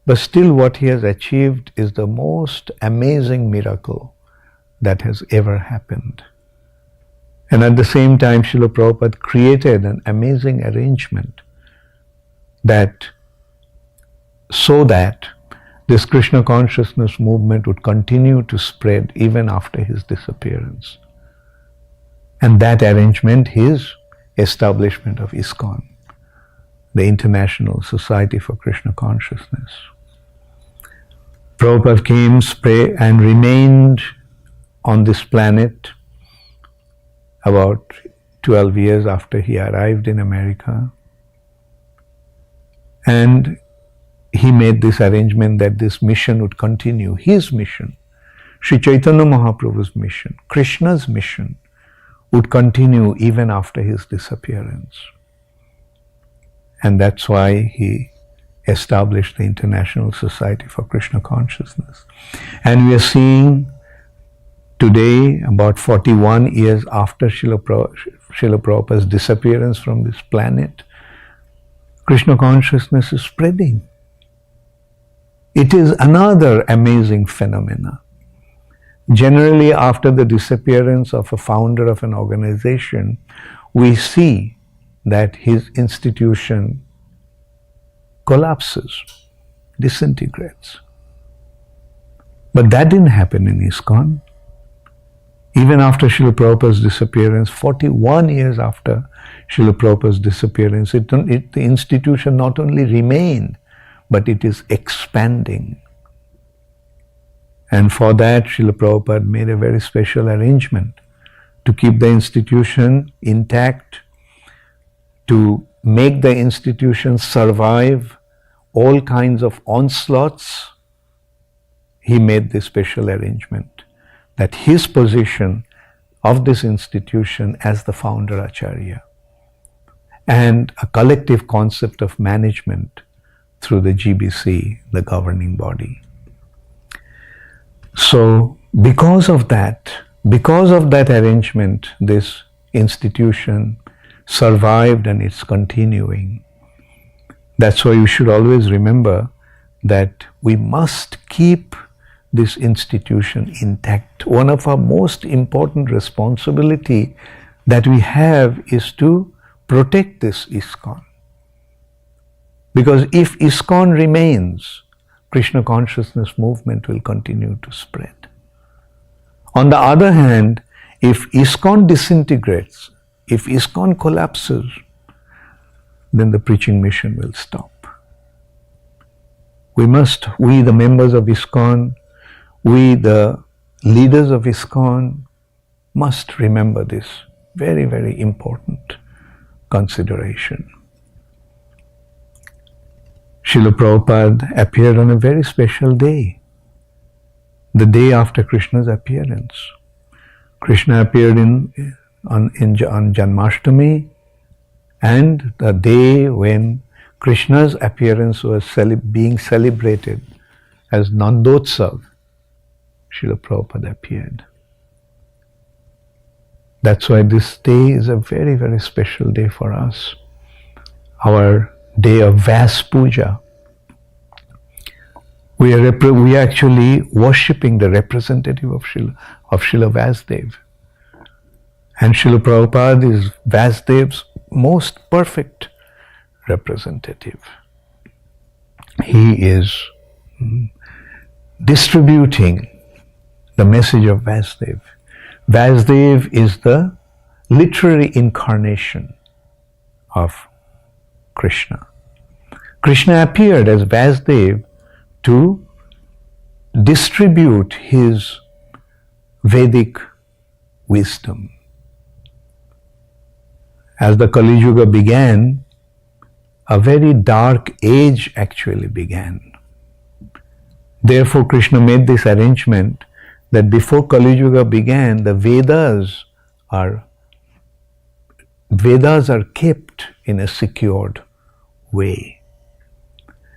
S6: But still, what he has achieved is the most amazing miracle that has ever happened. And at the same time, Srila Prabhupada created an amazing arrangement so that this Krishna consciousness movement would continue to spread even after his disappearance. And that arrangement is establishment of ISKCON, the International Society for Krishna Consciousness. Prabhupada came, and remained on this planet about 12 years after he arrived in America. And he made this arrangement that this mission would continue, his mission, Sri Chaitanya Mahaprabhu's mission, Krishna's mission, would continue even after his disappearance. And that's why he established the International Society for Krishna Consciousness. And we are seeing today, about 41 years after Srila Prabhupada's disappearance from this planet, Krishna consciousness is spreading. It is another amazing phenomena. Generally, after the disappearance of a founder of an organization, we see that his institution collapses, disintegrates. But that didn't happen in ISKCON. Even after Srila Prabhupada's disappearance, 41 years after Srila Prabhupada's disappearance, the institution not only remained, but it is expanding. And for that, Srila Prabhupada made a very special arrangement to keep the institution intact, to make the institution survive all kinds of onslaughts. He made this special arrangement that his position of this institution as the founder Acharya and a collective concept of management through the GBC, the governing body. So because of that arrangement, this institution survived and it's continuing. That's why you should always remember that we must keep this institution intact. One of our most important responsibility that we have is to protect this ISKCON. Because if ISKCON remains, Krishna consciousness movement will continue to spread. On the other hand, if ISKCON disintegrates, if ISKCON collapses, then the preaching mission will stop. We the members of ISKCON, we the leaders of ISKCON must remember this very, very important consideration. Srila Prabhupada appeared on a very special day, the day after Krishna's appearance. Krishna appeared on Janmashtami, and the day when Krishna's appearance was being celebrated as Nandotsav, Srila Prabhupada appeared. That's why this day is a very, very special day for us. Our day of Vas Puja. We are actually worshipping the representative of Srila Vasdev. And Srila Prabhupada is Vasdev's most perfect representative. He is distributing the message of Vasdev. Vasdev is the literary incarnation of Krishna. Krishna appeared as Vasdev to distribute his Vedic wisdom. As the Kali Yuga began, a very dark age actually began. Therefore, Krishna made this arrangement that before Kali Yuga began, the Vedas are kept in a secured way.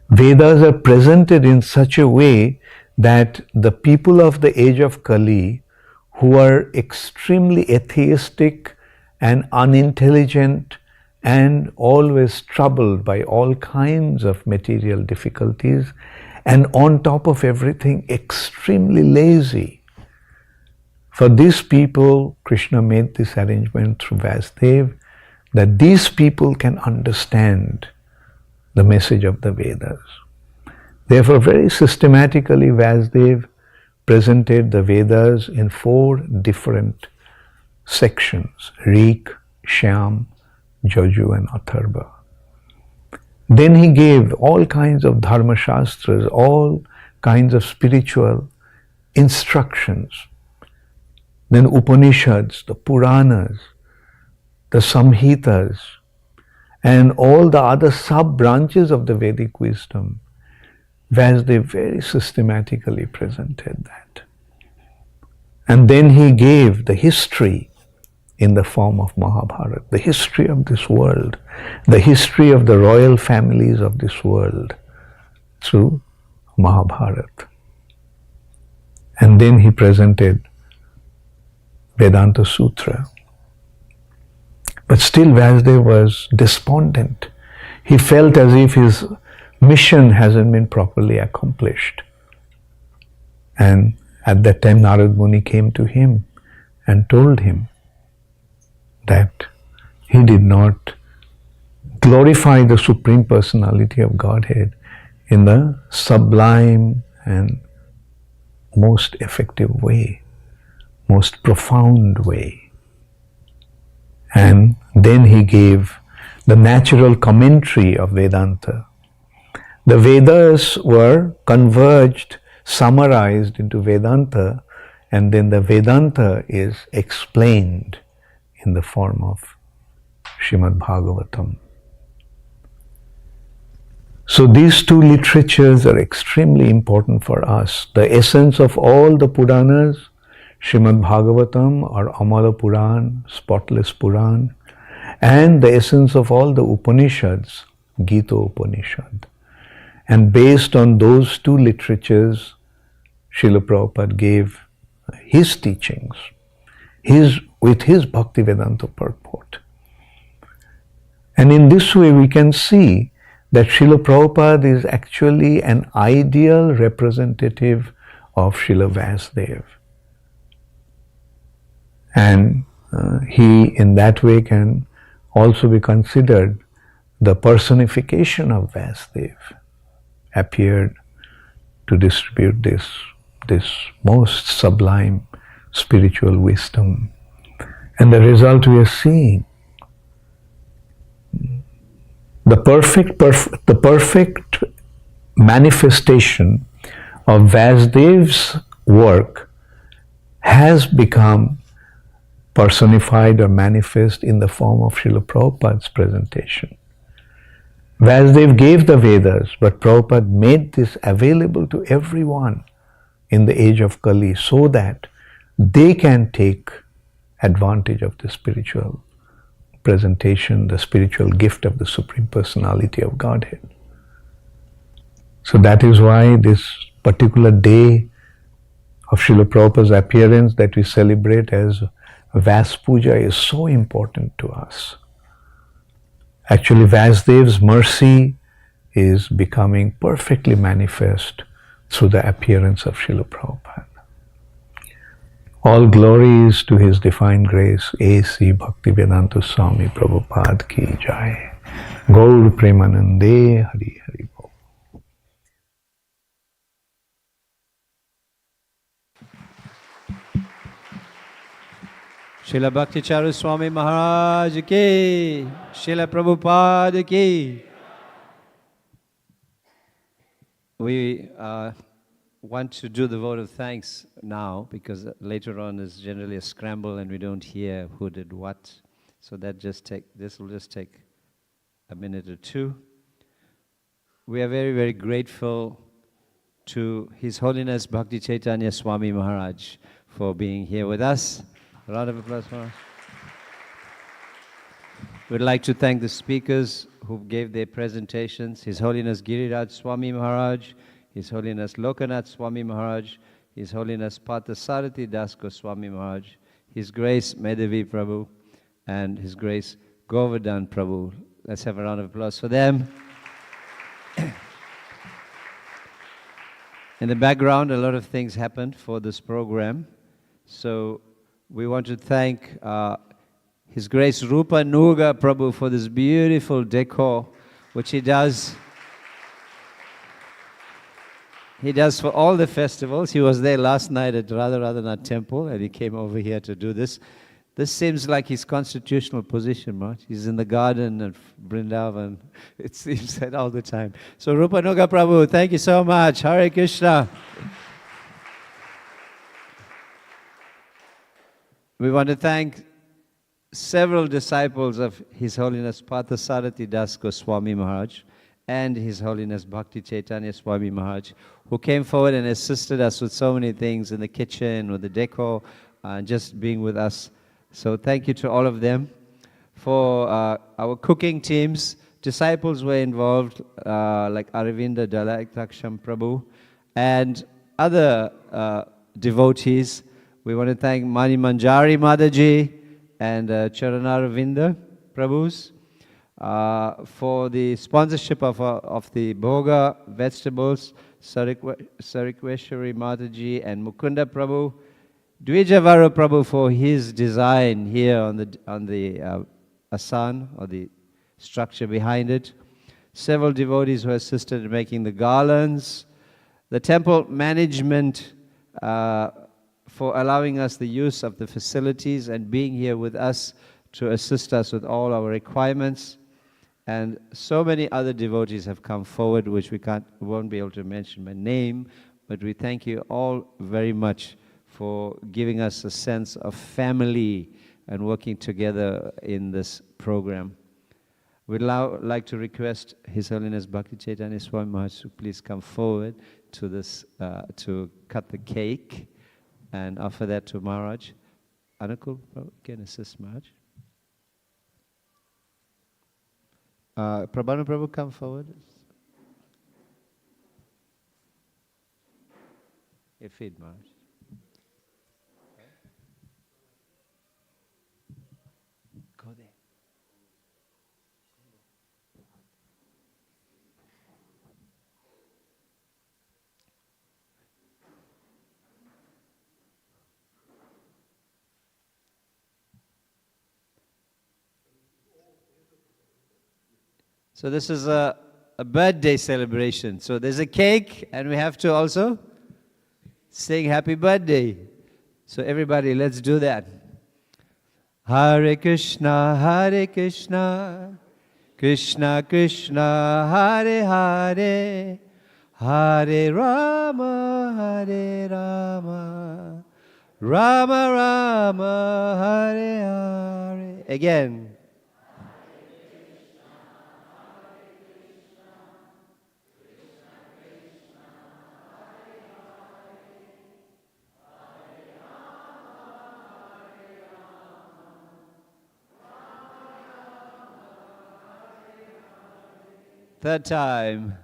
S6: Vedas are presented in such a way that the people of the age of Kali, who are extremely atheistic and unintelligent and always troubled by all kinds of material difficulties, and on top of everything, extremely lazy. For these people, Krishna made this arrangement through Vasudev, that these people can understand the message of the Vedas. Therefore, very systematically, Vasudev presented the Vedas in 4 different sections: Rik, Shyam, Jaju and Atharva. Then he gave all kinds of dharma shastras, all kinds of spiritual instructions. Then Upanishads, the Puranas, the Samhitas, and all the other sub-branches of the Vedic wisdom. Vasudev very systematically presented that. And then he gave the history in the form of Mahabharata, the history of this world, the history of the royal families of this world through Mahabharata. And then he presented Vedanta Sutra. But still Vasudev was despondent. He felt as if his mission hasn't been properly accomplished. And at that time Narad Muni came to him and told him that he did not glorify the Supreme Personality of Godhead in the sublime and most effective way, most profound way. And then he gave the natural commentary of Vedanta. The Vedas were converged, summarized into Vedanta, and then the Vedanta is explained in the form of Srimad Bhagavatam. So these 2 literatures are extremely important for us. The essence of all the Puranas, Srimad Bhagavatam or Amala Puran, spotless Puran, and the essence of all the Upanishads, Gita Upanishad. And based on those 2 literatures, Srila Prabhupada gave his teachings, with his Bhaktivedanta purport. And in this way we can see that Srila Prabhupada is actually an ideal representative of Srila Vasudev. And he in that way can also be considered the personification of Vasudev, appeared to distribute this most sublime spiritual wisdom. And the result we are seeing, the perfect manifestation of Vasudev's work has become personified or manifest in the form of Srila Prabhupada's presentation. Vasudev gave the Vedas, but Prabhupada made this available to everyone in the age of Kali so that they can take advantage of the spiritual presentation, the spiritual gift of the Supreme Personality of Godhead. So that is why this particular day of Srila Prabhupada's appearance that we celebrate as Vas Puja is so important to us. Actually, Vasudev's mercy is becoming perfectly manifest through the appearance of Srila Prabhupada. All glory is to His divine grace. A.C. Bhaktivedanta Swami Prabhupada ki jai. Gaur Premanande Hari Hari Bol.
S2: Srila Bhakticharu Swami Maharaj ki, Srila Prabhupada ki. We want to do the vote of thanks now because later on is generally a scramble and we don't hear who did what. So this will just take a minute or two. We are very, very grateful to His Holiness Bhakti Chaitanya Swami Maharaj for being here with us. A round of applause for us. We'd like to thank the speakers who gave their presentations. His Holiness Giriraj Swami Maharaj, His Holiness Lokanath Swami Maharaj, His Holiness Parthasarathy Das Goswami Maharaj, His Grace Medavi Prabhu, and His Grace Govardhan Prabhu. Let's have a round of applause for them. In the background, a lot of things happened for this program. So we want to thank His Grace Rupa Nuga Prabhu for this beautiful decor, which he does. He does for all the festivals. He was there last night at Radharanath Temple, and he came over here to do this. This seems like his constitutional position, March. He's in the garden of Vrindavan. It seems that all the time. So Rupa Nuga Prabhu, thank you so much. Hare Krishna. We want to thank several disciples of His Holiness Parthasarathy Das Goswami Maharaj and His Holiness Bhakti Chaitanya Swami Maharaj, who came forward and assisted us with so many things in the kitchen, with the decor, and just being with us. So thank you to all of them. For our cooking teams, disciples were involved, like Aravinda Dalaitaksham Prabhu, and other devotees. We want to thank Mani Manjari Mataji and Charanaravinda Prabhus for the sponsorship of the Bhoga vegetables, Sarikweshwari Mataji and Mukunda Prabhu, Dvijavaru Prabhu for his design here on the asan, or the structure behind it. Several devotees who assisted in making the garlands. The temple management for allowing us the use of the facilities and being here with us to assist us with all our requirements. And so many other devotees have come forward, which we won't be able to mention by name, but we thank you all very much for giving us a sense of family and working together in this program. We'd now like to request His Holiness Bhakti Chaitanya Swami Maharaj to please come forward to this, to cut the cake and offer that to Maharaj. Anukul can assist Maharaj. Prabhanu Prabhu, come forward. You feed Maharaj. Go there. So this is a birthday celebration. So there's a cake, and we have to also sing happy birthday. So everybody, let's do that. Hare Krishna, Krishna Krishna, Hare Hare, Hare Rama, Hare Rama, Rama Rama, Hare Hare. Again. Third time.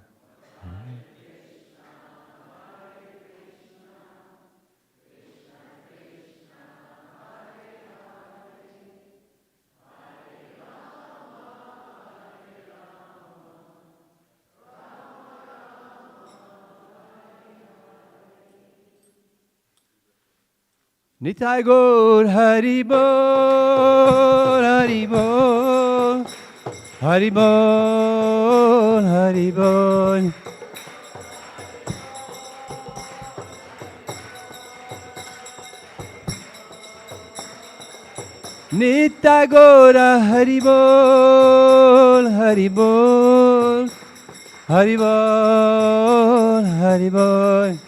S2: Nitai Gaur Hari Bol, Hari Bol, Hari Bol, Hari Bol. Nitai Gaur Hari Bol, Hari Bol, Hari Bol, Hari Bol.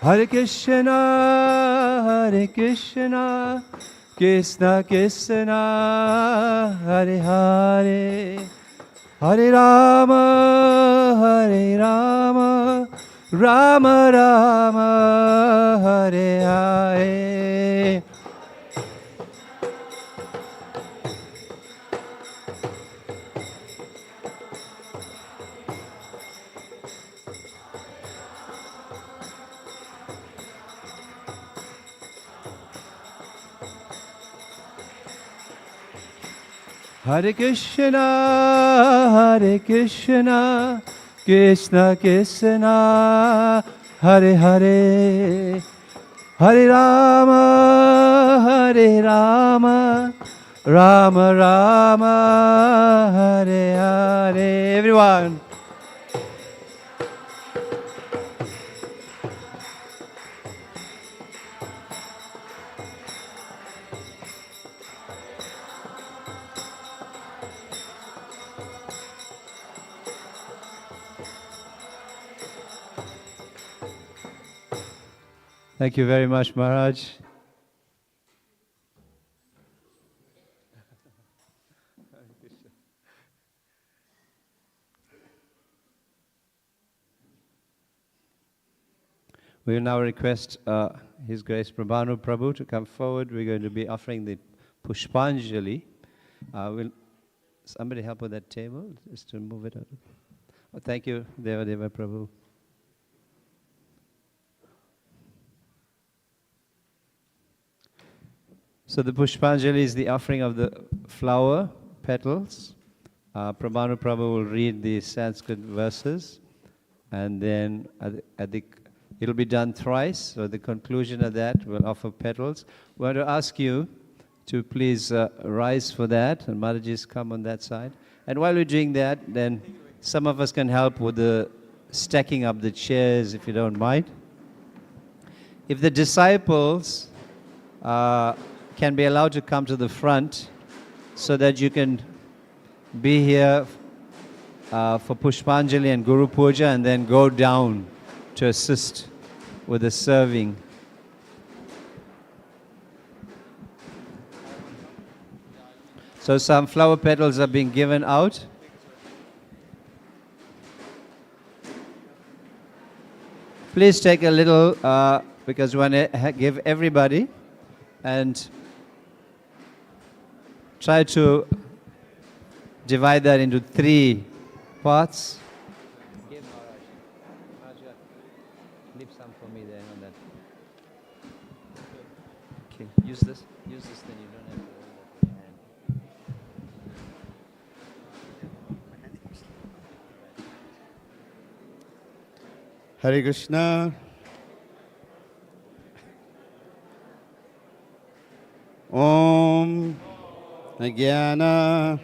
S2: Hare Krishna, Krishna Krishna, Hare Hare, Hare Rama, Rama Rama, Hare Hare. Hare Krishna, Krishna Krishna, Hare Hare, Hare Rama, Rama Rama, Hare Hare. Everyone. Thank you very much, Maharaj. We will now request His Grace Prabhanu Prabhu to come forward. We're going to be offering the Pushpanjali. Will somebody help with that table, just to move it out? Oh, thank you, Deva Deva Prabhu. So the Pushpanjali is the offering of the flower petals. Prabhanu Prabhu will read the Sanskrit verses, and then it'll be done thrice. So at the conclusion of that, we'll offer petals. We want to ask you to please rise for that, and Mataji's come on that side. And while we're doing that, then some of us can help with the stacking up the chairs, if you don't mind. If the disciples can be allowed to come to the front so that you can be here for Pushpanjali and Guru Puja, and then go down to assist with the serving. So some flower petals are being given out. Please take a little, because we want to give everybody, and try to divide that into 3 parts. Give Maharaj. Leave some for me there on that. Okay, use this, then you don't have to hold up your hand.
S7: Hare Krishna. Om Jnana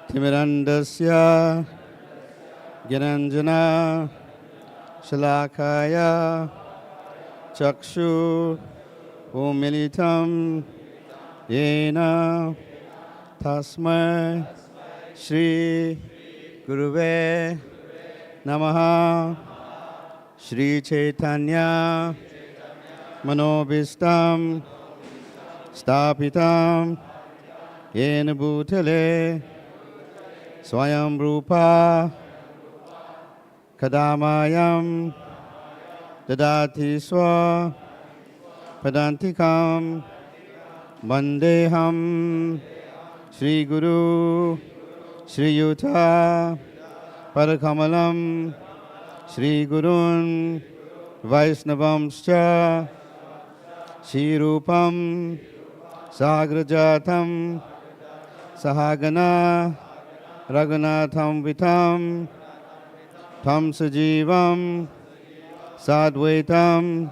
S7: Timirandasya Gyananjana Shalakaya Chakshu Umilitam Yena Tasmai Shri Guruve Namaha Shri Chaitanya Manobhistam Stapitam Yena Bhutale Swayam Rupa Kadamayam Dadati Swa Padantikam Vandeham Shri Guru Shri Yuta Parakamalam Shri Gurun Vaisnavamscha Shri Rupam Sagrajatam Sahagana Raghunatham Vitam Tam Sajivam Sadvaitam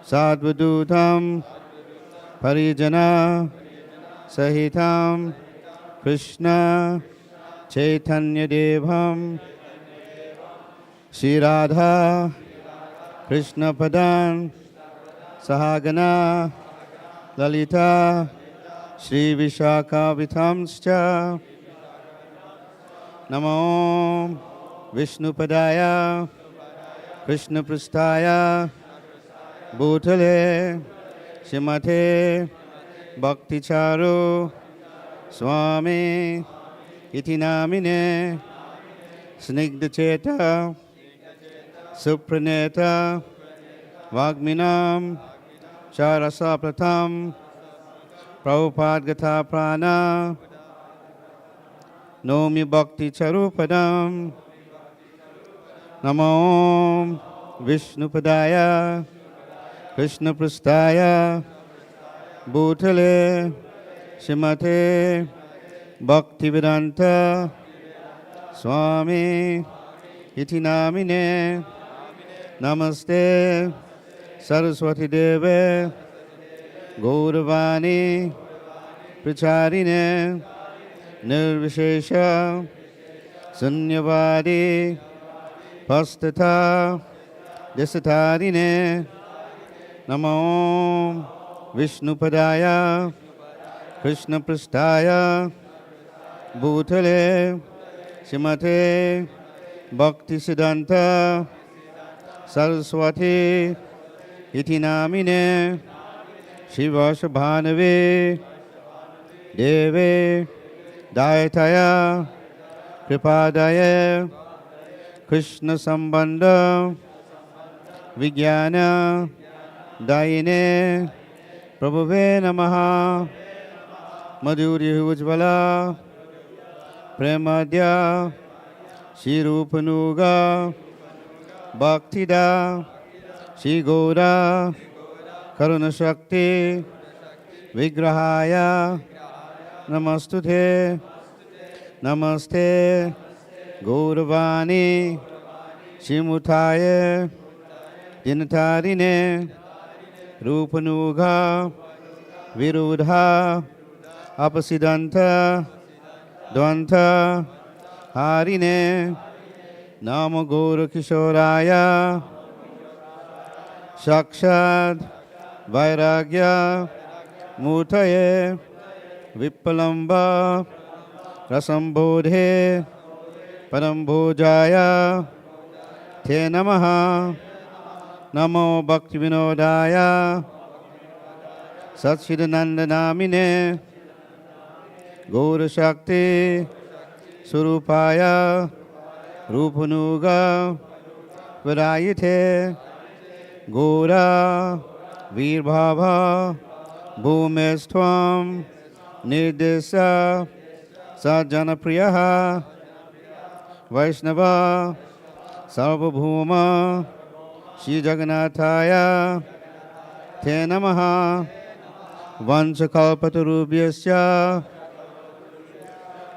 S7: Sadvadutam Parijana Sahitam Krishna Chaitanya Devam Shri Radha Krishna Padan Sahagana Lalita Shri Vishaka Vitamscha Namo Vishnu Padaya Krishna Prastaya Bhutale Shimate Bhakti Charu Swami Iti Namine Snigdha Cheta Supraneta Vagminam Charasa Pratam Prabhupada Gatha Prana Nomi Bhakti Charupadam Namo Vishnupadaya Krishna Prastaya Bhutale Shimate Bhaktivedanta Swami Iti Namine Namaste Saraswati Deve Gauravani Pracharine Nirvishesha Sunyavadi Pastata Desatarine Namo Vishnupadaya Krishna Prastaya Bhutale Shimate Bhakti Siddhanta Saraswati Iti Namine Shiva Shabhanave Deve Dayataya Kripadaya Krishna Sambandha Vijnana Dayine Prabhuve Namaha Madhurya Ujjvala Premadya Shri Rupanuga Bhaktida Shri Gaura Karuna Shakti Vigrahaya Namastute Namaste Gauravani Shimutaye Dinatarine Rupanuga Virudha Apasidanta Dvanta Harine Namo Gaura Kishoraya Shakshad Vairagya Mutaye Vipalamba Rasambodhe Parambhojaya Te Namaha Namo Bhakti Vinodaya Sachidananda Namine Gaura Shakti Surupaya Rupanuga Varayate Gaura Virbhava Bhumestvam Nirdesa Sajjana Priyaha Vaishnava Sarvabhuma Shri Jagannathaya Te Namaha Vanchakalpatarubhyasya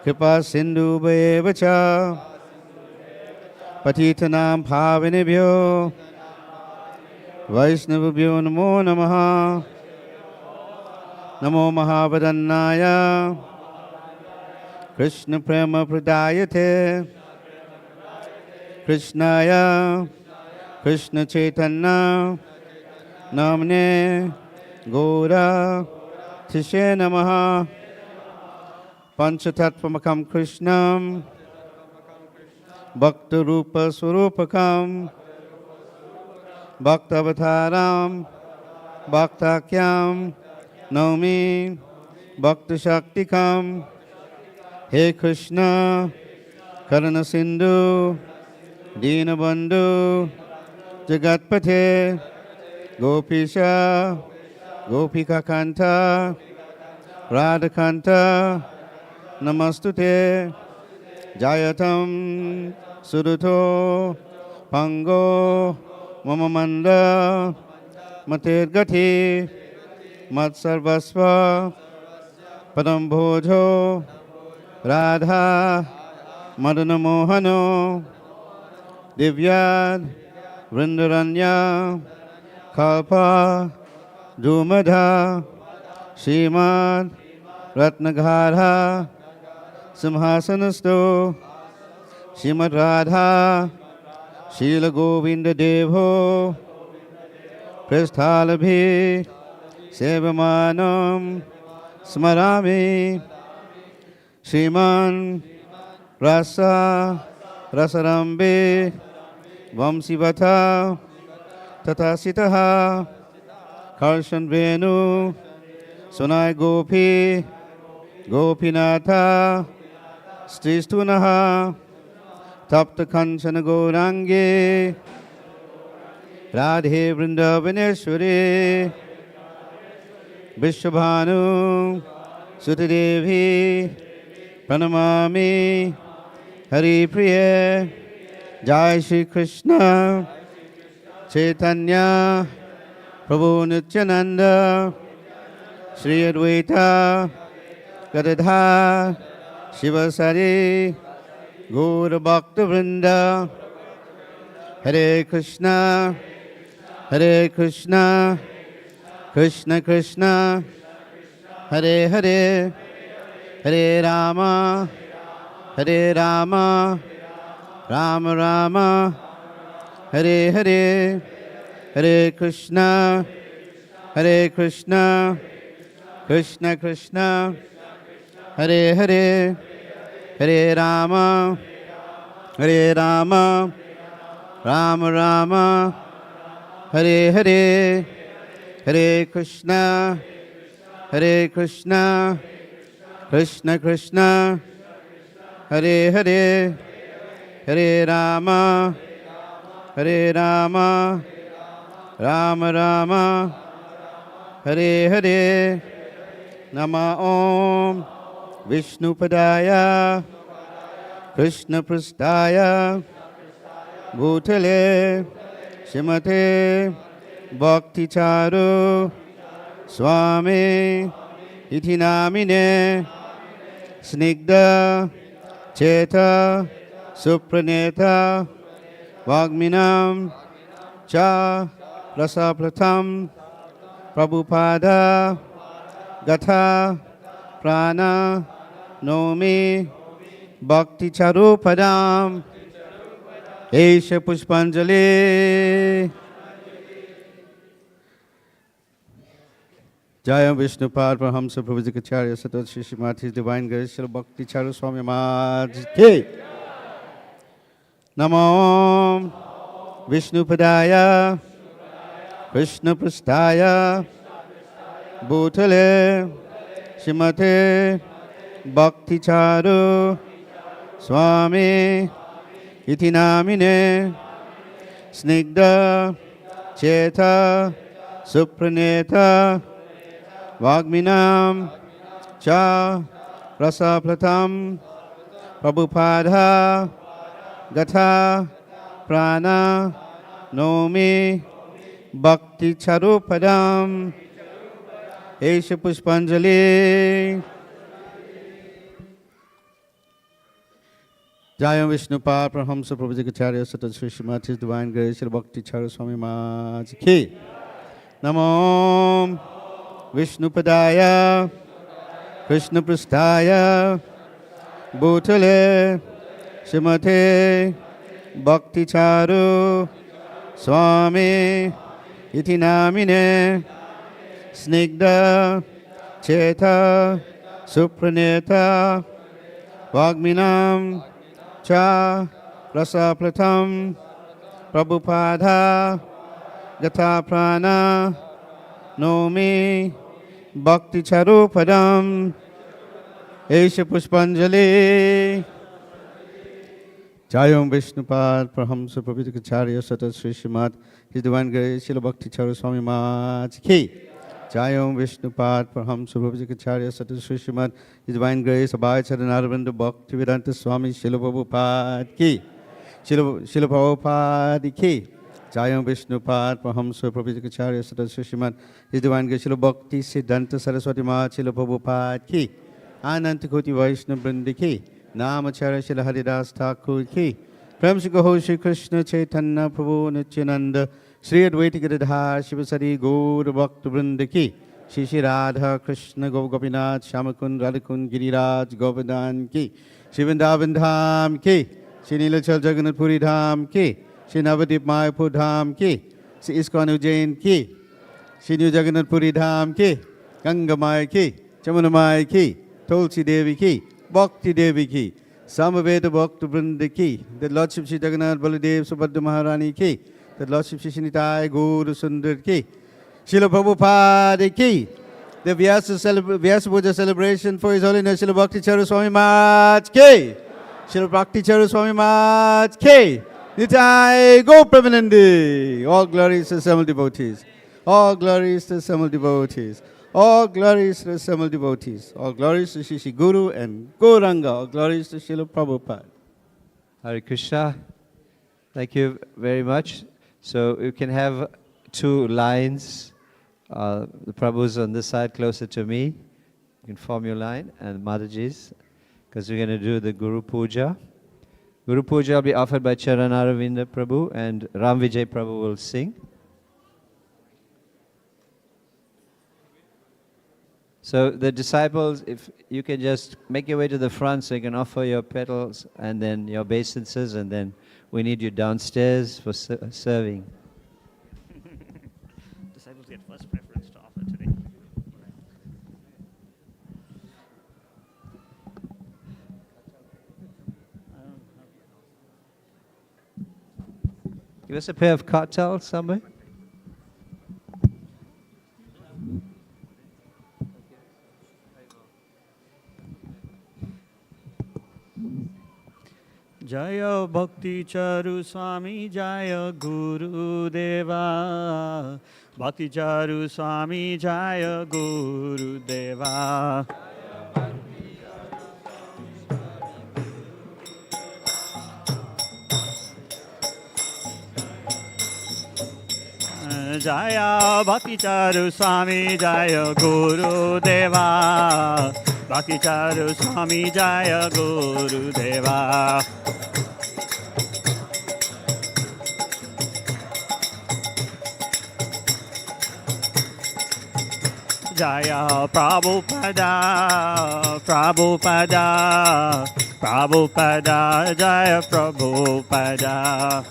S7: Kripa Sindhu Bhayevacha Patitanam Bhavinebhyo Vaishnavabhyo Namo Namaha Namo Mahavadannaya Krishna Prema Pradayate Krishnaya Krishna Chaitanya Namne Gaura Tishe Namaha Panchatattvamakam Krishnam Bhakta Rupa Surupakam Bhaktavataram Bhaktakyam Naumi Bhakta Shaktikam He Krishna Karana Sindhu Dinabandhu Jagatpate Gopisha Gopika Kanta Radhakanta Namastute Jayatam Suduto Pango Mamamanda Matirgati Matsarvasva Padambhojo Radha Madana Mohano Divyad Vrindaranya Kalpa Dumadha Srimad Ratnagadha Simhasanasto Srimad Radha Srila Govinda Devo Prasthalabhi Sevamanam Smarami Sriman Rasa Rasarambe Vamsivata Tatasitaha Karshan Venu Sonai Gopi, Gopinatha, Stristunaha, Tapta Kanchana Gaurangi, Radhe Vrindavaneshwari, Vishwabhanu, Sutadevi, Pranamami, Hari Priya, Jai Shri Krishna, Chaitanya, Prabhu Nityananda, Shri Advaita, Gadadhar, Shivasari, Gaura Bhakta Vrinda, Hare Krishna, Hare Krishna, Krishna Krishna, Hare Hare, Hare Rama, Hare Rama, Rama Rama, Hare Hare, Hare Krishna, Hare Krishna, Krishna Krishna, Hare Hare, Hare Rama, Hare Rama, Rama Rama, Hare Hare, Hare Krishna, Hare Krishna, Krishna Krishna, Hare Hare, Hare Rama, Hare Rama, Rama Rama, Hare Hare, Nama Om Vishnupadaya, Krishna Prastaya, Bhutale, Shrimate, Bhakti Charu, Swami, Iti Namine, Snigdha, Cheta, Supraneta, Vagminam, Cha, Rasapratam, Prabhupada, Gatha, Prana, Nomi, Bhakti Charupadam, Esha Pushpanjali. Jaya Vishnu Paramahamsa Prabhupada Kacharya Satat Shri Srimati Divine Grace Srila Bhakti Charu Swami Maharaj Ki. Namo Vishnu Padaya, Krishna Prastaya, Bhutale, Shrimate, Bhakti Charu, Swami, Iti Namine, Snigdha, Cheta, Supraneta, Vagminam, Cha, Rasaplatam, Prabhupada, Gatha, Prana, Nomi, Bhakti Charupadam, Esha Pushpanjali. Jaya Vishnu Paramahamsa Prabhupada Kacharya Satat Shri Srimati Divine Grace Srila Bhakti Charu Swami Maharaj Ki. Namo Vishnu Padaya, Krishna Prastaya, Bhutale, Shrimate, Bhakti Charu, Swami, Iti Namine, Snigdha, Cheta, Supraneta, Vagminam, Cha, Rasaplatam, Prabhupada, Gatha Prana, Nomi, Bhakti Charupadam, Esha Pushpanjali. Jayam Vishnupad Prahamsa Prabhupada Kacharya Satat Shri Srimad His Divine Grace Srila Bhakti Charu Swami Maharaj Ki. Jayam Vishnupad Prahamsa Prabhupada Kacharya Satat Shri Srimad His Divine Grace Abhay Charanarvinda Bhakti Vedanta Swami Srila Prabhupada Ki. Srila Prabhupada Ki. Jayam Vishnupad Prahamsa Prabhupada Kacharya Satat Shri Srimad His Divine Grace Srila Bhakti Siddhanta Saraswati Maharaj Srila Prabhupada Ki. Ananta Koti Vaishnava Vrinda Ki. Namacharya Srila Haridas Thakur Ki. Prem Shri Gaur Shri Krishna Chaitanya Prabhu Nityananda Shri Advaita Gadadhar Shivasari Gaur Bhakta Vrinda Ki. Shri Shri Radha Krishna Gopinath Shamakun Radhakun Giriraj Govardhan Ki. Shri Vrindavan Dham Ki. Shri Nilachal Jagannath Puri Dham Ki. Shri Navadip Mayapur Dham Ki. Shri ISKCON Ujjain Ki. Shri New Jagannath Puri Dham Ki. Ganga Maya Ki. Chamuna Maya Ki. Tulsi Devi Ki. Bhakti Devi Ki, Samaveda Bhakta Vrinda Ki, the Lordship Shri Jagannath Baladev Subhadra Maharani Ki, the Lordship Shri Shinitai Guru Sundar Ki, Srila Prabhupada Ki, the Vyasa Puja celebration for His Holiness Srila Bhakti Charu Swami Maharaj Ki. Srila Bhakti Charu Swami Maharaj Ki. Nitai Go Premanandi. All glories to Samal devotees. All glories to Samal devotees. All glories to Samal devotees. All glories to Shri Guru and Gauranga. All glories to Srila Prabhupada.
S2: Hare Krishna. Thank you very much. So you can have two lines. The Prabhu's on this side closer to me. You can form your line, and Mataji's, because we're going to do the Guru Puja. Guru Puja will be offered by Charan Aravinda Prabhu, and Ram Vijay Prabhu will sing. So the disciples, if you can just make your way to the front so you can offer your petals and then your obeisances, and then we need you downstairs for serving.
S5: Disciples get first preference to offer today.
S2: Give us a pair of cartels somewhere.
S8: Jaya Bhakti Charu Swami Jaya Guru Deva. Bhakti Charu Swami Jaya Guru Deva. Jaya Bhakti Charu Swami Jaya Guru Deva. Bhakti Charu Swami Jaya Guru Deva. Jaya Prabhupada, Prabhupada, Prabhupada, Jaya Prabhupada.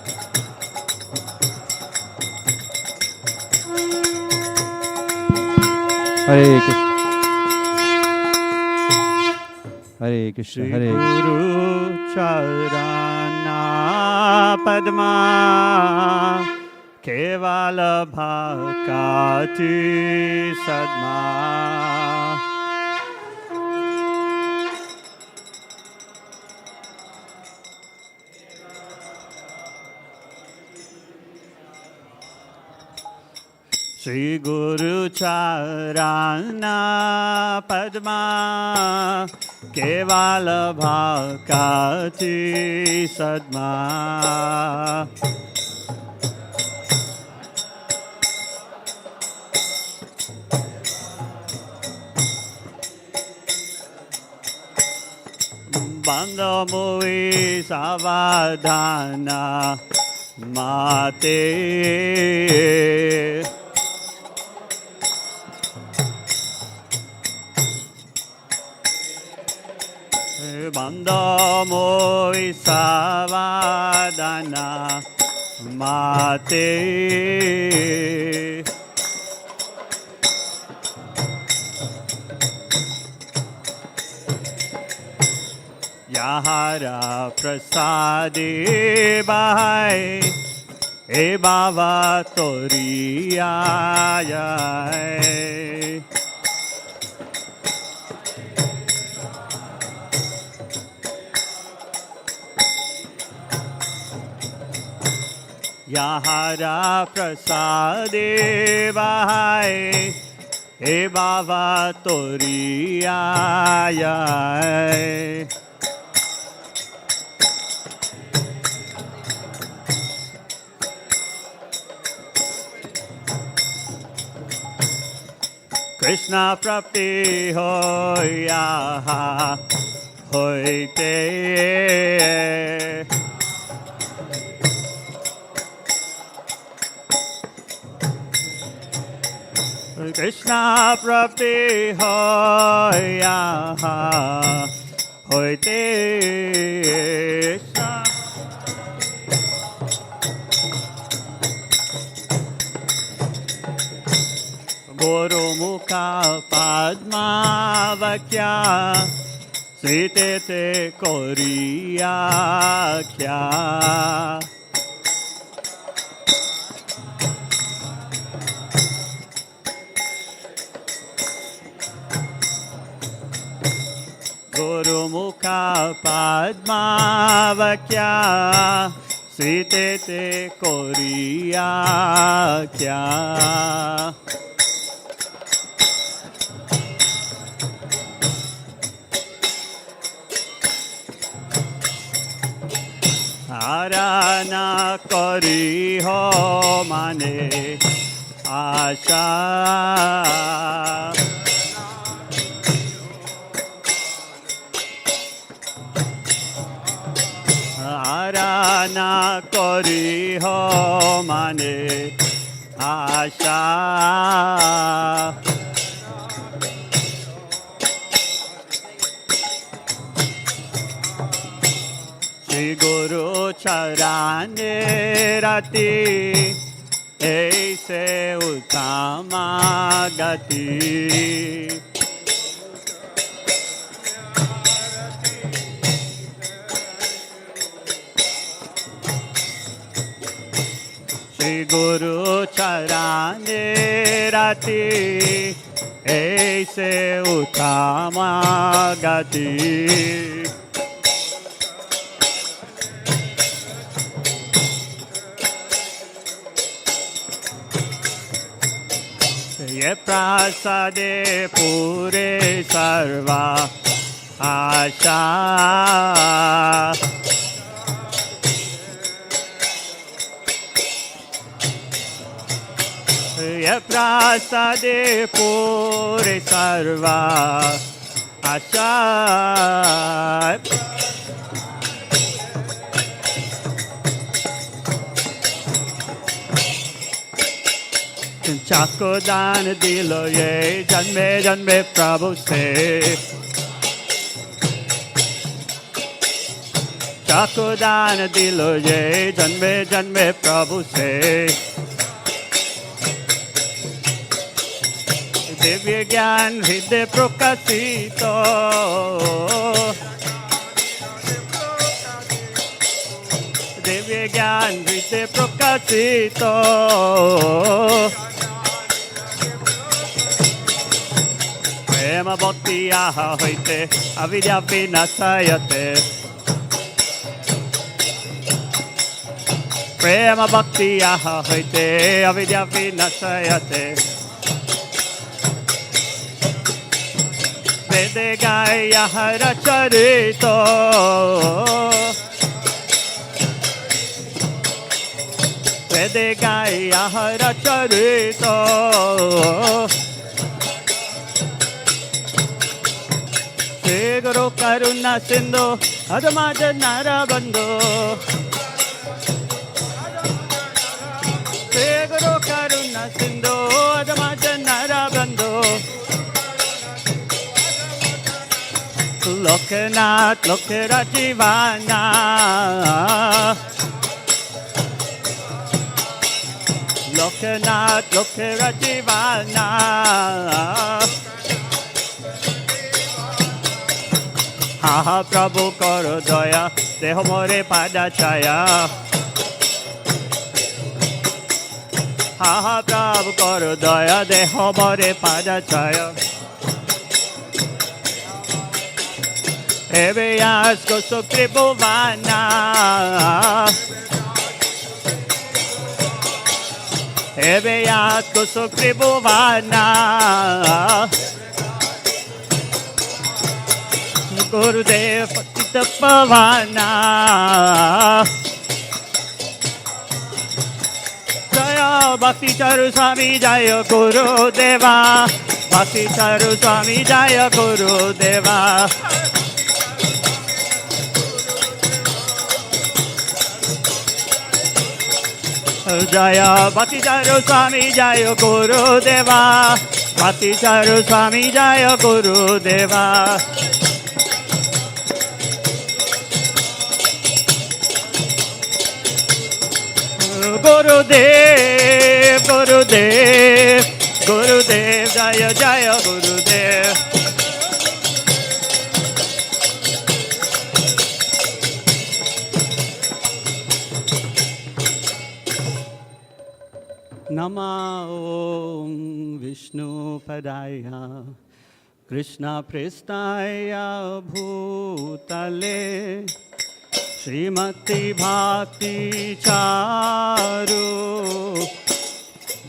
S2: Hare Krishna. Hare Krishna. Hare Krishna.
S8: Guru Charana Padma Kevala Bhakati Sadma. Shri Guru Charana Padma Kevala Bhakati Sadma. Bandha Mui Savadhana Mate. Bandha Mui Savadhana Mate. Yahara Prasadi Bahai E Baba Toriyaya. Yahara Prasadi Bahai E Baba Toriyaya. Krishna Prapti Hoya Hoite. Krishna Prapti Hoya Hoite. Guru Mukha Padma Vakya Sritete Koriya Kya. Gurumukha Padmavakya Sitete Koriya Kya Arana Kori Ho Mane Asha Arana Kori Ho Mane Asha Shri Guru Charane Rati Aise Uttama Gati Shri Guru Charane Rati Aise Uttama Gati Ye prasade pure sarva asha Ye prasade pure sarva asha Chako dan dilo ye janme janme Prabhu se Chako dan dilo ye janme janme Prabhu se Divya gyan hridaya prakasito Divya gyan hridaya prakasito Prema bhakti aha hoite avidya vinasayate Prema bhakti aha hoite avidya vinasayate Vede gaya hara charito Vede gaya hara charito Shri Guru Karuna Sindhu Adamaja Nara Bandhu Shri Guru Karuna Sindhu Adamaja Nara Bandhu Loknath Lokera Jivana Loknath Lokera Jivana Ha Prabhu karo daya deho more pada chaya Ha Prabhu karo daya deho more pada chaya Ebe yasko sukribuvana Ebe yasko sukribuvana Gurudev Patita Pavana Jaya Bhakti Charu Swami Jaya Gurudeva Bhakti Charu Swami Jaya Gurudeva Jaya Bhakti Charu Swami Jaya Gurudeva Bhakti Charu Swami Jaya Gurudeva Gurudev Gurudev Gurudev Jaya Jaya Gurudev Nama Om Vishnu Padaya Krishna Prestaya Bhutale Srimati Bhakti Charu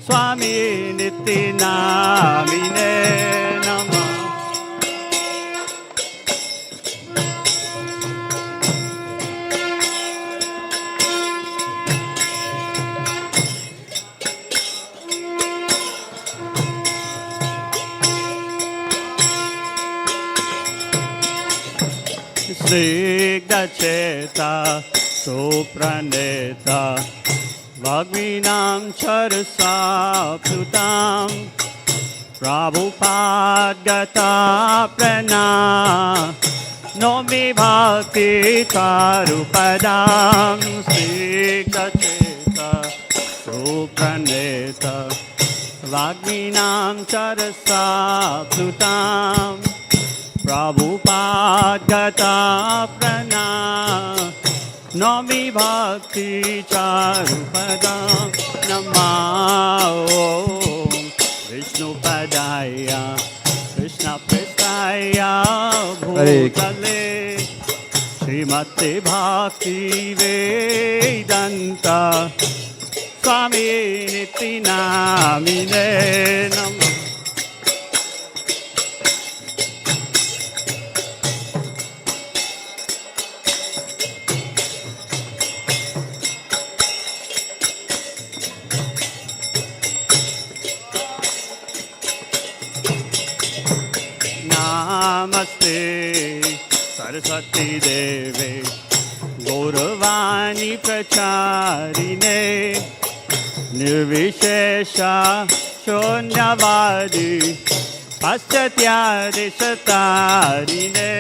S8: Swami Nityanamine Namah. Snigdha Cheta Supraneta Vagvinam Charasa Plutam Prabhupada Gata Prana Nomi Bhakti Karupadam Snigdha Cheta Supraneta Vagvinam Charasa Plutam Prabhupada Gata Prana Nami Bhakti Charupadam Namah Vishnu Padaya Krishna Prestaya Bhutale Srimati Bhakti Vedanta Swami Nityanamine Namah. Namaste Saraswati Deve Gauravani Pracharine Nirvishesha Shunyavadi Paschatya Deshatarine.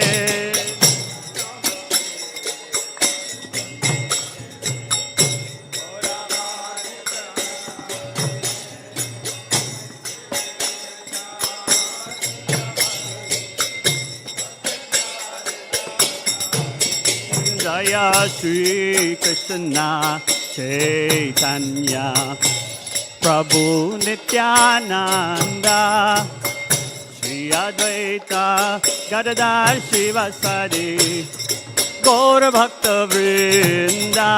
S8: Jaya Shri Krishna Chaitanya Prabhu Nityananda Shri Advaita Gadadhar Shivasadi Gaura Bhakta Vrinda.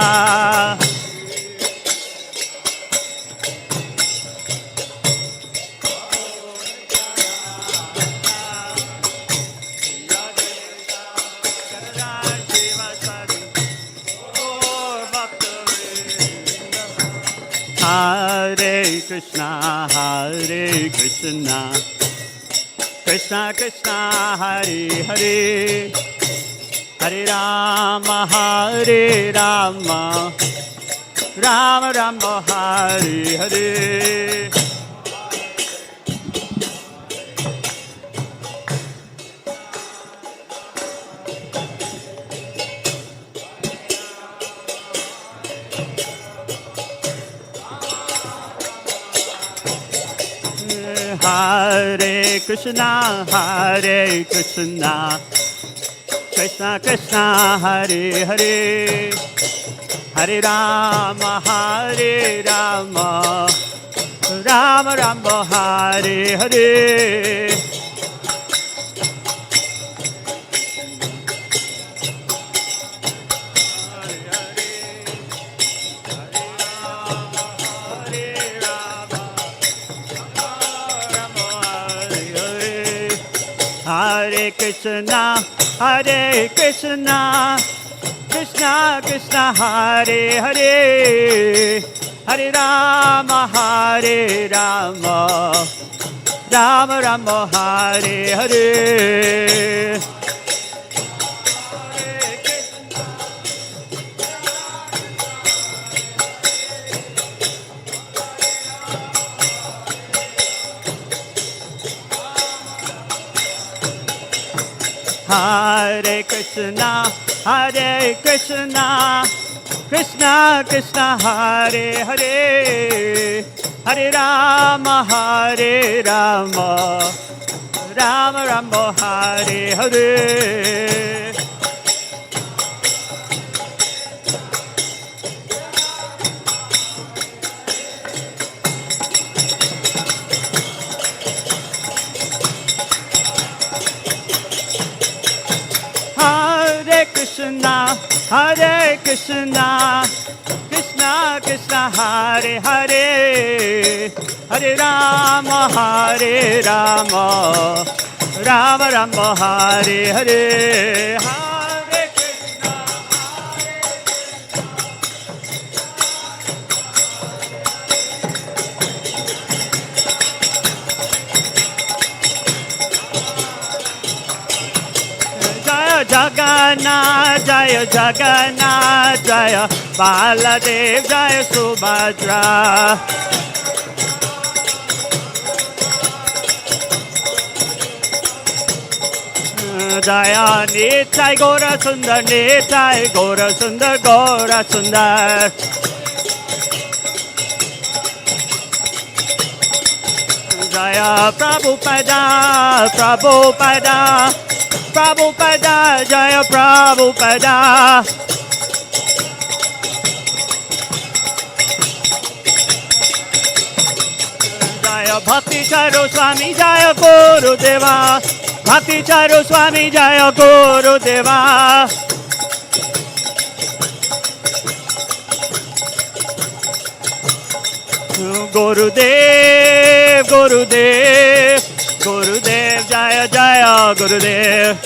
S8: Hare Krishna, Krishna Krishna, Hare Hare, Hare Rama, Rama Rama, Hare Hare. Hare Krishna, Krishna Krishna, Hare Hare, Hare Rama, Rama Rama, Hare Hare. Hare Krishna, Krishna Krishna, Hare Hare, Hare Rama, Rama Rama, Hare Hare. Hare Krishna, Krishna Krishna, Hare Hare, Hare Rama, Rama Rama, Hare Hare. Krishna, Hare Krishna, Krishna Krishna, Hare Hare, Hare Rama, Hare Rama, Rama Rama, Hare Hare, Hare Krishna, Jaya Jagannath, Jaya Jagannath, Jaya Baladev, Jaya Subhadra. Jaya Nitai Gora Sundar, Nitai Gora Sundar, Gora Sundar. Jaya Prabhupada, Prabhupada, Prabhupada, Jaya Prabhupada. Jaya Bhakti Charu Swami, Jaya Guru Deva. Bhakti Charu Swami, Jaya Guru Deva. Gurudev, Gurudev, Gurudev, Jaya Jaya Gurudev.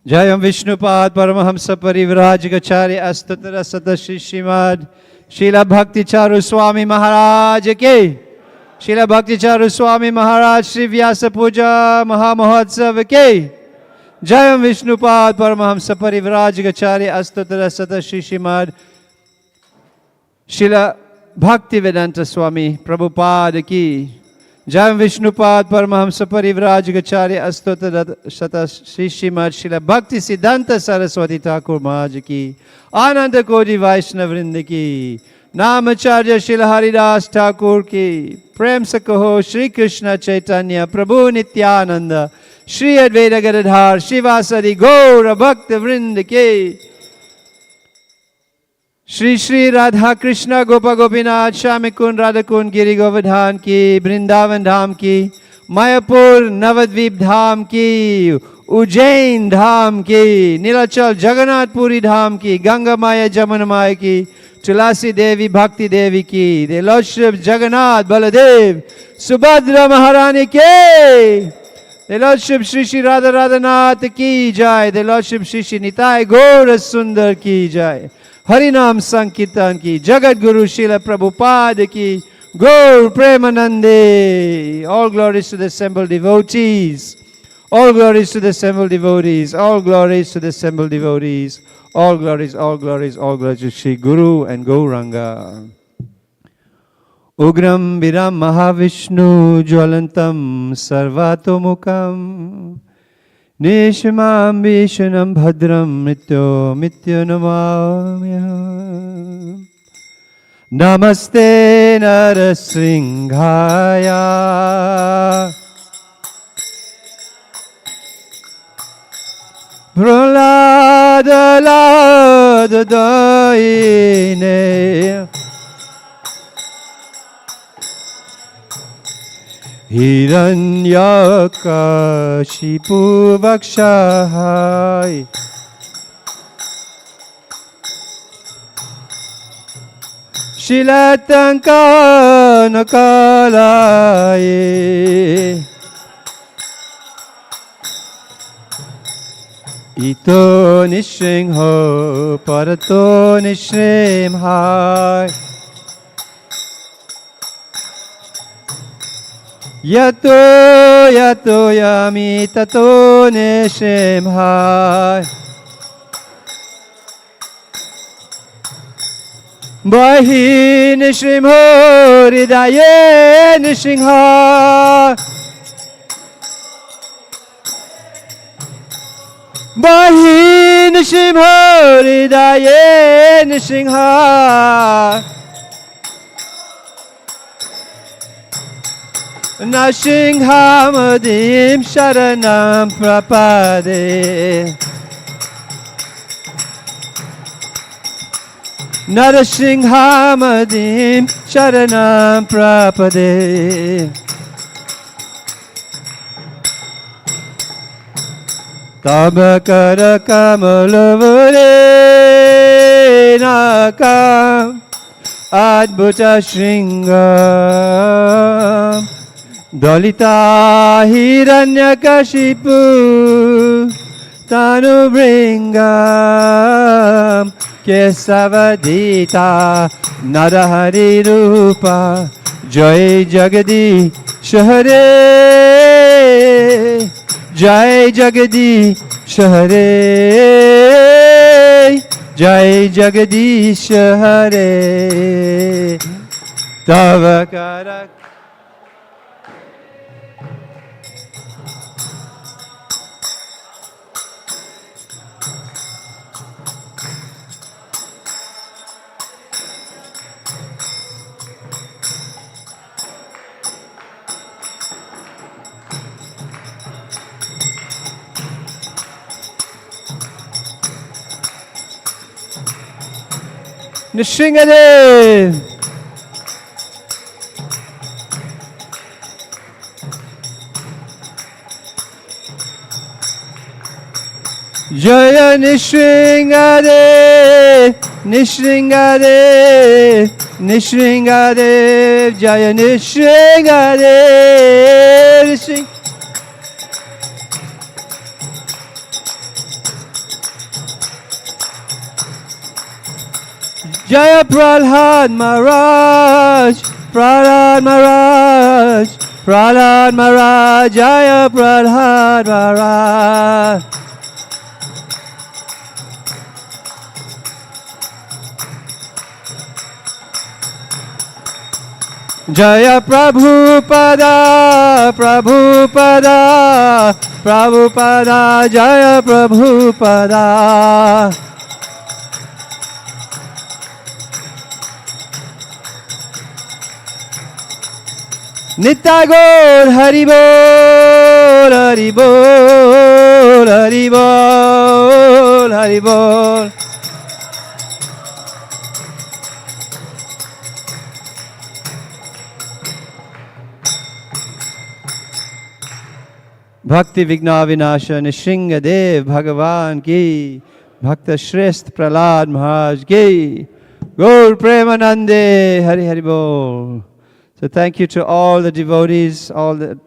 S2: Jayam Vishnupad Paramahamsa Parivrajagacharya Astatra Sata Shri Srimad Srila Bhakti Charu Swami Maharaj Ki Srila Bhakti Charu Swami Maharaj Shri Vyasa Puja Mahamahotsav Ki Jayam Vishnupad Paramahamsa Parivrajagacharya Astatra Sata Shri Srimad Srila Bhakti Vedanta Swami Prabhupada Ki Jayam Vishnupad Paramahamsa Parivrajagacharya Astota Sata Shri Srimad Srila Bhakti Siddhanta Saraswati Thakur Maharaj Ki Ananda Kodi Vaishnavrinda Ki Namacharya Srila Haridas Thakur Ki Prem Sakaho Shri Krishna Chaitanya Prabhu Nityananda Shri Advaita Gadadhar Shivasadi Gaura Bhakta Vrinda Ki Shri Shri Radha Krishna Gopa Gopinath Shamikun Radhakun Giri Govardhan Ki Vrindavan Dham Ki Mayapur Navadvip Dham Ki Ujjain Dham Ki Nilachal Jagannath Puri Dham Ki Ganga Maya Jamuna Maya Ki Tulasi Devi Bhakti Devi Ki The Lordship Jagannath Baladev Subhadra Maharani Ki The Lordship Shri Shri Radha Radhanath Ki Jai The Lordship Shri Shri Nitai Gaura Sundar Ki Jai Harinam Sankirtan Ki, Jagat Guru Srila Prabhupada Ki, Gaur Premanande. All glories to the assembled devotees. All glories to the assembled devotees. All glories to the assembled devotees. All glories, all glories, all glories to Shri Guru and Gauranga. Ugram Viram Mahavishnu Jwalantam Sarvatomukam Nishmam Vishnam Bhadram Mrityo Mityo Namamyam Namaste Narasringhaya Pralada Lada Daine Hiranyakashipu Vakshahai Shilatanka Nakalaye Ito Nishringho Parato Nishrimhai Yato yato yami tato nishimhai Bahi nishimho ridaye nishimhai Bahi nishimho ridaye nishimhai Nashinghamadhim Sharanam Prapade Narasinghamadhim Sharanam Prapade. Tabakara Kamalavare Nakam Adbhuta Shringam Dalita Hiranyakashipu Tanubringam Kesavadita Narahari Rupa Jai Jagadi Shahare Jai Jagadi Shahare Jai Jagadish Hare Tavakara Nrsingadev. Jaya Nrsingadev, Nrsingadev, Nrsingadev, Jaya Nrsingadev. Jaya Prahlad Maharaj, Prahlad Maharaj, Prahlad Maharaj, Jaya Prahlad Maharaj. Jaya Prabhupada, Prabhupada, Prabhupada, Jaya Prabhupada. Nittagor Haribol, Haribol, Haribol, Haribol. Bhakti Vigna Vinasha Nrsingadev Bhagavan ki, Bhakta Shrestha Prahlad Maharaj ki, Gaur Premanande, Hari Hari Bol. So thank you to all the devotees, all the